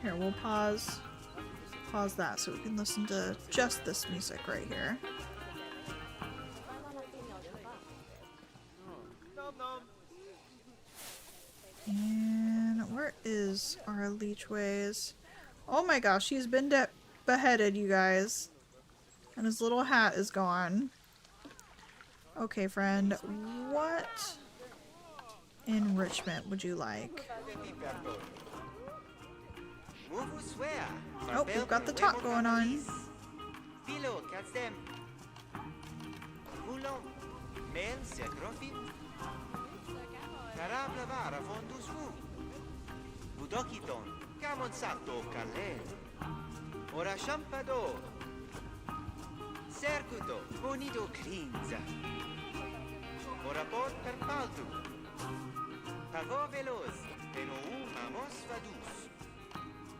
Here, we'll pause that so we can listen to just this music right here. And where is our leechways? Oh my gosh, he's been beheaded, you guys. And his little hat is gone. Okay, friend, what enrichment would you like? Oh, we've got the talk going on. Cercuto, bonido clinza. Ora pot per paltu. Tavo veloz, pero mamos vadus.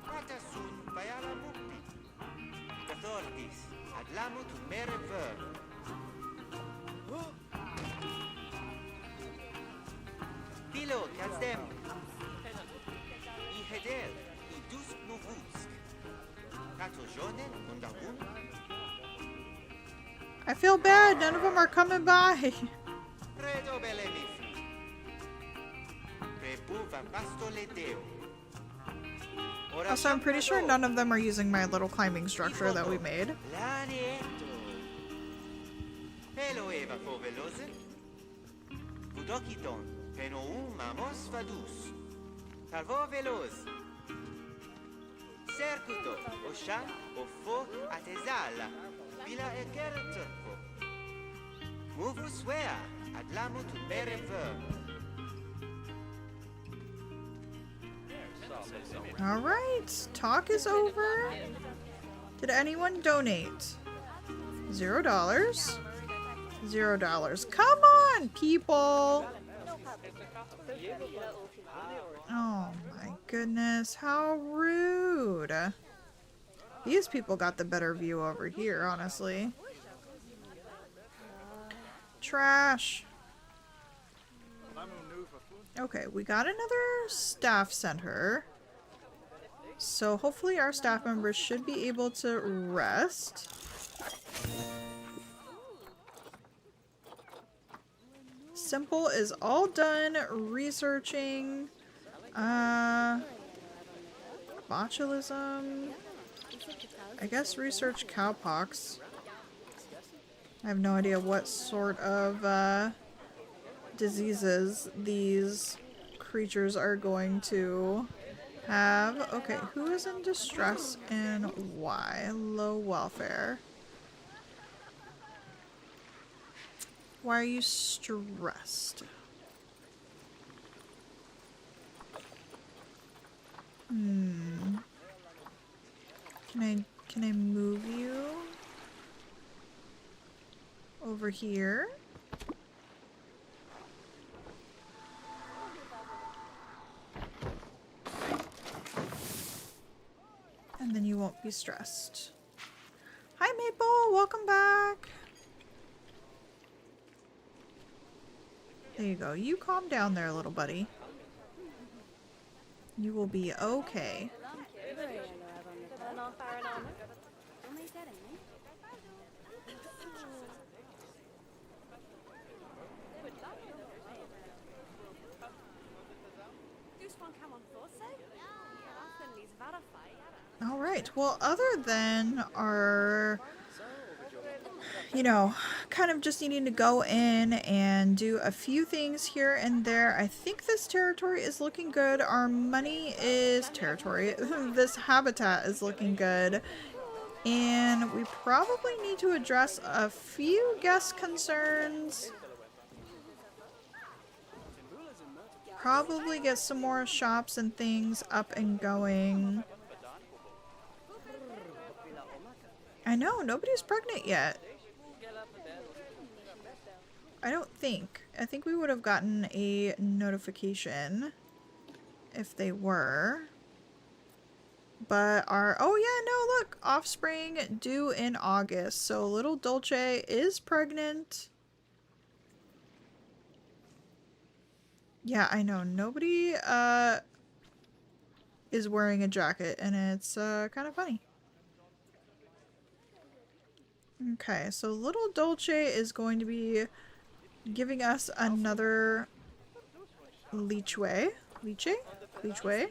Patasun bayala muppi. Cathordis, adlamut mere ver. Pilo, kazdem. I hedel, I dusk novusk. Kato jonen undabun. I feel bad, none of them are coming by. Also, I'm pretty sure none of them are using my little climbing structure that we made. Cercuto, Oshan, Ofo, Atezala, Villa e Gerturpo. Movus wea, adlamut bere ver. Alright, talk is over. Did anyone donate? $0. $0. Come on, people! Oh my goodness, how rude. These people got the better view over here, honestly. Trash. Okay, we got another staff center. So hopefully our staff members should be able to rest. Simple is all done researching botulism. I guess research cowpox. I have no idea what sort of diseases these creatures are going to have. Okay, who is in distress and why? Low welfare. Why are you stressed? Can I move you over here? And then you won't be stressed. Hi Maple, welcome back. There you go. You calm down there, little buddy. You will be okay. Alright, well, other than our, you know, kind of just needing to go in and do a few things here and there, I think this territory is looking good. Our money is territory. This habitat is looking good. And we probably need to address a few guest concerns. Probably get some more shops and things up and going. I know, nobody's pregnant yet. I don't think. I think we would have gotten a notification if they were. But our, oh yeah, no, look, offspring due in August. So little Dolce is pregnant. Yeah, I know, nobody is wearing a jacket, and it's kind of funny. Okay, so little Dolce is going to be giving us another Leechway. Leechway?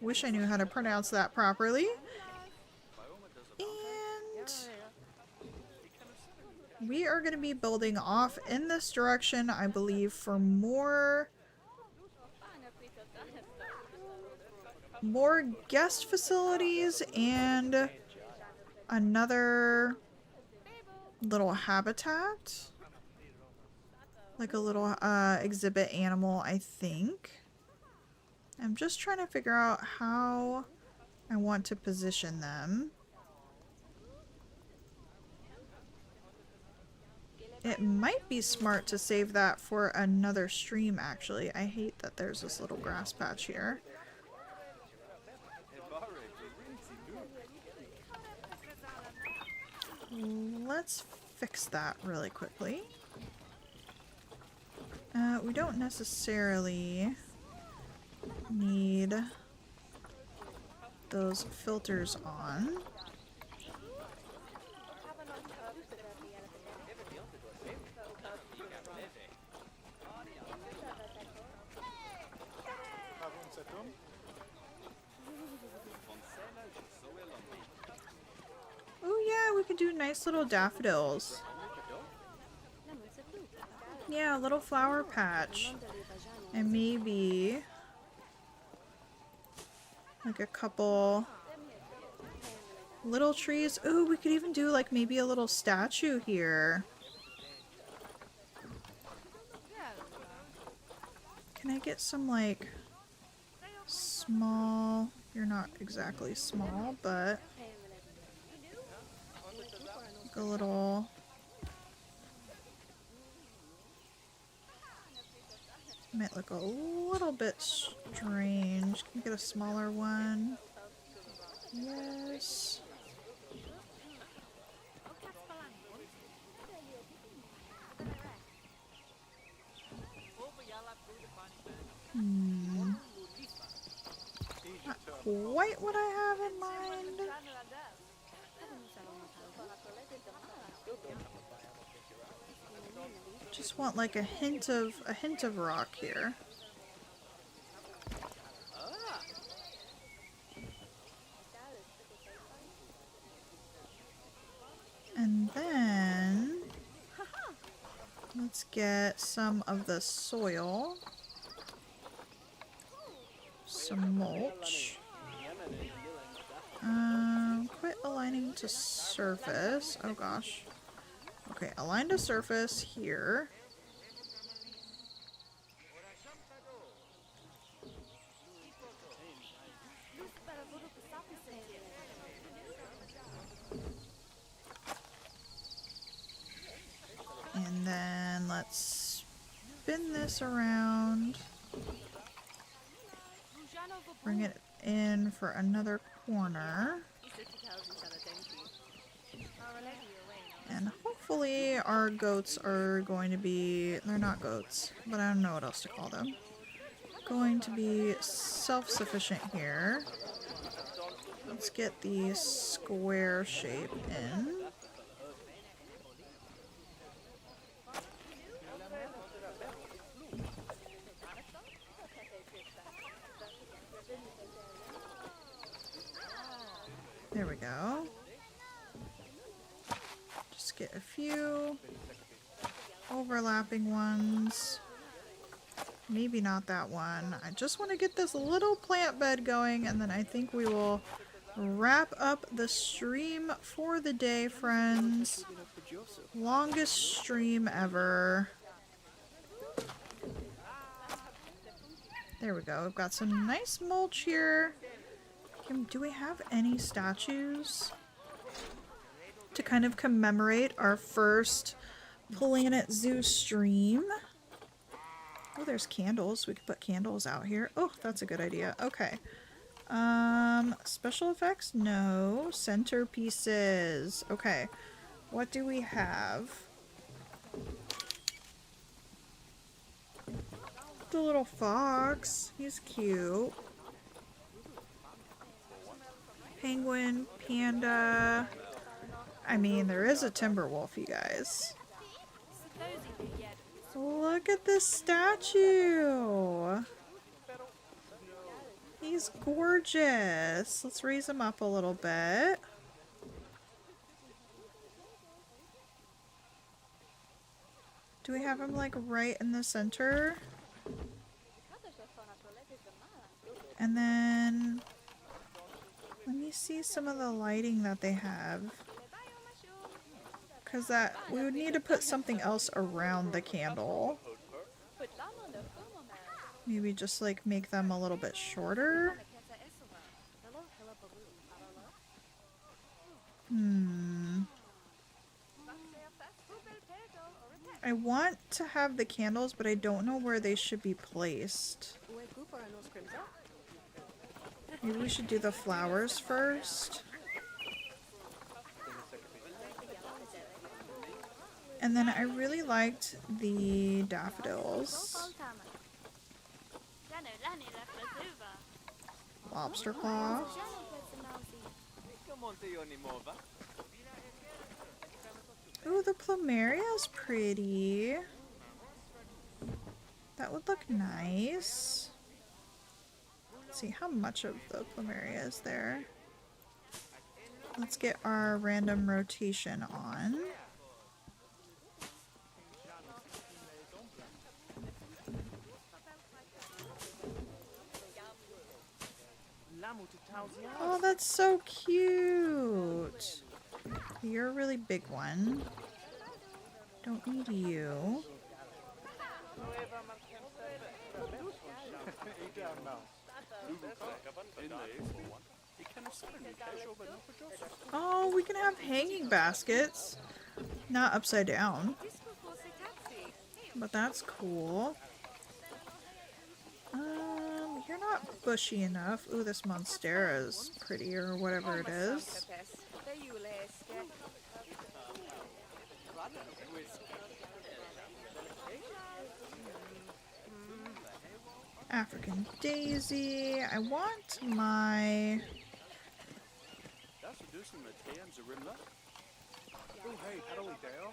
Wish I knew how to pronounce that properly. And we are going to be building off in this direction, I believe, for more guest facilities and another little habitat. Like a little exhibit animal, I think. I'm just trying to figure out how I want to position them. It might be smart to save that for another stream, actually. I hate that there's this little grass patch here. Let's fix that really quickly. We don't necessarily need those filters on. Oh yeah, we could do nice little daffodils. Yeah, a little flower patch. And maybe like a couple little trees. Ooh, we could even do like maybe a little statue here. Can I get some like small, you're not exactly small, but like a little might look a little bit strange. Can you get a smaller one? Yes. Not quite what I have in mind. Just want like a hint of rock here. And then let's get some of the soil, some mulch. Quit aligning to surface. Oh gosh. Okay, align to surface here. And then let's spin this around. Bring it in for another corner. And hopefully our goats are going to be, they're not goats, but I don't know what else to call them. Going to be self-sufficient here. Let's get the square shape in. There we go. Just get a few overlapping ones. Maybe not that one. I just want to get this little plant bed going, and then I think we will wrap up the stream for the day, friends. Longest stream ever. There we go. We've got some nice mulch here. Do we have any statues to kind of commemorate our first Planet Zoo stream? Oh, there's candles. We could put candles out here. Oh, that's a good idea. Okay. Special effects? No. Centerpieces. Okay. What do we have? The little fox. He's cute. penguin, panda. I mean, there is a timber wolf, you guys. Look at this statue. He's gorgeous. Let's raise him up a little bit. Do we have him like right in the center? And then let me see some of the lighting that they have. Because that we would need to put something else around the candle. Maybe just like make them a little bit shorter. I want to have the candles, but I don't know where they should be placed. Maybe we should do the flowers first. And then I really liked the daffodils. Lobster claw. Ooh, the plumeria's pretty. That would look nice. Let's see how much of the plumeria is there. Let's get our random rotation on. Oh, that's so cute. You're a really big one. Don't need you. Oh, we can have hanging baskets. Not upside down. But that's cool. You're not bushy enough. Ooh, this monstera is pretty, or whatever it is. African daisy. I want my...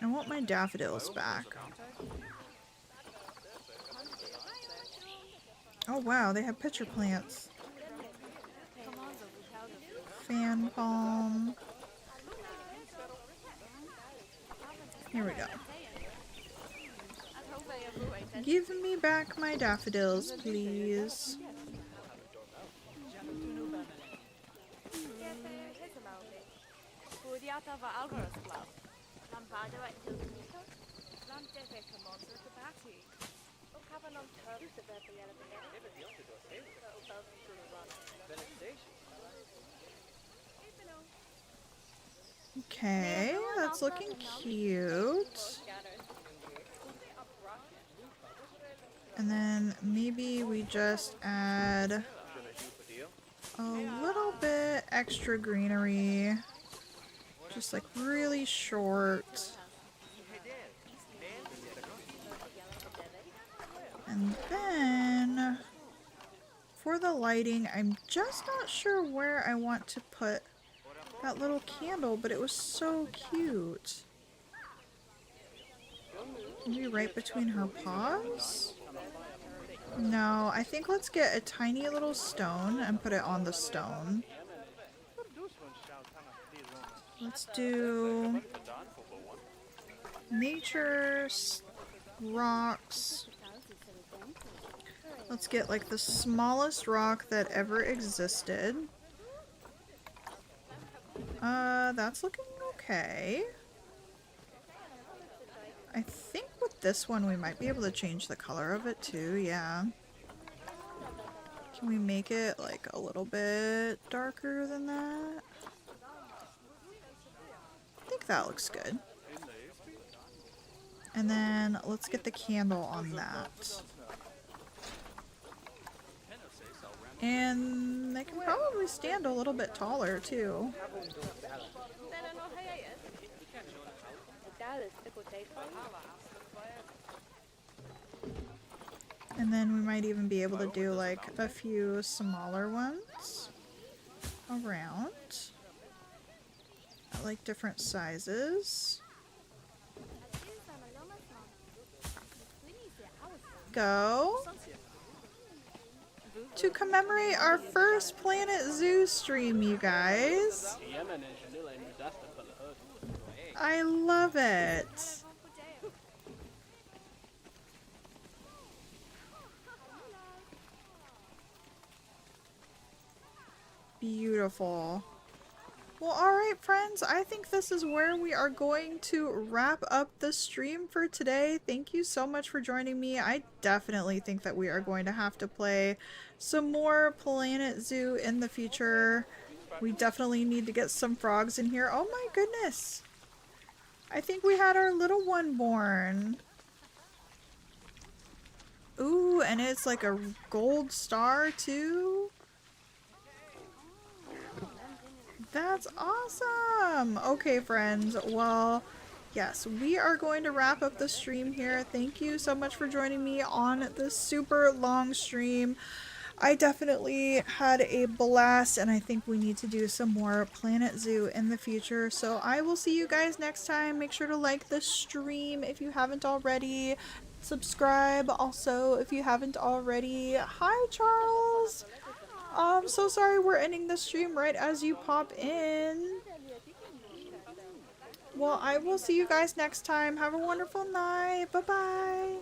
I want my daffodils back. Oh wow, they have pitcher plants. Fan palm. Here we go. Give me back my daffodils, please. Okay, that's looking cute. And then maybe we just add a little bit extra greenery. Just like really short. And then for the lighting, I'm just not sure where I want to put that little candle, but it was so cute. Maybe right between her paws? No, I think let's get a tiny little stone and put it on the stone. Let's do nature, rocks. Let's get like the smallest rock that ever existed. That's looking okay. I think with this one we might be able to change the color of it too, yeah. Can we make it like a little bit darker than that? I think that looks good. And then let's get the candle on that. And they can probably stand a little bit taller too. And then we might even be able to do like a few smaller ones. around. I like different sizes. Go. To commemorate our first Planet Zoo stream, you guys. I love it. Beautiful. Well, alright friends, I think this is where we are going to wrap up the stream for today. Thank you so much for joining me. I definitely think that we are going to have to play some more Planet Zoo in the future. We definitely need to get some frogs in here. Oh my goodness! I think we had our little one born. Ooh, and it's like a gold star too. That's awesome! Okay, friends. Well, yes, we are going to wrap up the stream here. Thank you so much for joining me on this super long stream. I definitely had a blast, and I think we need to do some more Planet Zoo in the future. So I will see you guys next time. Make sure to like the stream if you haven't already. Subscribe also if you haven't already. Hi, Charles! I'm so sorry we're ending the stream right as you pop in. Well, I will see you guys next time. Have a wonderful night. Bye-bye.